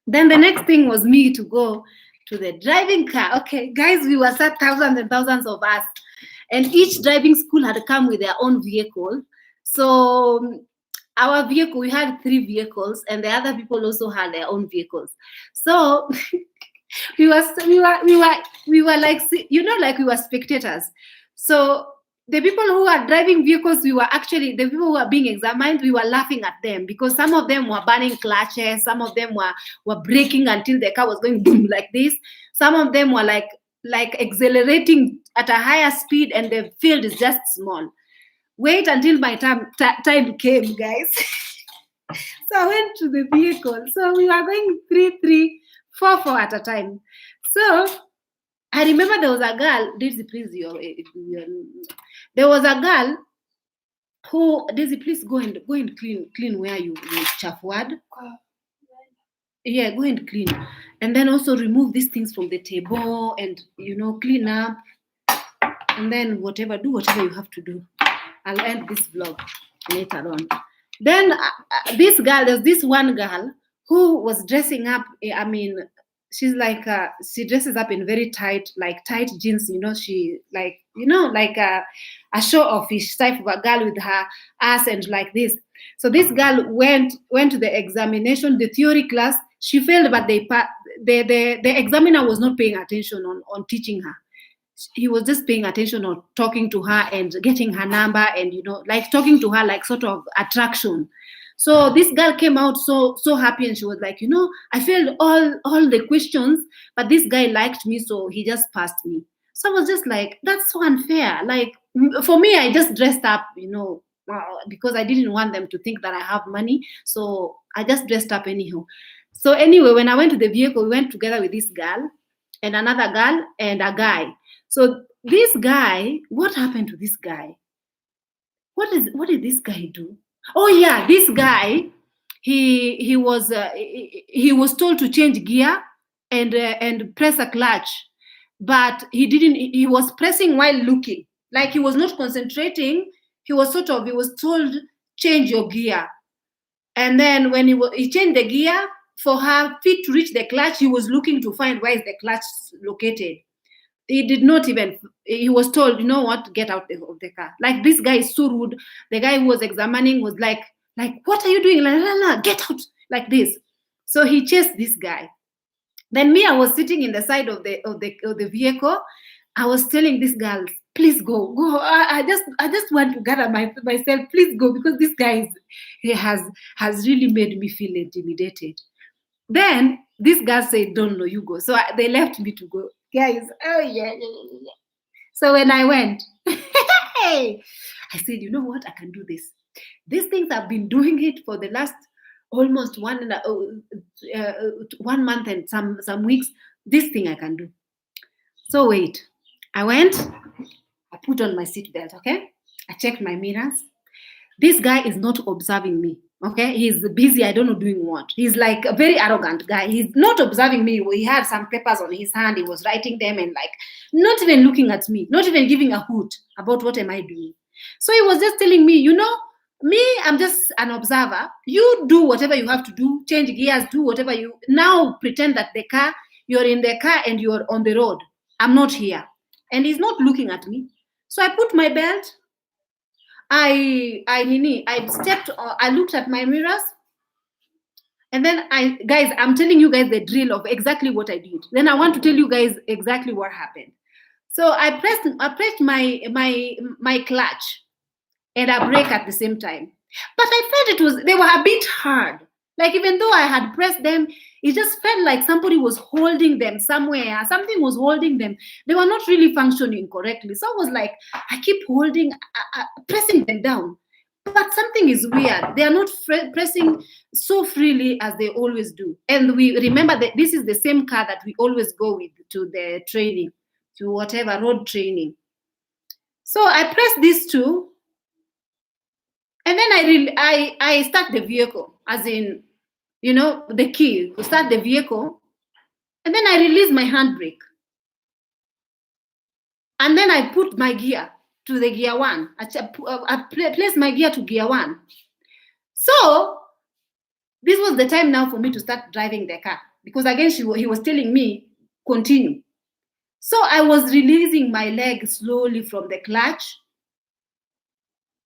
Then the next thing was me to go to the driving car. Okay, guys, we were sat thousands and thousands of us, and each driving school had come with their own vehicle. So our vehicle, we had 3 vehicles, and the other people also had their own vehicles. So we were like, you know, like we were spectators. So the people who are driving vehicles, we were actually, the people who are being examined, we were laughing at them, because some of them were burning clutches, some of them were braking until the car was going boom like this. Some of them were like accelerating at a higher speed, and the field is just small. Wait until my time came, guys. So I went to the vehicle. So we were going 3, 4 at a time. So I remember there was a girl, Daisy, please, there was a girl who, Daisy, please go and clean where you chafwad. Yeah, go and clean. And then also remove these things from the table and, you know, clean up. And then do whatever you have to do. I'll end this vlog later on. Then there's this one girl who was dressing up. I mean, she's like, she dresses up in very tight jeans, you know, she like, you know, like a show-offish type of a girl with her ass and like this. So this girl went to the examination, the theory class. She failed, but the examiner was not paying attention on teaching her. He was just paying attention on talking to her and getting her number, and, you know, like talking to her like sort of attraction. So this girl came out so happy, and she was like, you know, I failed all the questions, but this guy liked me, so he just passed me. So I was just like, that's so unfair. Like, for me, I just dressed up, you know, because I didn't want them to think that I have money. So I just dressed up anyhow. So anyway, when I went to the vehicle, we went together with this girl and another girl and a guy. So this guy, what happened to this guy? What did this guy do? Oh yeah, this guy, he was told to change gear and press a clutch, but he didn't. He was pressing while looking, like he was not concentrating. He was told change your gear, and then when he changed the gear, for her feet to reach the clutch, he was looking to find where is the clutch located. He did not even, he was told, you know what, get out of the car. Like, this guy is so rude. The guy who was examining was like, what are you doing? Get out, like this. So he chased this guy. Then me, I was sitting in the side of the vehicle. I was telling this girl, please go. I just want to gather myself. Please go, because this guy has really made me feel intimidated. Then this girl said, don't know, you go. So they left me to go. Guys, oh yeah. So when I went, I said, you know what, I can do this. These things I've been doing it for the last almost 1 month and some weeks. This thing I can do. So wait, I went, I put on my seatbelt, okay? I checked my mirrors. This guy is not observing me. Okay, he's busy, I don't know doing what. He's like a very arrogant guy. He's not observing me. He had some papers on his hand. He was writing them and like not even looking at me, not even giving a hoot about what am I doing. So he was just telling me, you know, me, I'm just an observer. You do whatever you have to do, change gears, do whatever you, now pretend that the car you're in the car and you're on the road. I'm not here. And he's not looking at me. So I put my belt. I stepped, I looked at my mirrors. And then I'm telling you guys the drill of exactly what I did. Then I want to tell you guys exactly what happened. So I pressed my clutch and a brake at the same time. But I felt they were a bit hard. Like even though I had pressed them, it just felt like somebody was holding them somewhere. Something was holding them. They were not really functioning correctly. So I was like, I keep pressing them down. But something is weird. They are not pressing so freely as they always do. And we remember that this is the same car that we always go with to the training, to whatever road training. So I pressed these two. And then I start the vehicle, as in, the key to start the vehicle. And then I release my handbrake. And then I put my gear to the gear 1. I place my gear to gear 1. So this was the time now for me to start driving the car. Because again, he was telling me, continue. So I was releasing my leg slowly from the clutch.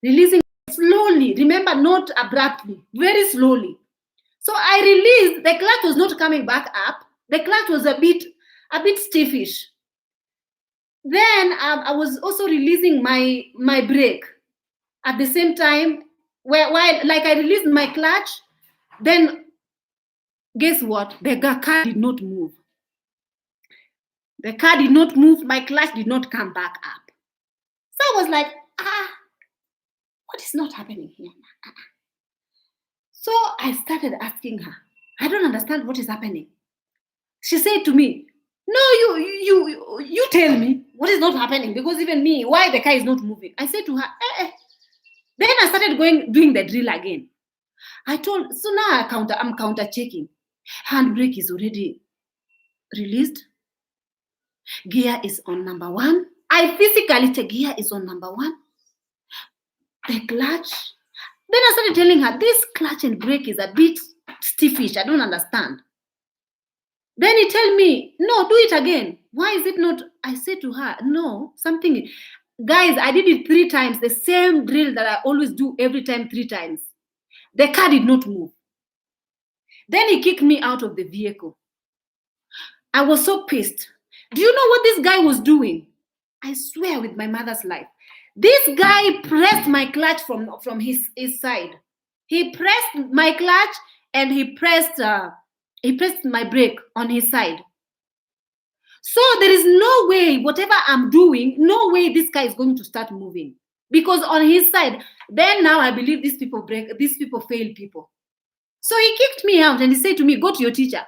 Releasing slowly, remember, not abruptly, very slowly. So I released, the clutch was not coming back up. The clutch was a bit stiffish. Then I was also releasing my brake at the same time. While like I released my clutch, then guess what? The car did not move. The car did not move. My clutch did not come back up. So I was like, what is not happening here? So I started asking her, I don't understand what is happening. She said to me, no, you tell me what is not happening, because even me, why the car is not moving? I said to her, Then I started doing the drill again. So now I'm counter checking. Handbrake is already released. Gear is on number 1. I physically check gear is on number 1. The clutch. Then I started telling her, this clutch and brake is a bit stiffish. I don't understand. Then he tell me, no, do it again. Why is it not? I said to her, no, something. Guys, I did it 3 times, the same drill that I always do every time 3 times. The car did not move. Then he kicked me out of the vehicle. I was so pissed. Do you know what this guy was doing? I swear with my mother's life. This guy pressed my clutch from his side. He pressed my clutch and he pressed my brake on his side. So there is no way, whatever I'm doing, no way this guy is going to start moving. Because on his side, then now I believe these people fail people. So he kicked me out and he said to me, go to your teacher.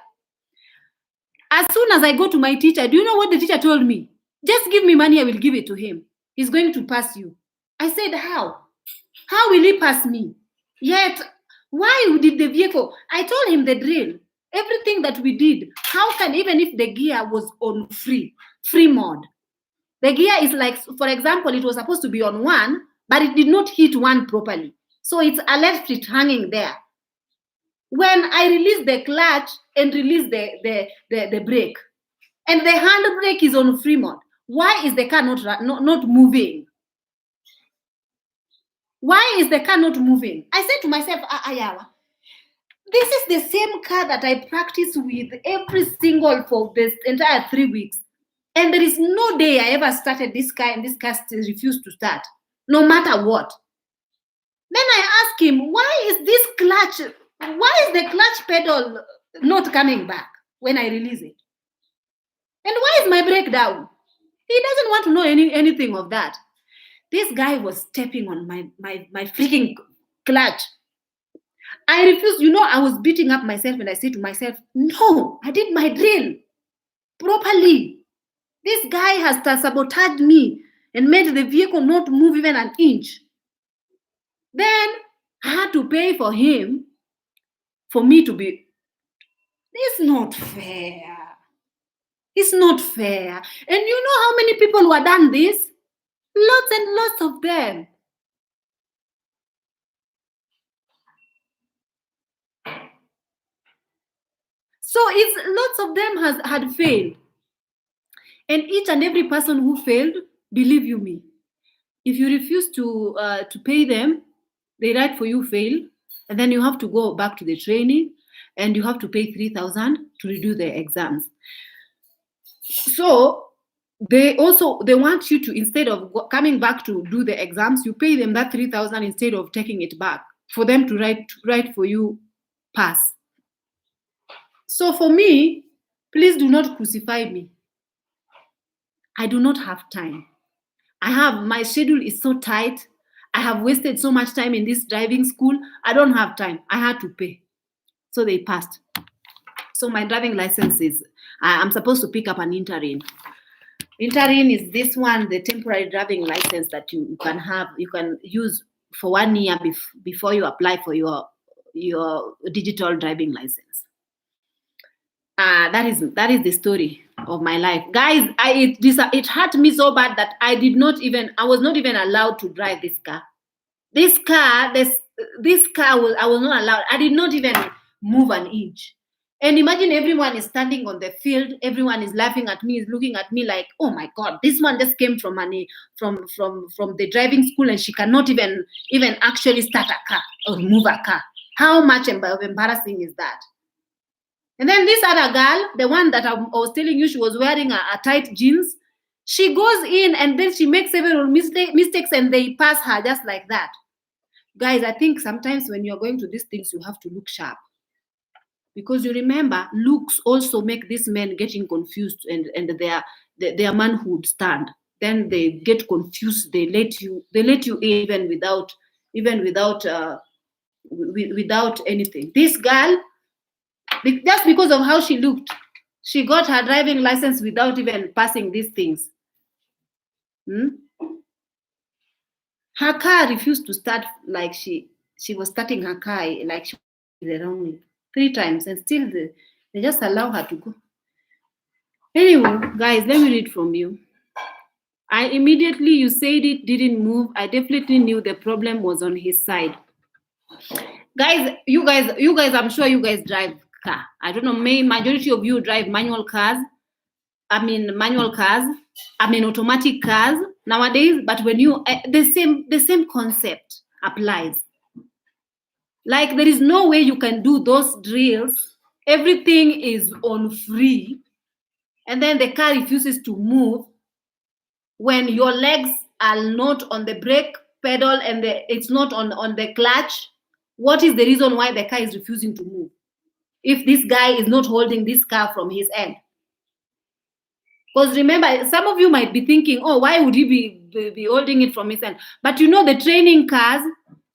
As soon as I go to my teacher, do you know what the teacher told me? Just give me money, I will give it to him. He's going to pass you. I said, how? How will he pass me? Yet, why did the vehicle? I told him the drill. Everything that we did. How can, even if the gear was on free mode, the gear is like, for example, it was supposed to be on 1, but it did not hit 1 properly. So it's left it hanging there. When I release the clutch and release the brake, and the handbrake is on free mode, why is the car not moving? Why is the car not moving? I said to myself, Ayawa, this is the same car that I practice with every single for this entire 3 weeks. And there is no day I ever started this car and this car still refused to start, no matter what. Then I asked him, why is the clutch pedal not coming back when I release it? And why is my brake down? He doesn't want to know anything of that. This guy was stepping on my freaking clutch. I refused. I was beating up myself and I said to myself, no, I did my drill properly. This guy has sabotaged me and made the vehicle not move even an inch. Then I had to pay for him for me to be. It's not fair. It's not fair. And you know how many people who have done this? Lots and lots of them. So it's lots of them had failed. And each and every person who failed, believe you me, if you refuse to pay them, they write for you fail, and then you have to go back to the training, and you have to pay 3,000 to redo the exams. So they want you to, instead of coming back to do the exams, you pay them that 3,000 instead of taking it back for them to write for you pass. So for me, please do not crucify me. I do not have time. My schedule is so tight. I have wasted so much time in this driving school. I don't have time. I had to pay. So they passed. So my driving license is, I'm supposed to pick up an interim. Interim is this one, the temporary driving license that you can use for 1 year before you apply for your digital driving license. That is the story of my life, guys. It hurt me so bad that I was not even allowed to drive this car. This car I was not allowed. I did not even move an inch. And imagine everyone is standing on the field. Everyone is laughing at me, is looking at me like, oh my God, this one just came from the driving school and she cannot even actually start a car or move a car. How much embarrassing is that? And then this other girl, the one that I was telling you, she was wearing a tight jeans. She goes in and then she makes several mistakes and they pass her just like that. Guys, I think sometimes when you're going to these things, you have to look sharp. Because you remember, looks also make these men getting confused and their manhood stand. Then they get confused. They let you in without anything. This girl, just because of how she looked, she got her driving license without even passing these things. Her car refused to start, like she was starting her car like she was the wrong 3 times, and still they just allow her to go. Anyway, guys, let me read from you. You said it didn't move. I definitely knew the problem was on his side. Guys, you guys, I'm sure you guys drive car. I don't know, majority of you drive manual cars. Automatic cars nowadays, but when you, the same concept applies. Like there is no way you can do those drills. Everything is on free. And then the car refuses to move when your legs are not on the brake pedal and it's not on the clutch. What is the reason why the car is refusing to move? If this guy is not holding this car from his end. Because remember, some of you might be thinking, oh, why would he be holding it from his end? But you know, the training cars,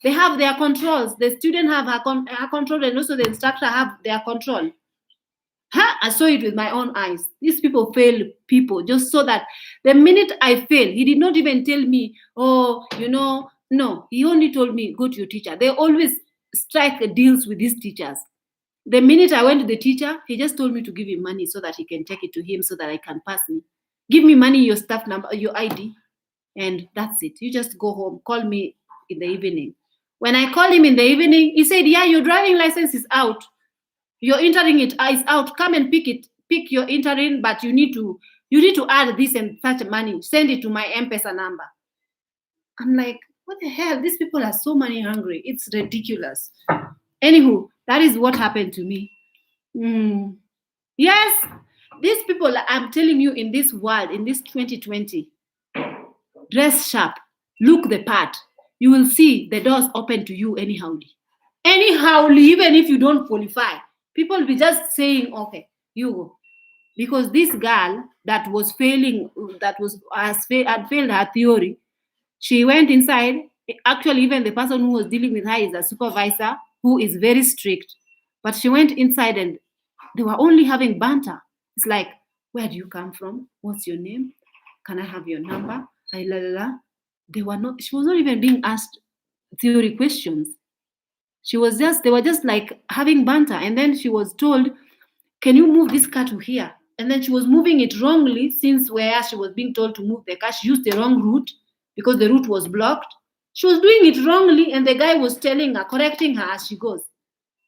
they have their controls. The student have her control, and also the instructor have their control. I saw it with my own eyes. These people fail people just so that the minute I fail, he did not even tell me, oh, no. He only told me, go to your teacher. They always strike deals with these teachers. The minute I went to the teacher, he just told me to give him money so that he can take it to him so that I can pass me. Give me money, your staff number, your ID, and that's it. You just go home, call me in the evening. When I called him in the evening, he said, yeah, your driving license is out. Your interim is out. Come and pick your interim, but you need to add this and such money. Send it to my M-Pesa number. I'm like, what the hell? These people are so money hungry. It's ridiculous. Anywho, that is what happened to me. Yes, these people, I'm telling you, in this world, in this 2020, dress sharp, look the part. You will see the doors open to you anyhow. Anyhow, even if you don't qualify, people will be just saying, okay, you go. Because this girl that was had failed her theory, she went inside. Actually, even the person who was dealing with her is a supervisor who is very strict. But she went inside and they were only having banter. It's like, where do you come from? What's your name? Can I have your number? She was not even being asked theory questions. They were just like having banter. And then she was told, can you move this car to here? And then she was moving it wrongly, since where she was being told to move the car, she used the wrong route because the route was blocked. She was doing it wrongly, and the guy was telling her, correcting her as she goes,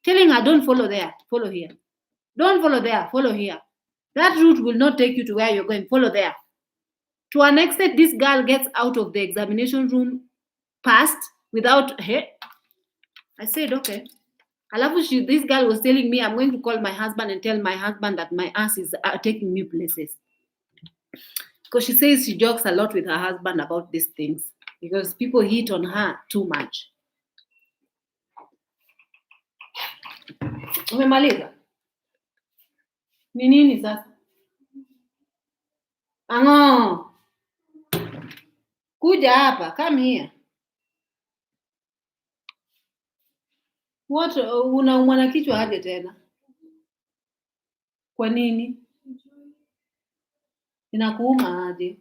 telling her, don't follow there, follow here. Don't follow there, follow here. That route will not take you to where you're going. Follow there. To an extent, this girl gets out of the examination room fast without her. I said, okay. Alafu, this girl was telling me, I'm going to call my husband and tell my husband that my ass is taking me places. Because she says she jokes a lot with her husband about these things. Because people hit on her too much. Umemaliza? Ni nini sasa? Ang'o. Kuja hapa, come here. What, unaumwa na kichwa aje tena? Kwa nini? Inakuuma aje?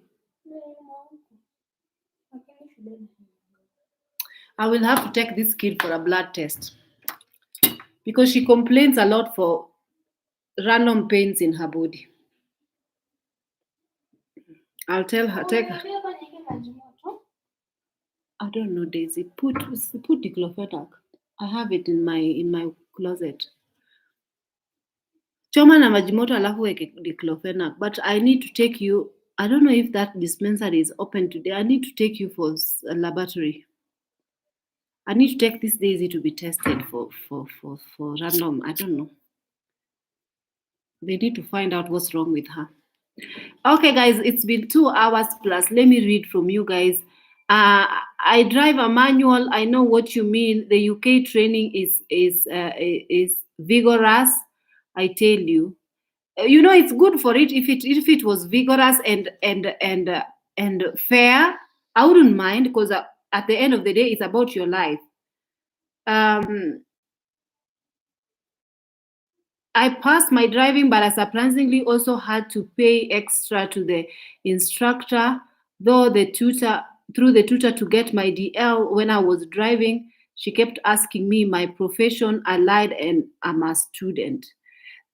I will have to take this kid for a blood test. Because she complains a lot for random pains in her body. I'll tell her, take her. I don't know, Daisy. Put diclofenac. I have it in my closet. Choma na maji moto alafu weke diclofenac. But I need to take you. I don't know if that dispensary is open today. I need to take you for a laboratory. I need to take this Daisy to be tested for random. I don't know. They need to find out what's wrong with her. Okay, guys, it's been 2 hours plus. Let me read from you guys. I drive a manual. I know what you mean. The UK training is vigorous. I tell you. You know, it's good for it if it was vigorous and fair. I wouldn't mind, because at the end of the day, it's about your life. I passed my driving, but I surprisingly also had to pay extra to the instructor, through the tutor to get my DL when I was driving. She kept asking me my profession. I lied, and I'm a student.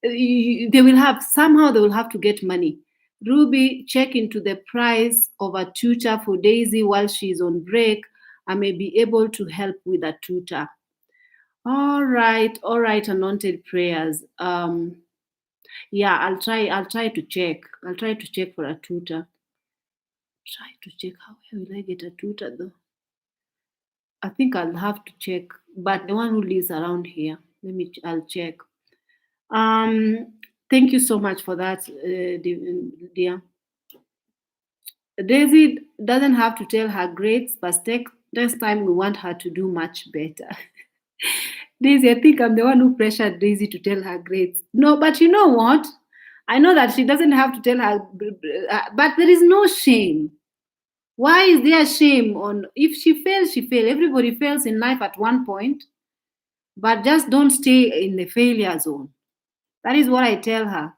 They will have to get money. Ruby, check into the price of a tutor for Daisy while she's on break. I may be able to help with a tutor. All right, anointed prayers. Yeah, I'll try to check. I'll try to check for a tutor. Try to check. How will I get a tutor though? I think I'll have to check. But the one who lives around here, I'll check. Thank you so much for that, dear. Daisy doesn't have to tell her grades, but next time we want her to do much better. Daisy, I think I'm the one who pressured Daisy to tell her grades. No, but you know what? I know that she doesn't have to tell her, but there is no shame. Why is there shame on, if she fails, she fails. Everybody fails in life at one point, but just don't stay in the failure zone. That is what I tell her.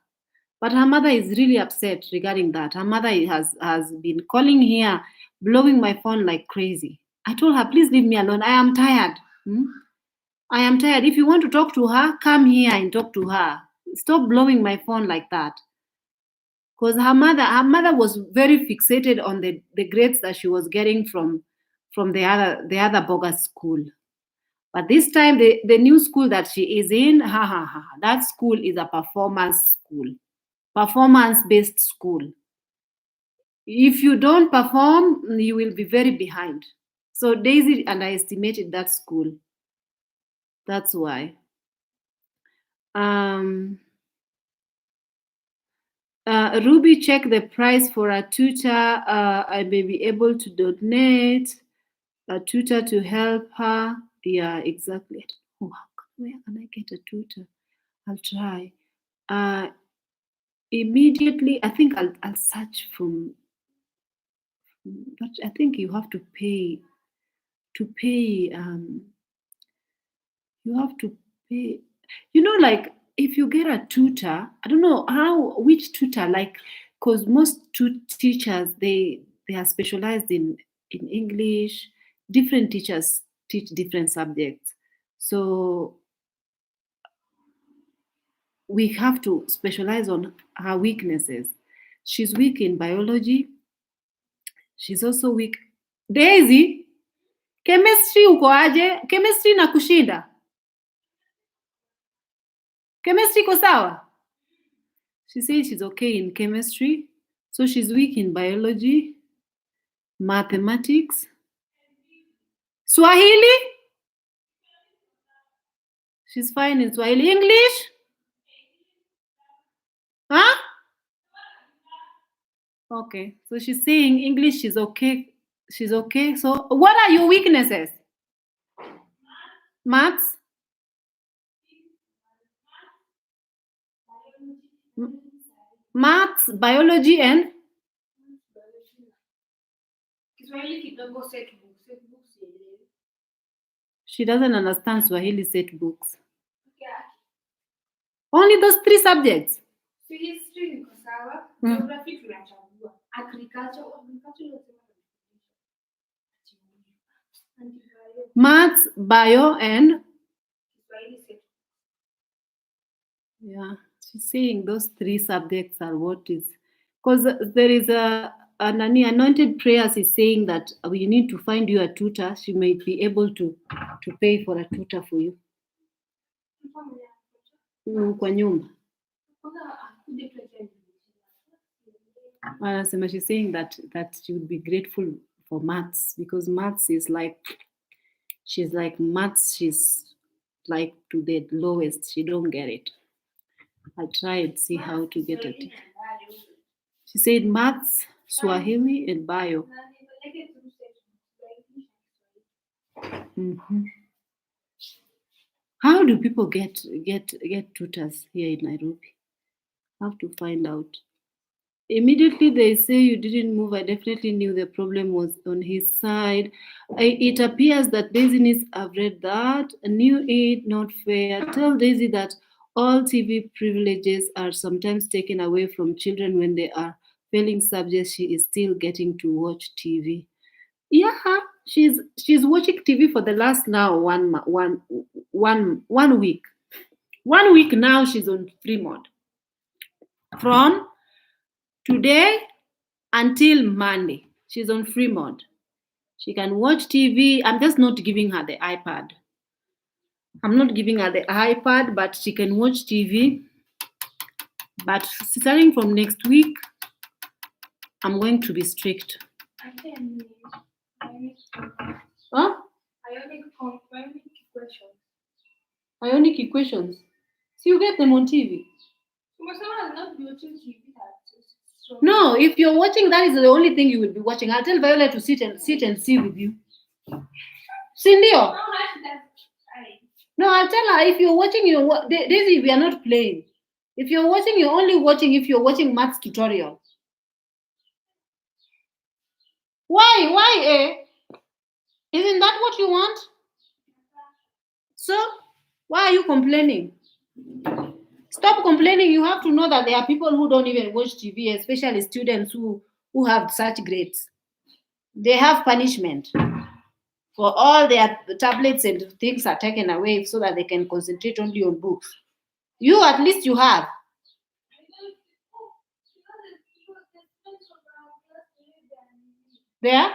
But her mother is really upset regarding that. Her mother has been calling here, blowing my phone like crazy. I told her, please leave me alone. I am tired. I am tired. If you want to talk to her, come here and talk to her. Stop blowing my phone like that. Because her mother was very fixated on the grades that she was getting from the other bogus school. But this time, the new school that she is in, that school is a performance school, performance-based school. If you don't perform, you will be very behind. So Daisy underestimated that school. That's why. Ruby, check the price for a tutor. I may be able to donate a tutor to help her. Yeah, exactly. Oh, where can I get a tutor? I'll try. Immediately, I think I'll search from. But I think you have to pay. You have to pay. You know, like if you get a tutor, I don't know which tutor, like, because most teachers they are specialized in English. Different teachers teach different subjects, so we have to specialize on her weaknesses. She's weak in biology. She's also weak. Daisy, chemistry uko aje? Chemistry na kushinda. Chemistry iko sawa? She says she's okay in chemistry. So she's weak in biology, mathematics, Swahili. She's fine in Swahili. English? Huh? Okay. So she's saying English, she's okay. She's okay. So what are your weaknesses? Maths? Maths, biology, and she doesn't understand Swahili set books. Only those 3 subjects. History niko sawa, Mm. geography tunachagua, agriculture Maths, bio, and yeah, she's saying those 3 subjects are what is, because there is a Nani anointed prayers is saying that we need to find you a tutor. She may be able to pay for a tutor for you. Kwa nyumba. Anasema she's saying that she would be grateful for maths because maths is like, she's like maths, she's like to the lowest. She don't get it. I'll try and see how to get it. She said maths, Swahili, and bio. Mhm. How do people get tutors here in Nairobi? I have to find out. Immediately they say you didn't move. I definitely knew the problem was on his side. It appears that Daisy needs. I've read that. Knew it, not fair. Tell Daisy that all TV privileges are sometimes taken away from children when they are failing subjects. She is still getting to watch TV. Yeah, she's watching TV for the last now one week. 1 week now she's on free mode. From today until Monday, she's on free mode. She can watch TV. I'm just not giving her the iPad. I'm not giving her the iPad, but she can watch TV. But starting from next week, I'm going to be strict. Huh? Ionic equations. So you get them on TV. No, if you're watching, that is the only thing you will be watching. I'll tell Viola to sit and see with you. Sindio? No, I'll tell her if you're watching, Daisy, we are not playing. If you're watching, you're only watching if you're watching maths tutorial. Why, eh? Isn't that what you want? So, why are you complaining? Stop complaining. You have to know that there are people who don't even watch TV, especially students who have such grades. They have punishment for all their tablets and things are taken away so that they can concentrate only on books. You, at least you have. There?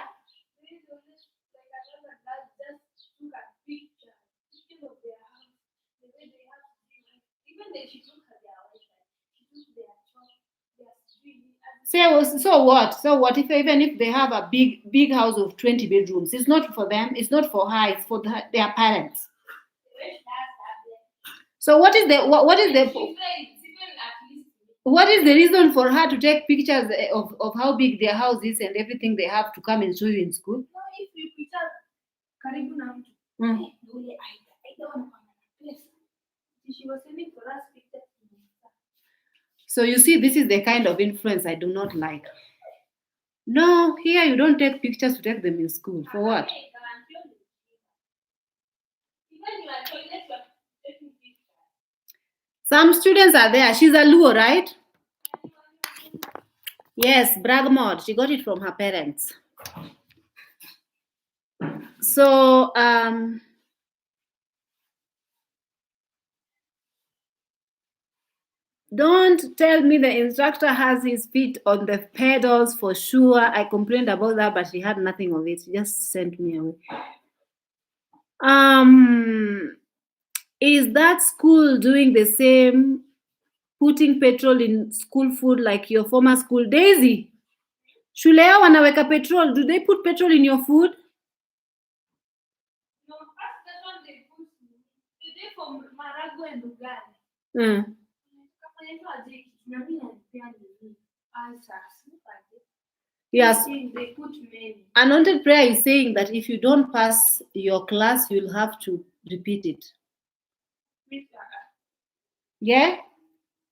So what? So what if even if they have a big house of 20 bedrooms? It's not for them. It's not for her. It's for their parents. So what is the reason for her to take pictures of how big their house is and everything they have to come and show you in school? She was sending for us pictures. So you see, this is the kind of influence I do not like. No, here you don't take pictures to take them in school. For what? Some students are there. She's a Luo, right? Yes, Bragmod. She got it from her parents. So, don't tell me the instructor has his feet on the pedals for sure. I complained about that, but she had nothing of it. She just sent me away. Is that school doing the same putting petrol in school food like your former school. Daisy, shule yao wanaweka petrol. Do they put petrol in your food? No, that's what they put. They from Marago and Ugali. Mm. Yes. They put many. Anointed prayer is saying that if you don't pass your class, you'll have to repeat it. Yeah?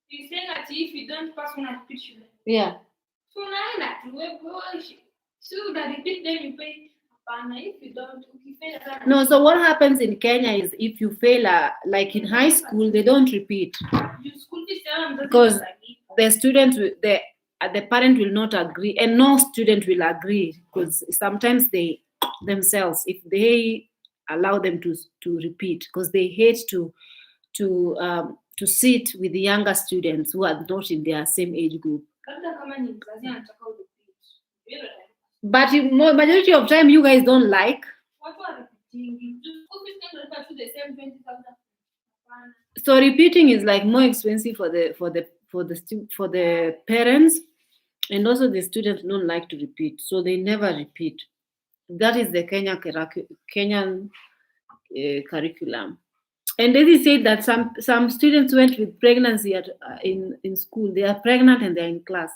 You saying that if you don't pass one repeat, Yeah. so now that so that repeat then you pay. If you don't, if you fail, No, so what happens in Kenya is if you fail, like in high school, they don't repeat your school fees doesn't because agree. the student, the parent will not agree, and no student will agree because sometimes they themselves, if they allow them to repeat, because they hate to sit with the younger students who are not in their same age group. But majority of time, you guys don't like. What are repeating? School fees can to the same 20,000. So repeating is like more expensive for the parents, and also the students don't like to repeat, so they never repeat. That is the Kenyan curriculum. And Daisy said that some students went with pregnancy in school. They are pregnant and they're in class.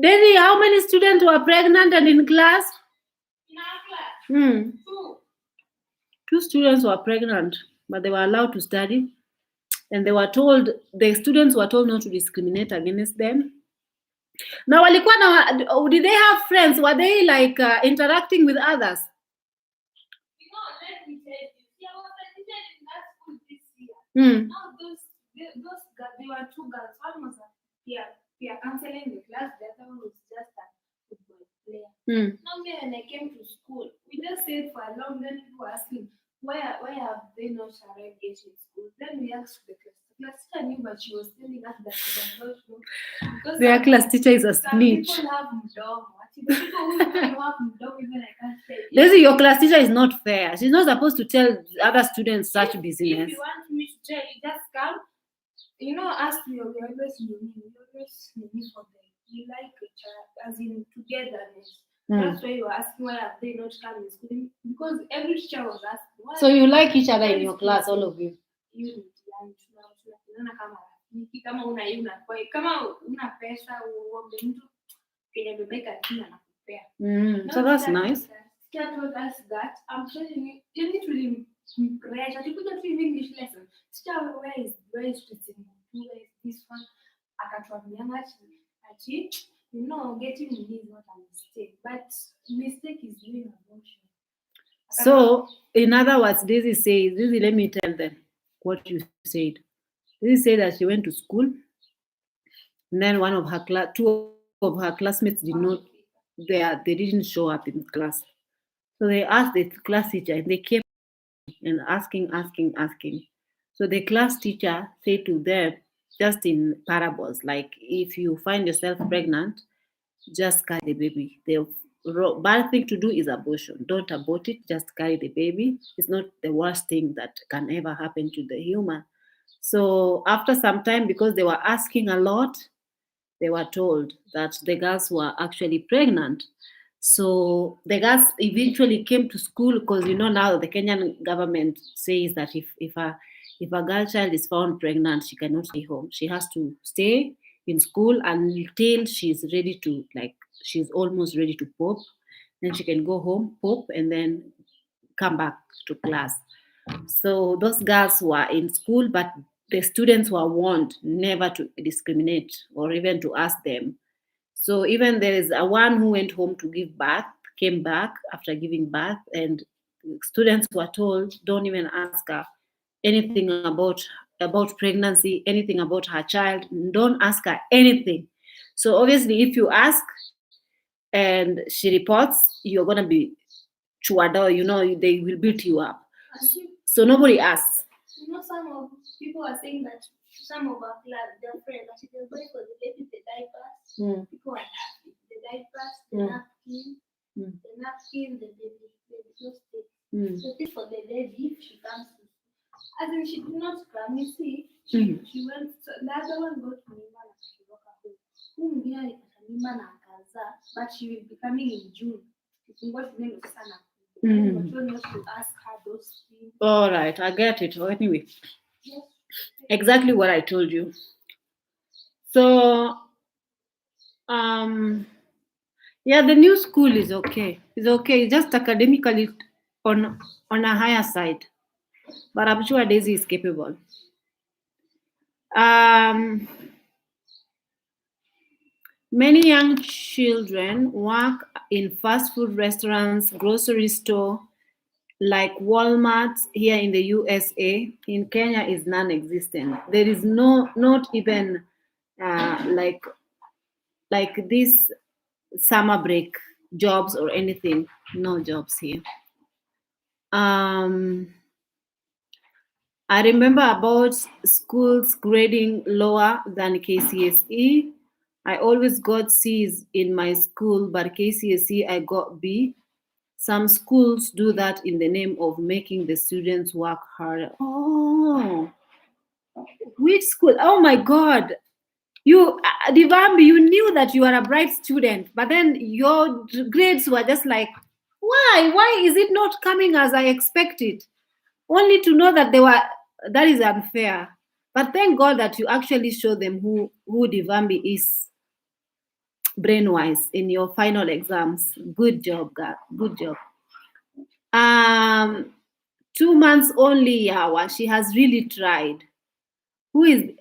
Daisy, how many students were pregnant and in class? In our class? 2. 2 students were pregnant, but they were allowed to study. And the students were told not to discriminate against them. Now, did they have friends? Were they like interacting with others? Let me tell you. I was attending in that school this year. Now those girls, they were 2 girls. One was a peer counselor in the class. The other one was just a football player. Now when I came to school, we just stayed for a long. Then people were asking, why have they not arrived yet in school? Then we asked the class teacher knew, but she was telling us that she does not know. Because their class teacher is a snitch. People have mdomo. People who have mdomo, even I can't say. Listen, your class teacher is not fair. She's not supposed to tell other students such business. If you want me to tell you, just come. Ask me, we always for them. We like each other, as in togetherness. That's why you were asking why have they not come in school? Because every teacher was asking. Why so you like each other in your class, all of you? You kama una pesa uombe mtu kenye ameweka jina anakupea. So that's nice. Teacher told us that I'm telling you need to pressure. You couldn't do English lesson. Teacher, where is this one? Akatuambianga ati getting in is not a mistake, but mistake is doing abortion. So in other words, Daisy, let me tell them what you said. Daisy said that she went to school, and then two of her classmates they didn't show up in class. So they asked the class teacher, and they came and asking. So the class teacher said to them, just in parables, like if you find yourself pregnant, just carry the baby. The bad thing to do is abortion. Don't abort it, just carry the baby. It's not the worst thing that can ever happen to the human. So after some time, because they were asking a lot, they were told that the girls were actually pregnant. So the girls eventually came to school because now the Kenyan government says that if a girl child is found pregnant, she cannot stay home. She has to stay in school until she's ready to, she's almost ready to pop. Then she can go home, pop, and then come back to class. So those girls were in school, but the students were warned never to discriminate or even to ask them. So even there is one who went home to give birth, came back after giving birth, and students were told, don't even ask her anything about pregnancy, anything about her child. Don't ask her anything. So obviously, if you ask and she reports, you're going to be chuada, they will beat you up. So nobody asks. Some of people are saying that some of our class, their friends, she was going for the baby, the diapers. People are happy. The diapers, the napkin, the baby clothes. So this for the lady, if she comes to As in, she did not come. You see, she went. So the other one got mimba na akatoka home. Huyu mwingine alipata mimba na akazaa, but she will be coming in June. Kifungua shule ndio sasa na. But you not to ask her those things. All right, I get it. Anyway, Yes. exactly what I told you. So, yeah, the new school is okay. It's okay. It's just academically on a higher side, but I'm sure Daisy is capable. Many young children work in fast food restaurants, grocery store, like Walmart here in the USA. In Kenya is non-existent. There is not even like this summer break jobs or anything. No jobs here. I remember about schools grading lower than KCSE. I always got C's in my school, but KCSE I got B. Some schools do that in the name of making the students work harder. Oh, which school? Oh my God. You, Divambi, you knew that you are a bright student, but then your grades were just like, why? Why is it not coming as I expected? Only to know that that is unfair. But thank God that you actually show them who Divambi is brain-wise in your final exams. Good job, God. Good job. 2 months only, Yawa. She has really tried. Who is...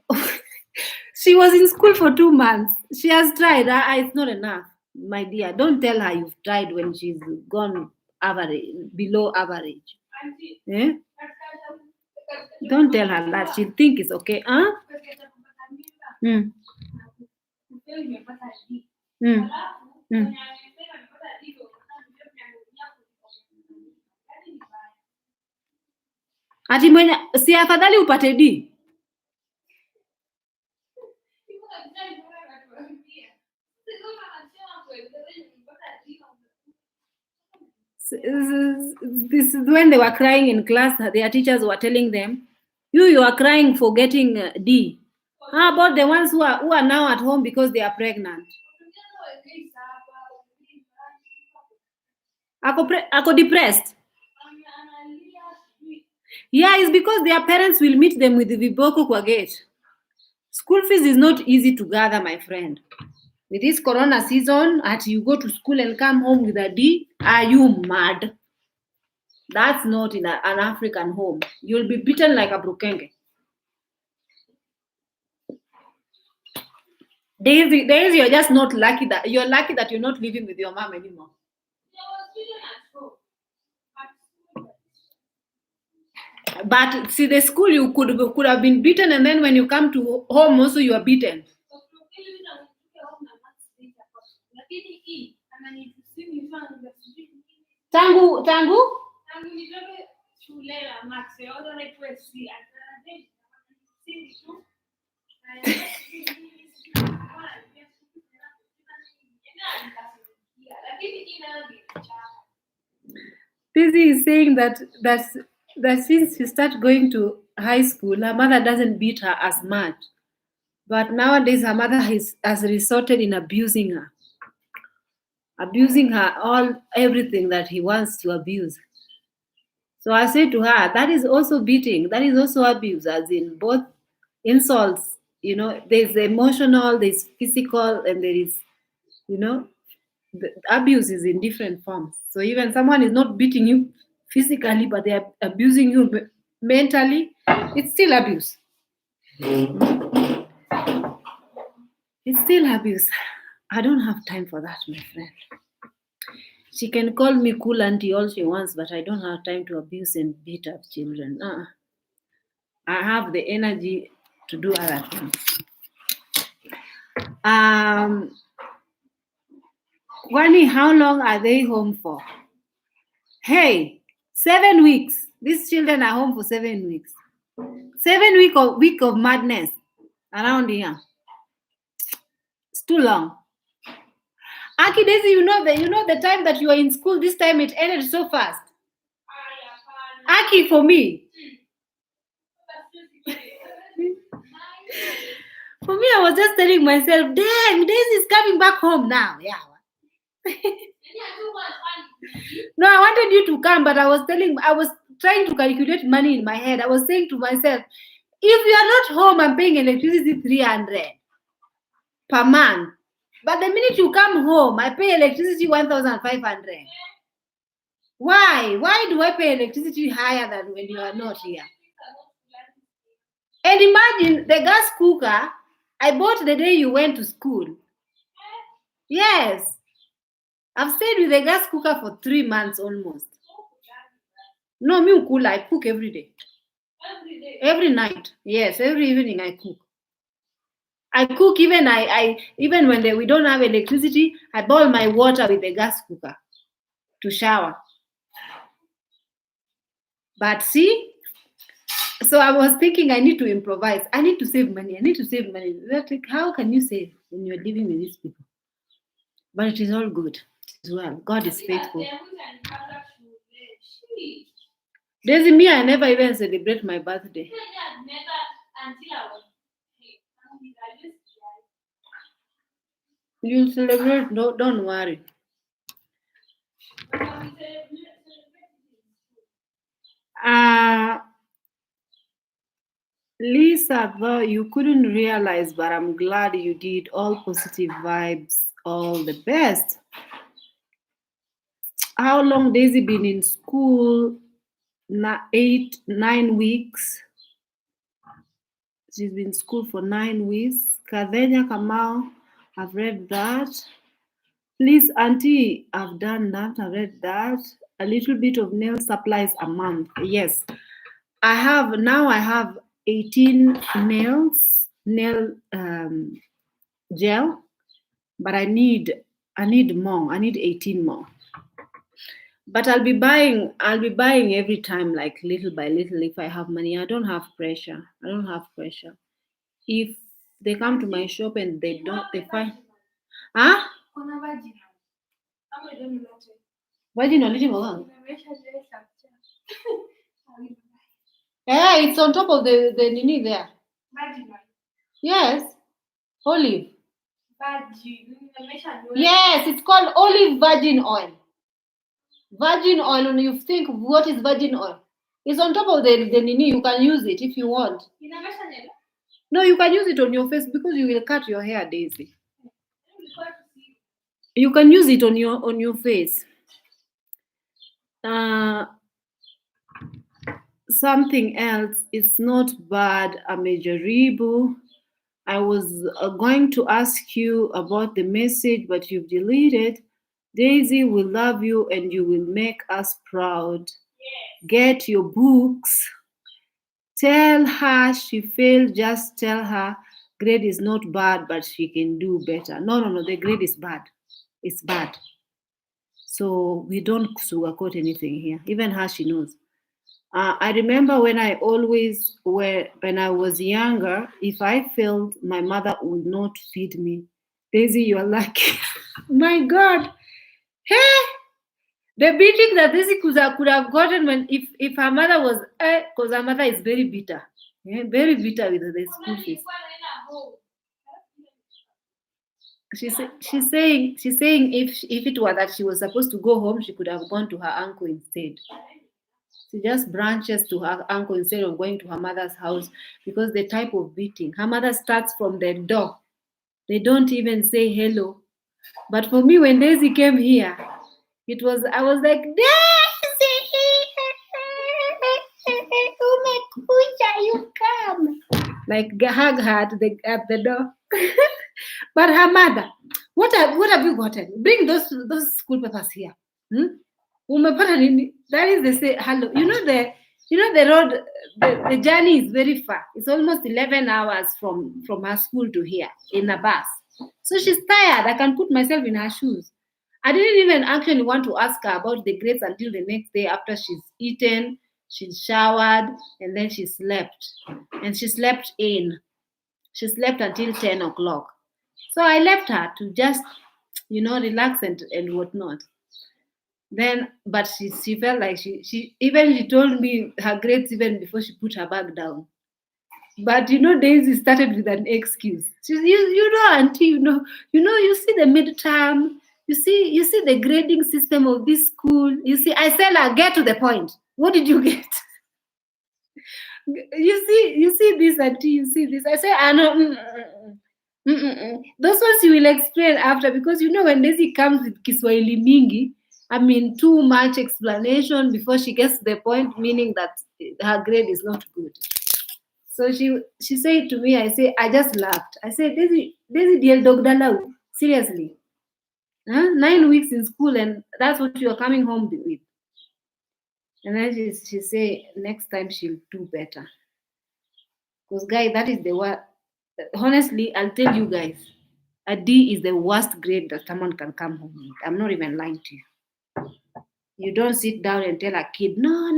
She was in school for 2 months. She has tried. It's not enough, my dear. Don't tell her you've tried when she's gone below average. Eh? Don't tell her that. She'll think it's okay. Huh? Mm. Mm. Mm. Ati mwenye si afadhali upate D. This is when they were crying in class. Their teachers were telling them, you are crying for getting D. How about the ones who are now at home because they are pregnant? Ako depressed. Yeah, it's because their parents will meet them with the viboko kwa gate. School fees is not easy to gather, my friend. With this corona season, you go to school and come home with a D, are you mad? That's not in an African home. You'll be beaten like a brukenge. Daisy, you're just not lucky that you're not living with your mom anymore. But see, the school you could have been beaten, and then when you come to home also you are beaten. Tangu? Daisy is saying that since she started going to high school, her mother doesn't beat her as much. But nowadays, her mother has resorted in abusing her everything that he wants to abuse. So I said to her, that is also beating, that is also abuse, as in both insults. There's emotional, there's physical, and there is, the abuse is in different forms. So even someone is not beating you physically, but they are abusing you mentally, it's still abuse. It's still abuse. I don't have time for that, my friend. She can call me cool auntie all she wants, but I don't have time to abuse and beat up children. I have the energy to do other things. Wani, how long are they home for? Hey, 7 weeks. These children are home for 7 weeks. 7 week of madness around here. It's too long. Aki Daisy, you know the time that you were in school, this time it ended so fast. Aki, for me, For me, I was just telling myself, dang, Daisy's coming back home now. Yeah. No, I wanted you to come, but I was trying to calculate money in my head. I was saying to myself, if you are not home, I'm paying electricity 300 per month. But the minute you come home, I pay electricity 1,500. Why? Why do I pay electricity higher than when you are not here? And imagine the gas cooker I bought the day you went to school. Yes. I've stayed with the gas cooker for 3 months almost. No, me cool. I cook every day. Every day? Every night. Yes, every evening I cook. I cook even even when we don't have electricity, I boil my water with the gas cooker to shower. But see, so I was thinking I need to improvise. I need to save money. Like, how can you save when you're living with these people? But it is all good. It is well. God is faithful. Daisy, me, I never even celebrate my birthday. You'll celebrate, no, don't worry. Lisa, though you couldn't realize, but I'm glad you did. All positive vibes, all the best. How long Daisy been in school? 9 weeks. She's been in school for 9 weeks. Kadenya Kamau, I've read that. Please, Auntie, I've done that. I've read that. A little bit of nail supplies a month. Yes. I have 18 nail gel, but I need more. I need 18 more. But I'll be buying every time, like little by little, if I have money. I don't have pressure. If they come to my shop and they find, huh? Vaginal little one. Yeah, it's on top of the nini there. Vaginal. Yes. Olive. Yes, it's called olive virgin oil. Virgin oil, and you think, what is virgin oil? It's on top of the nini. You can use it if you want. No, you can use it on your face because you will cut your hair, Daisy. You can use it on your face. Something else, it's not bad, Amejaribu. I was going to ask you about the message, but you've deleted. Daisy will love you and you will make us proud. Yes. Get your books. Tell her she failed. Just tell her grade is not bad, but she can do better. No, the grade is bad. It's bad. So we don't sugarcoat anything here. Even her, she knows. I remember when I was younger, if I failed, my mother would not feed me. Daisy, you're lucky. My God. Hey, the beating that Daisy could have gotten if her mother was, because her mother is very bitter. Very bitter with the school fees. She's saying if it were that she was supposed to go home, she could have gone to her uncle instead. She just branches to her uncle instead of going to her mother's house because the type of beating. Her mother starts from the door. They don't even say hello. But for me, when Daisy came here, I was like, Daisy! Oh my God, you come. Like hug her at the door. But her mother, what have you gotten? Bring those school papers here. That is, they say hello. You know the road, the journey is very far. It's almost 11 hours from her school to here in a bus. So she's tired. I can put myself in her shoes. I didn't even actually want to ask her about the grades until the next day after she's eaten, she's showered, and then she slept. And she slept in. She slept until 10 o'clock. So I left her to just, relax and whatnot. Then, but she felt like she told me her grades even before she put her bag down. But Daisy started with an excuse. She's, auntie, you see the midterm, you see the grading system of this school. You see, I said, get to the point. What did you get? You see this, auntie, you see this. I say, I know. Those ones you will explain after, because when Daisy comes with Kiswahili mingi, I mean, too much explanation before she gets to the point, meaning that her grade is not good. So she said to me, I just laughed. I said, Daisy dear dog dalau, seriously. 9 weeks in school and that's what you're coming home with. And then she said, next time she'll do better. Because guys, that is the word. Honestly, I'll tell you guys, a D is the worst grade that someone can come home with. I'm not even lying to you. You don't sit down and tell a kid, no.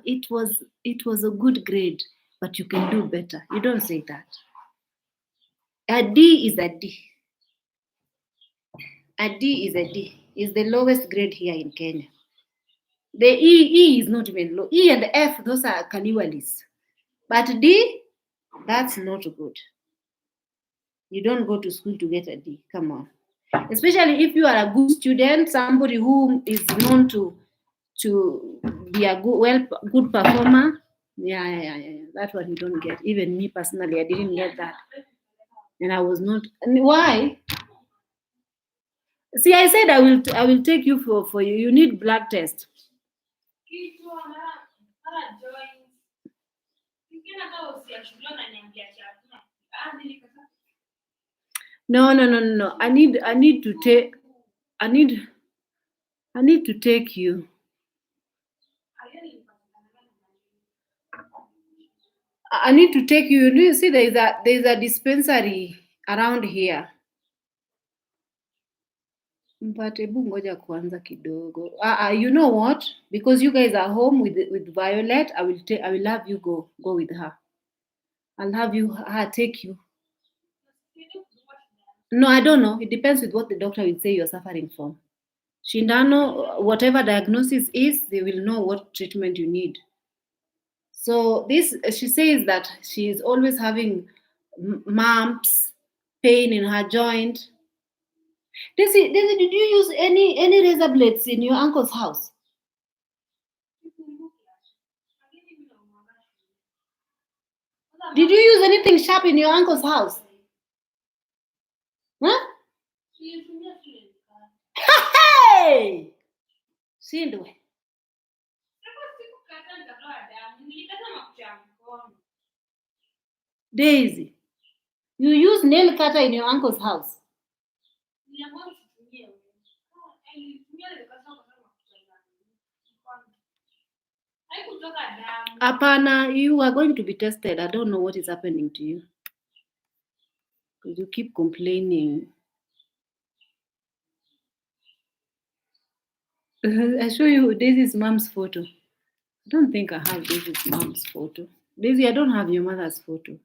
It was a good grade, but you can do better. You don't say that. A D is a D. A D is a D. It's the lowest grade here in Kenya. The E is not even low. E and F, those are Kaliwalis. But D, that's not good. You don't go to school to get a D. Come on. Especially if you are a good student, somebody who is known to be a good performer. Yeah. That one you don't get. Even me personally, I didn't get that. And I was not. Why? See, I said I will take you for you. You need blood test. No. I need to take you. I need to take you. You see, there's a dispensary around here. But you know what? Because you guys are home with Violet, I will have you go with her. I'll have her take you. No, I don't know. It depends with what the doctor will say you're suffering from. Shindano, whatever diagnosis is, they will know what treatment you need. So she says that she is always having mumps, pain in her joint. Daisy, did you use any razor blades in your uncle's house? Did you use anything sharp in your uncle's house? Huh? Hey! Shindwe. Daisy, you use nail cutter in your uncle's house? Apana, you are going to be tested. I don't know what is happening to you. Because you keep complaining. I show you Daisy's mom's photo. I don't think I have Daisy's mom's photo. Daisy, I don't have your mother's photo.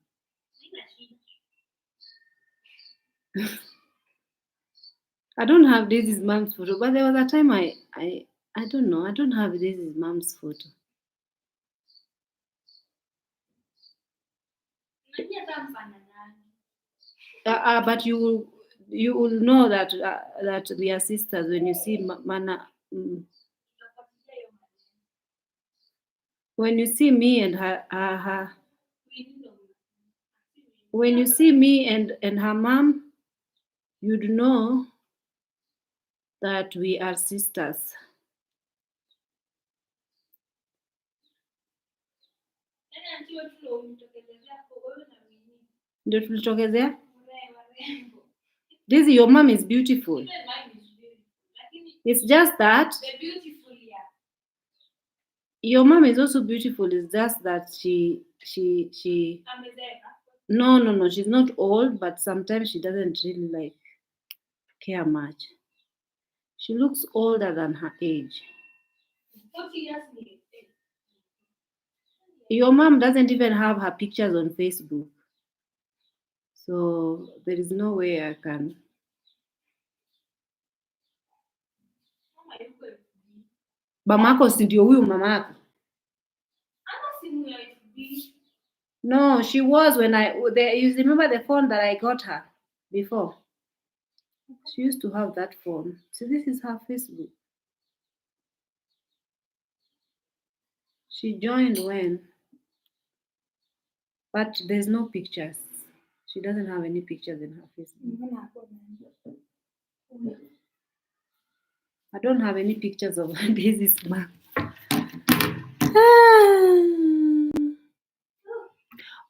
I don't have Daisy's mom's photo, but there was a time I don't know. I don't have Daisy's mom's photo. But you will know that we are sisters when you see Mana. When you see me and her when you see me and her mom, you'd know that we are sisters. Ndio tulitokezea? Daisy, your mom is beautiful. It's just that your mom is also beautiful. It's just that she no, she's not old, but sometimes she doesn't really care much. She looks older than her age. Your mom doesn't even have her pictures on Facebook. So there is no way I can. Mamako si ndio huyu mamako? No, she was when you remember the phone that I got her before? She used to have that phone. So this is her Facebook. She joined when? But there's no pictures. She doesn't have any pictures in her Facebook. I don't have any pictures of Daisy's mom.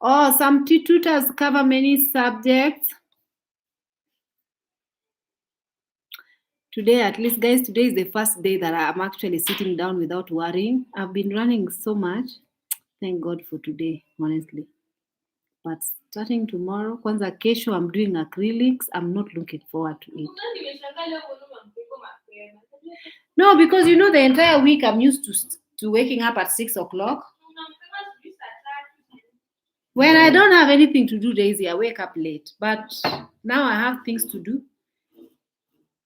Oh, some tutors cover many subjects. Today, at least, guys, today is the first day that I'm actually sitting down without worrying. I've been running so much. Thank God for today, honestly. But starting tomorrow, kwanza kesho, I'm doing acrylics. I'm not looking forward to it. No, because you know the entire week I'm used to waking up at 6 o'clock. When I don't have anything to do, Daisy, I wake up late. But now I have things to do.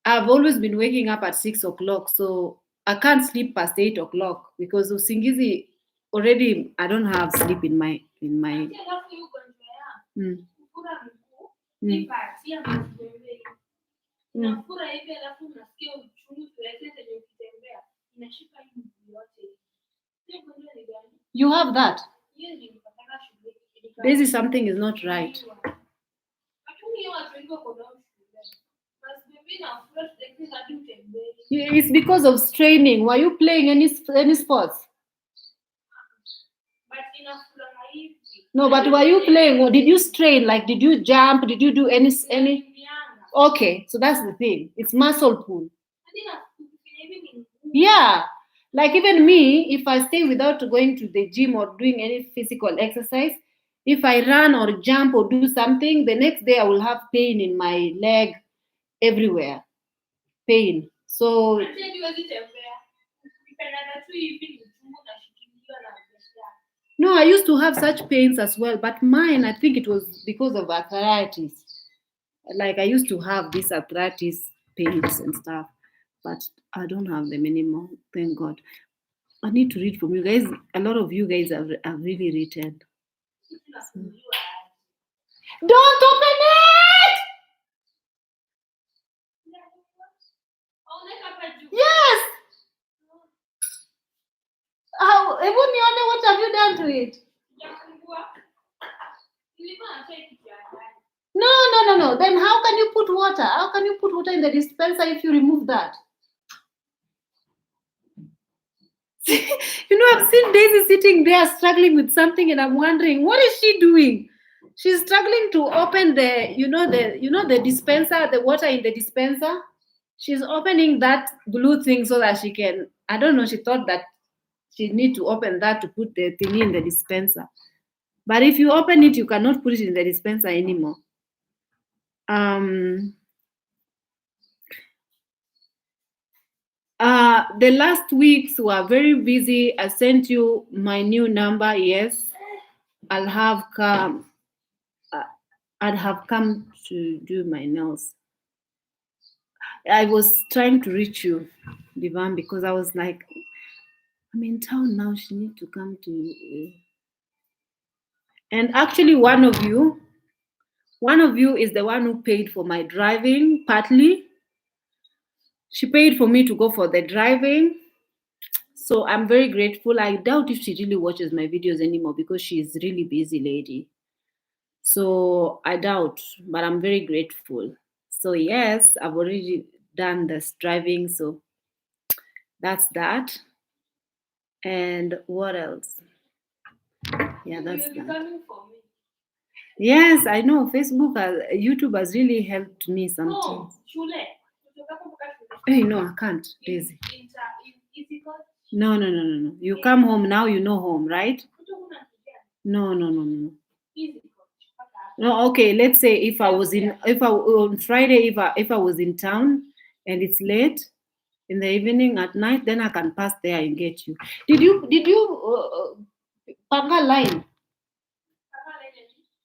I've always been waking up at 6 o'clock, so I can't sleep past 8 o'clock because usingizi already. I don't have sleep in my. Mm. Mm. Mm. You have that. This is something is not right. It's because of straining. Were you playing any sports? No, but were you playing or did you strain? Like, did you jump? Did you do any? Okay, so that's the thing. It's muscle pull. Yeah. Like even me, if I stay without going to the gym or doing any physical exercise, if I run or jump or do something, the next day I will have pain in my leg everywhere. Pain. So no, I used to have such pains as well, but mine, I think it was because of arthritis. Like I used to have these arthritis pains and stuff, but I don't have them anymore. Thank God. I need to read from you guys. A lot of you guys have really written. So. Don't open it! Yes! What have you done to it? No. Then how can you put water? How can you put water in the dispenser if you remove that? You know, I've seen Daisy sitting there struggling with something, and I'm wondering what is she doing? She's struggling to open the dispenser, the water in the dispenser. She's opening that blue thing so that she can. I don't know. She thought that she need to open that to put the thing in the dispenser. But if you open it, you cannot put it in the dispenser anymore. The last weeks were very busy. I sent you my new number. Yes, I'd have come to do my nails. I was trying to reach you, Divan, because I was like, I'm in town now. She needs to come to. And actually, one of you is the one who paid for my driving, partly. She paid for me to go for the driving. So I'm very grateful. I doubt if she really watches my videos anymore because she's a really busy lady. So I doubt, but I'm very grateful. So yes, I've already done this driving. So that's that. And what else? Yeah, that's that. Yes, I know. YouTube has really helped me sometimes. Hey, no, I can't, Daisy. No. You come home now. You know home, right? No. No, okay. Let's say if I was on Friday, if I was in town and it's late in the evening at night, then I can pass there and get you. Did you panga line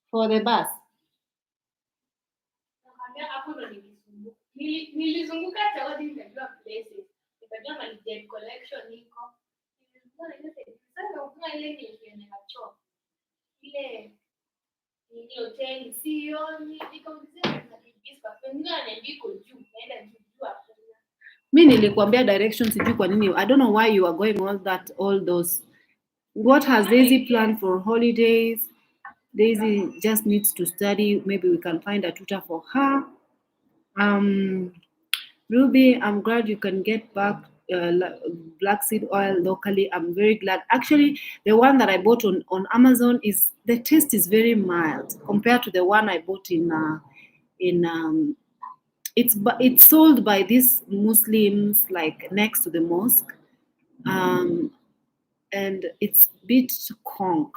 for the bus? Nilizunguka Saudi, nikajua places, nikajua Malijet collection iko. Sasa ile nilienda choo. ile nini hoteli sioni, nikaulizia na bibi wengine wananiambia iko juu, naenda juu hakuna. Mi nilikwambia directions sijui kwa nini. I don't know why you are going all those. What has Daisy planned for holidays? Daisy just needs to study. Maybe we can find a tutor for her. Ruby, I'm glad you can get back black seed oil locally. I'm very glad. Actually, the one that I bought on Amazon the taste is very mild compared to the one I bought it's sold by these Muslims like next to the mosque, and it's bit conk.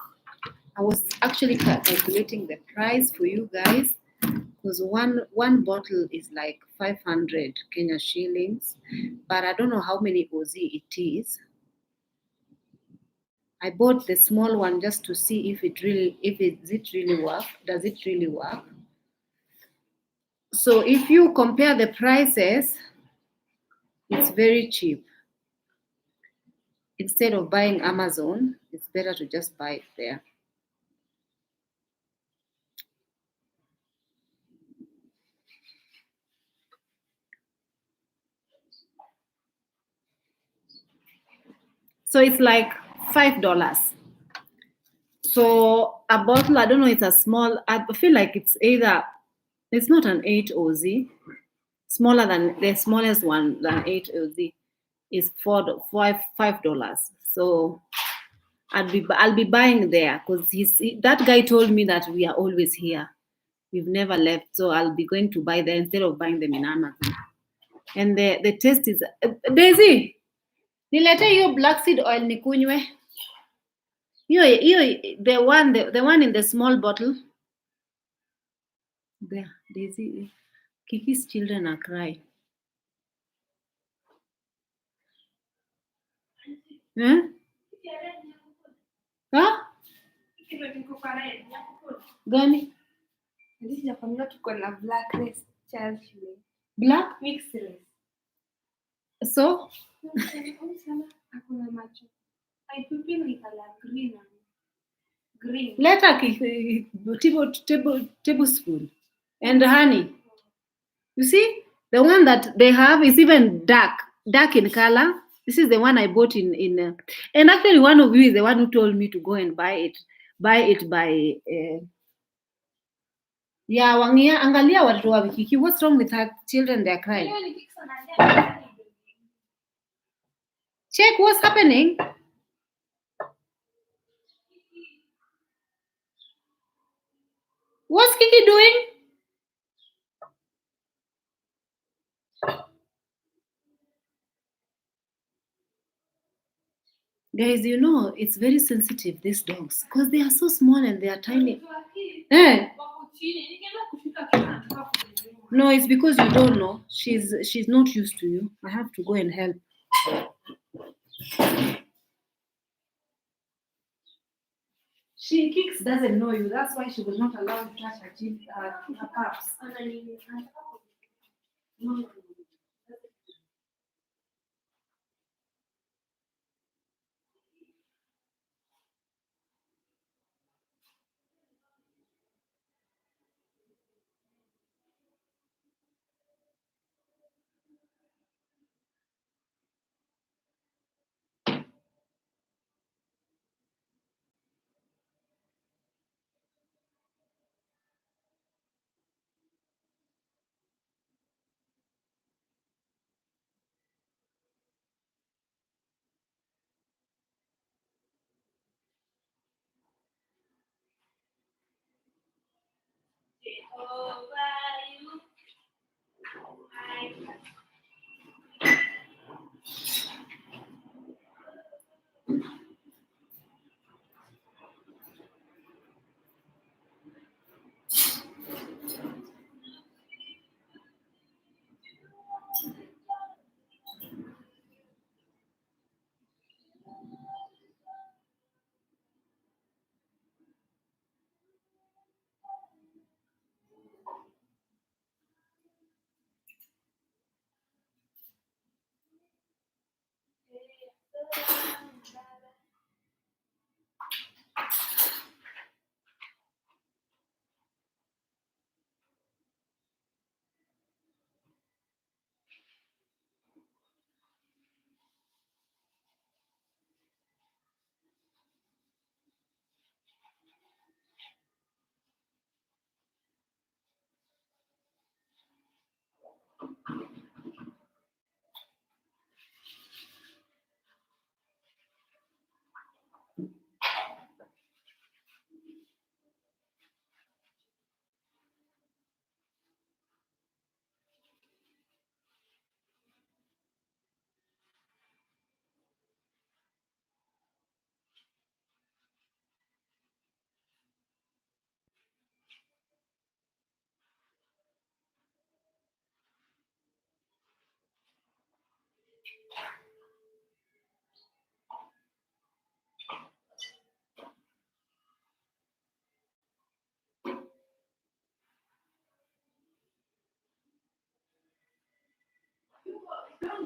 I was actually calculating the price for you guys because one bottle is like 500 Kenya shillings, but I don't know how many Aussie it is. I bought the small one just to see if it really work. Does it really work? So if you compare the prices, it's very cheap. Instead of buying Amazon, it's better to just buy it there. So it's like $5. So a bottle, I don't know, it's a small, I feel like it's not an 8 Aussie, smaller than the smallest one than 8 Aussie is $5. So I'll be buying there because that guy told me that we are always here. We've never left. So I'll be going to buy there instead of buying them in Amazon. And the taste is Daisy, nilete hiyo black seed oil nikunywe. The one in the small bottle. There, Daisy. Kiki's children are crying. Huh? Huh? Gani? Tuko na black race child shule. Black? Mixed race. So? Hakuna macho. Haipipili color green. Green. Let a tablespoon and honey. You see, the one that they have is even dark in color. This is the one I bought in and actually one of you is the one who told me to go and buy it by yeah, Wangia, angalia watoto wa Kiki. What's wrong with her children? They're crying. Check what's happening. What's Kiki doing? Guys, you know, it's very sensitive, these dogs, because they are so small and they are tiny. Eh? No, it's because you don't know. She's not used to you. I have to go and help. Kicks doesn't know you. That's why she will not allow you to touch her pups. No.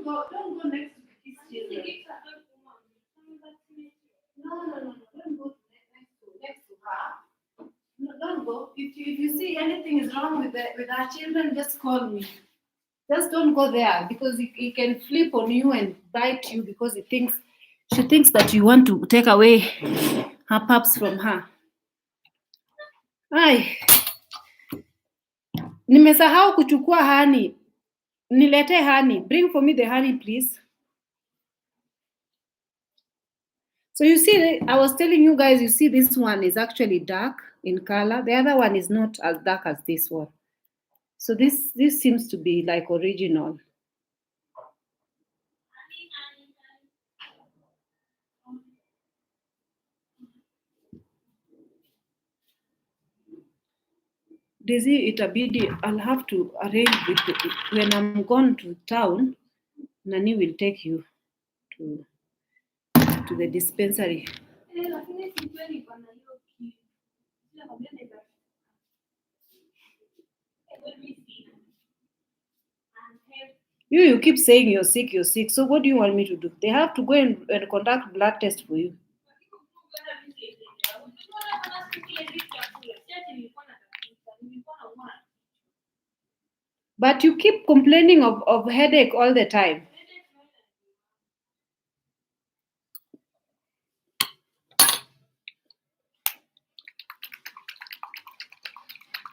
Don't go next to these children. No. Don't go next to her. No, don't go. If you see anything is wrong with our children, just call me. Just don't go there because he can flip on you and bite you because she thinks that you want to take away her pups from her. Ai, nimesahau kuchukua honey. Nilete honey. Bring for me the honey, please. So you see, I was telling you guys, you see this one is actually dark in color. The other one is not as dark as this one. So this seems to be like original. Daisy, itabidi, I'll have to arrange when I'm gone to town, Nani will take you to the dispensary. You keep saying you're sick. So what do you want me to do? They have to go and conduct blood test for you. But you keep complaining of headache all the time.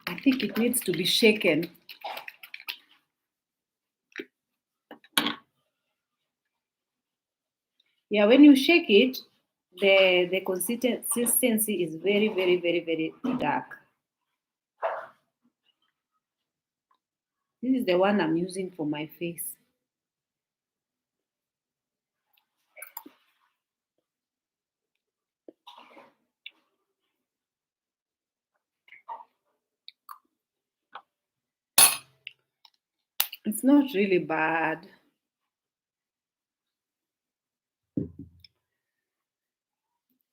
I think it needs to be shaken. Yeah, when you shake it, the consistency is very, very, very, very dark. This is the one I'm using for my face. It's not really bad.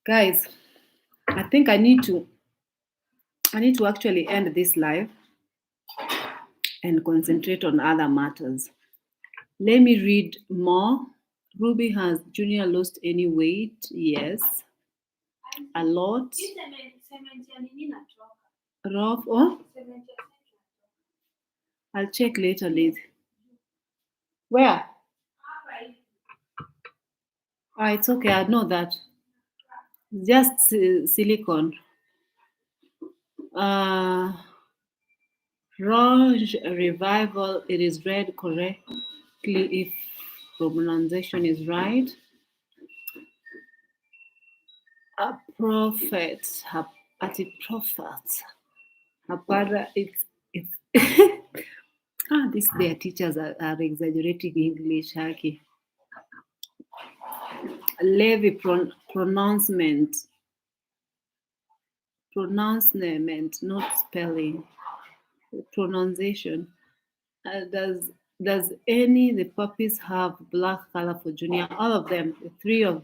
Guys, I think I need to actually end this live and concentrate on other matters. Let me read more. Ruby, has Junior lost any weight? Yes. A lot. Rough. Oh? I'll check later, Liz. Where? It's okay. I know that. Just silicone. Roge Revival. It is read correctly if pronunciation is right. A prophet. A prophet. It's their teachers are exaggerating English, Haki. Levy pronouncement, not spelling. Pronunciation. Does any the puppies have black color for Junior? All of them,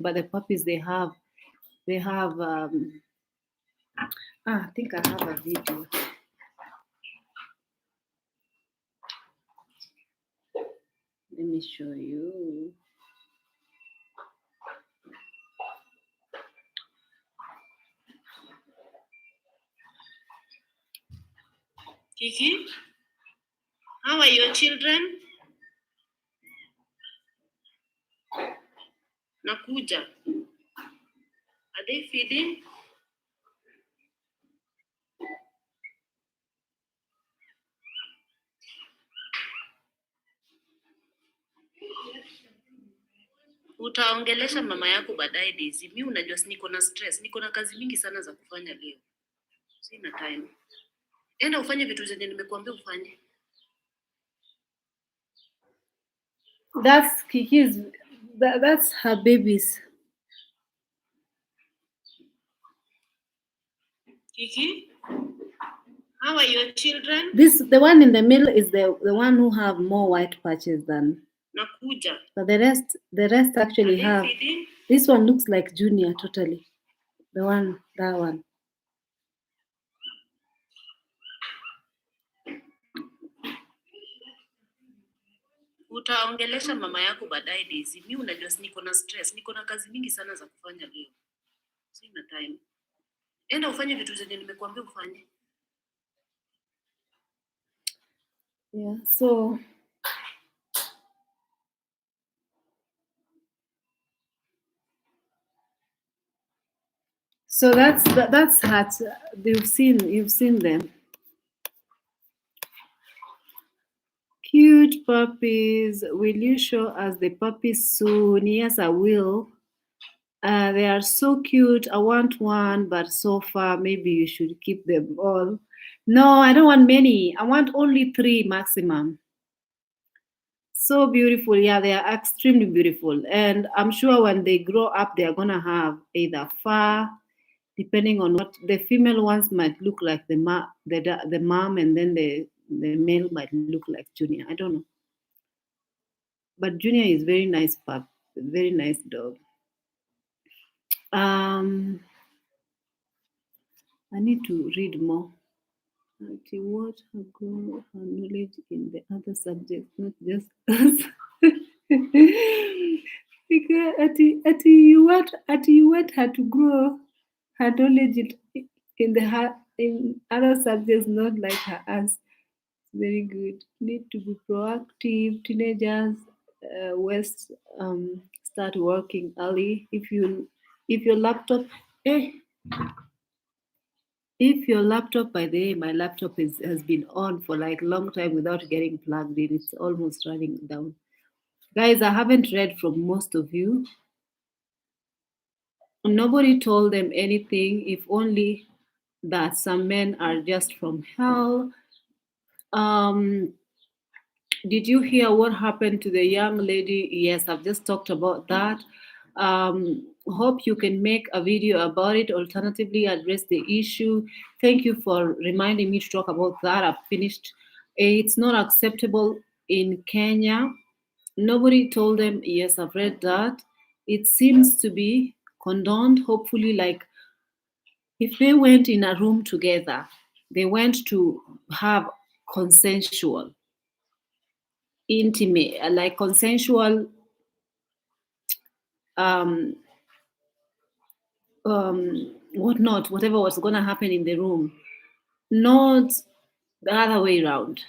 but the puppies they have. I think I have a video. Let me show you. Kiki, how are your children? Nakuja. Are they feeding? Utaongelesha mama yako baadaye Daisy. Mimi unajua niko na stress, niko na kazi mingi sana za kufanya leo. Sina time. Enda ufanye vitu zenye nimekuambia ufanye. That's Kiki's. That's her babies. Kiki, how are your children? The one in the middle is the one who have more white patches than Nakuja. But the rest actually have. Feeding? This one looks like Junior totally. That one. Utaongelesha mama yako baadaye Daisy. Mimi unajua niko na stress, niko na kazi mingi sana za kufanya leo. Sina time. Enda ufanye vitu zenye nimekuambia ufanye. Yeah, so that's hard. You've seen them. Cute puppies. Will you show us the puppies soon? Yes, I will. They are so cute. I want one, but so far maybe you should keep them all. No, I don't want many. I want only 3 maximum. So beautiful. Yeah, they are extremely beautiful. And I'm sure when they grow up, they are going to have either fur, depending on what the female ones might look like the mom, and then the male might look like Junior. I don't know. But Junior is very nice pup, very nice dog. I need to read more. What her knowledge in the other subjects, not just us. Because you want her to grow her knowledge in other subjects, not like her us. Very good. Need to be proactive. Teenagers start working early. If your laptop, if your laptop, by the way, my laptop has been on for like long time without getting plugged in. It's almost running down. Guys, I haven't read from most of you. Nobody told them anything, if only that some men are just from hell. Did you hear what happened to the young lady? Yes, I've just talked about that. Hope you can make a video about it, alternatively address the issue. Thank you for reminding me to talk about that. I've finished. It's not acceptable in Kenya. Nobody told them. Yes, I've read that. It seems to be condoned. Hopefully, like if they went in a room together, they went to have consensual, intimate, like consensual whatever was going to happen in the room, not the other way around.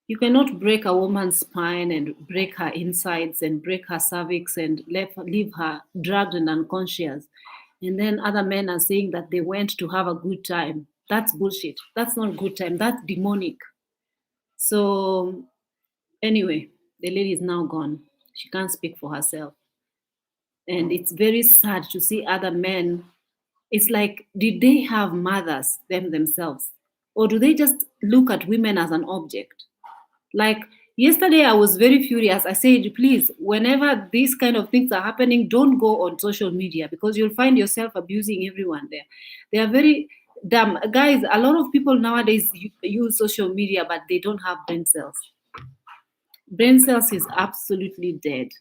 You cannot break a woman's spine and break her insides and break her cervix and leave her drugged and unconscious. And then other men are saying that they went to have a good time. That's bullshit. That's not a good time. That's demonic. So anyway, the lady is now gone. She can't speak for herself. And it's very sad to see other men. It's like, did they have mothers themselves? Or do they just look at women as an object? Like yesterday, I was very furious. I said, please, whenever these kind of things are happening, don't go on social media because you'll find yourself abusing everyone there. They are very dumb. Guys, a lot of people nowadays use social media, but they don't have brain cells. Brain cells is absolutely dead.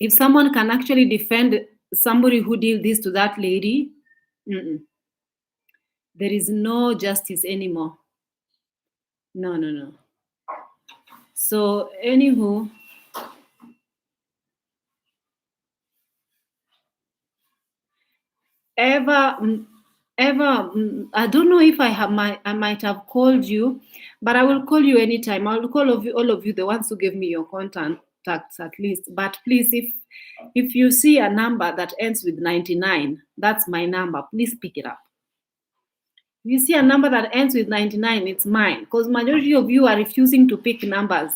If someone can actually defend somebody who did this to that lady, there is no justice anymore. No. So, anywho, Eva, I don't know if I might have called you, but I will call you anytime. I will call all of you, the ones who gave me your contacts at least. But please, if you see a number that ends with 99, that's my number. Please pick it up. If you see a number that ends with 99, it's mine. Because majority of you are refusing to pick numbers.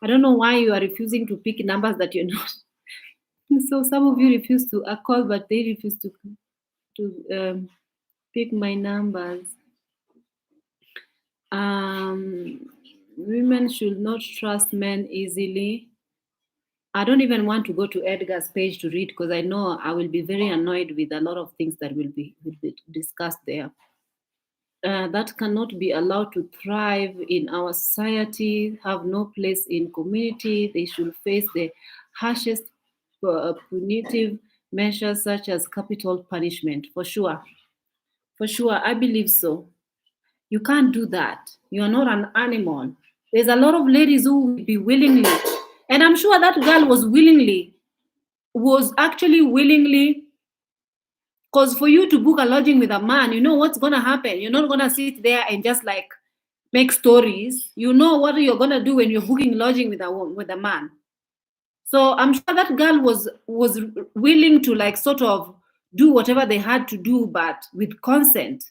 I don't know why you are refusing to pick numbers that you're not. So some of you refuse to call, but they refuse to pick my numbers. Women should not trust men easily. I don't even want to go to Edgar's page to read because I know I will be very annoyed with a lot of things that will be discussed there. That cannot be allowed to thrive in our society, have no place in community. They should face the harshest punitive measures such as capital punishment, for sure. For sure, I believe so. You can't do that. You are not an animal. There's a lot of ladies who would be willingly, and I'm sure that girl was actually willingly, because for you to book a lodging with a man, you know what's gonna happen. You're not gonna sit there and just like make stories. You know what you're gonna do when you're booking lodging with a man. So I'm sure that girl was willing to like sort of do whatever they had to do, but with consent,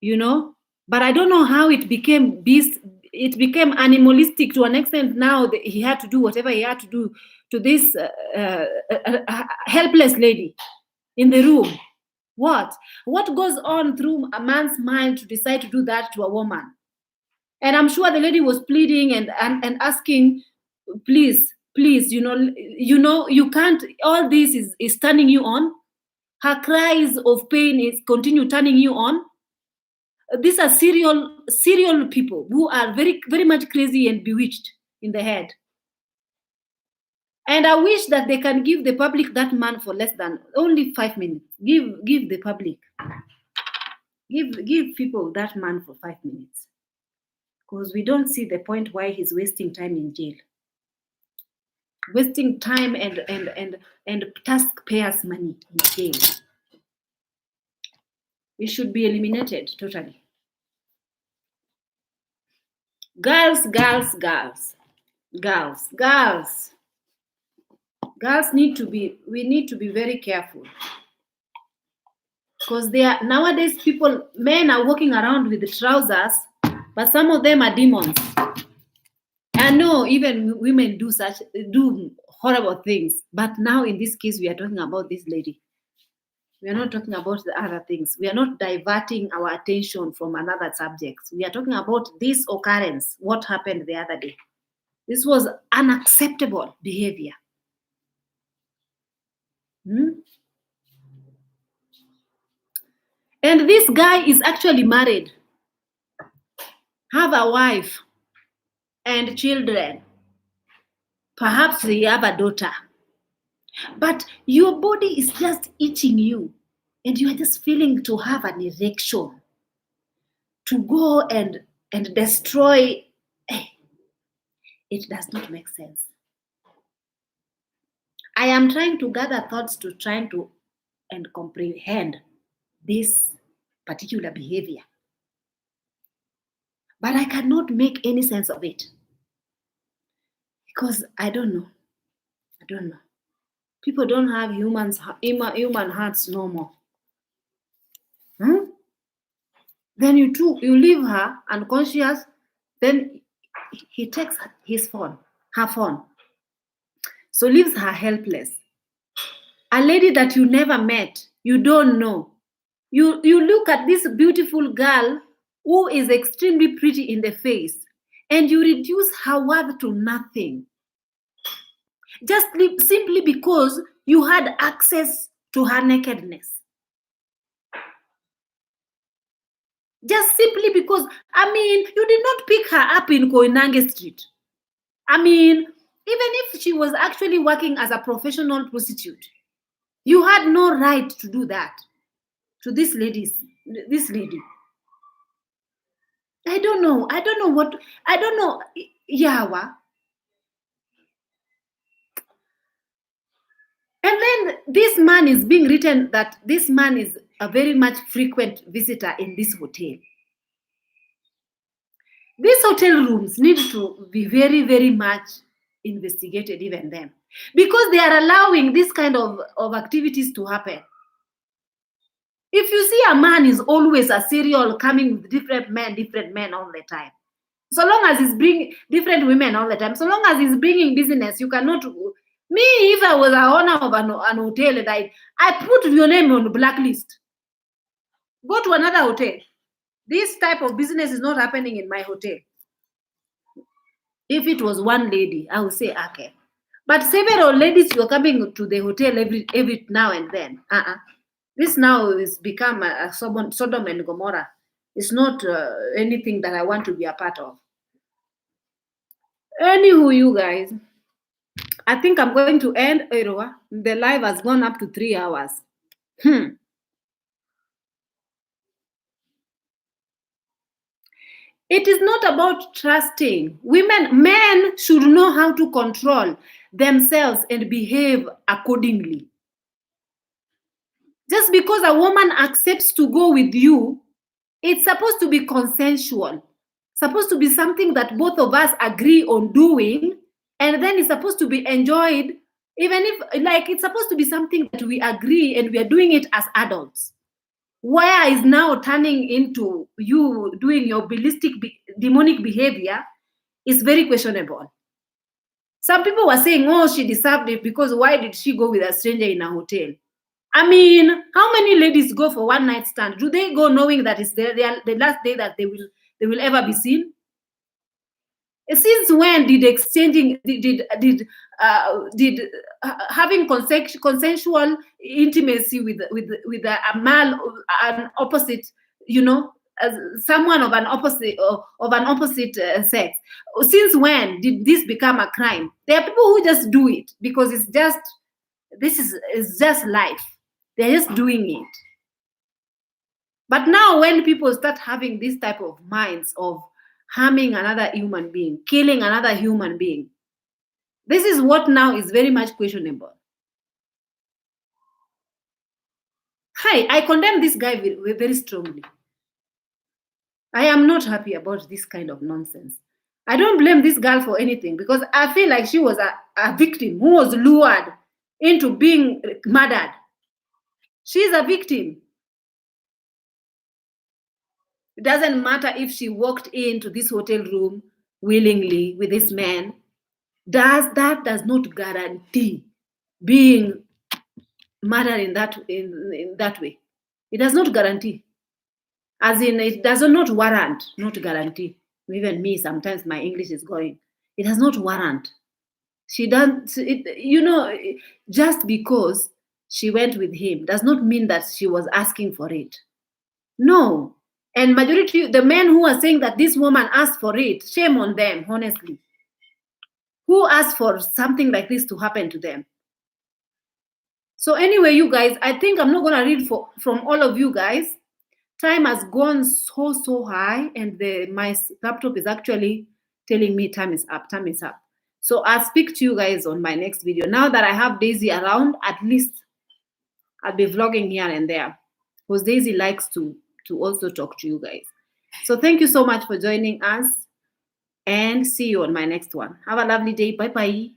you know. But I don't know how it became it became animalistic to an extent. Now that he had to do whatever he had to do to this helpless lady in the room. What goes on through a man's mind to decide to do that to a woman? And I'm sure the lady was pleading and asking, please, you know, you can't, all this is turning you on. Her cries of pain is continue turning you on. These are serial people who are very, very much crazy and bewitched in the head. And I wish that they can give the public that man for less than only 5 minutes. Give the public, give people that man for 5 minutes. Because we don't see the point why he's wasting time in jail. Wasting time and taxpayers' money in jail. It should be eliminated totally. Girls need to be, we need to be very careful. Because nowadays men are walking around with the trousers, but some of them are demons. I know even women do horrible things, but now in this case, we are talking about this lady. We are not talking about the other things. We are not diverting our attention from another subject. We are talking about this occurrence, what happened the other day. This was unacceptable behavior. And this guy is actually married, have a wife and children. Perhaps they have a daughter. But your body is just itching you, and you are just feeling to have an erection, to go and destroy. It does not make sense. I am trying to gather thoughts to try to and comprehend this particular behavior. But I cannot make any sense of it. Because I don't know. People don't have human hearts no more. Then you leave her unconscious, then he takes her phone. So leaves her helpless. A lady that you never met, you don't know. You look at this beautiful girl who is extremely pretty in the face, and you reduce her worth to nothing. Just simply because you had access to her nakedness. Just simply because, you did not pick her up in Koinange Street. Even if she was actually working as a professional prostitute, you had no right to do that to this lady. I don't know, Yawa. And then this man is being written that this man is a very much frequent visitor in this hotel. These hotel rooms need to be very, very much investigated even then. Because they are allowing this kind of activities to happen. If you see a man is always a serial coming with different men all the time. So long as he's bringing different women all the time, so long as he's bringing business, you cannot... Me, if I was an owner of an hotel and I put your name on the blacklist. Go to another hotel. This type of business is not happening in my hotel. If it was one lady, I would say, okay. But several ladies, you're coming to the hotel every now and then. This now has become a Sodom and Gomorrah. It's not anything that I want to be a part of. Anywho, you guys, I think I'm going to end. The live has gone up to 3 hours. It is not about trusting. Men should know how to control themselves and behave accordingly. Just because a woman accepts to go with you, it's supposed to be consensual. Supposed to be something that both of us agree on doing, and then it's supposed to be enjoyed, even if, like, it's supposed to be something that we agree and we are doing it as adults. Where is now turning into you doing your ballistic demonic behavior is very questionable. Some people were saying, oh, she deserved it because why did she go with a stranger in a hotel? I mean, how many ladies go for one night stand? Do they go knowing that it's the last day that they will ever be seen? Since when did having consensual intimacy with a male, an opposite, someone of an opposite sex, since when did this become a crime? There are people who just do it because it's just life. They're just doing it. But now when people start having this type of minds of harming another human being, killing another human being, this is what now is very much questionable. Hi, I condemn this guy very, very strongly. I am not happy about this kind of nonsense. I don't blame this girl for anything because I feel like she was a victim who was lured into being murdered. She's a victim. It doesn't matter if she walked into this hotel room willingly with this man. That does not guarantee being murdered in that way. It does not guarantee. As in, it does not warrant, not guarantee. Even me, sometimes my English is going. It does not warrant. She doesn't, just because she went with him does not mean that she was asking for it. No. And majority, the men who are saying that this woman asked for it, shame on them, honestly. Who asked for something like this to happen to them? So anyway, you guys, I think I'm not going to read from all of you guys. Time has gone so high, and my laptop is actually telling me time is up. So I'll speak to you guys on my next video. Now that I have Daisy around, at least I'll be vlogging here and there, because Daisy likes to also talk to you guys. So thank you so much for joining us, and see you on my next one. Have a lovely day. Bye-bye.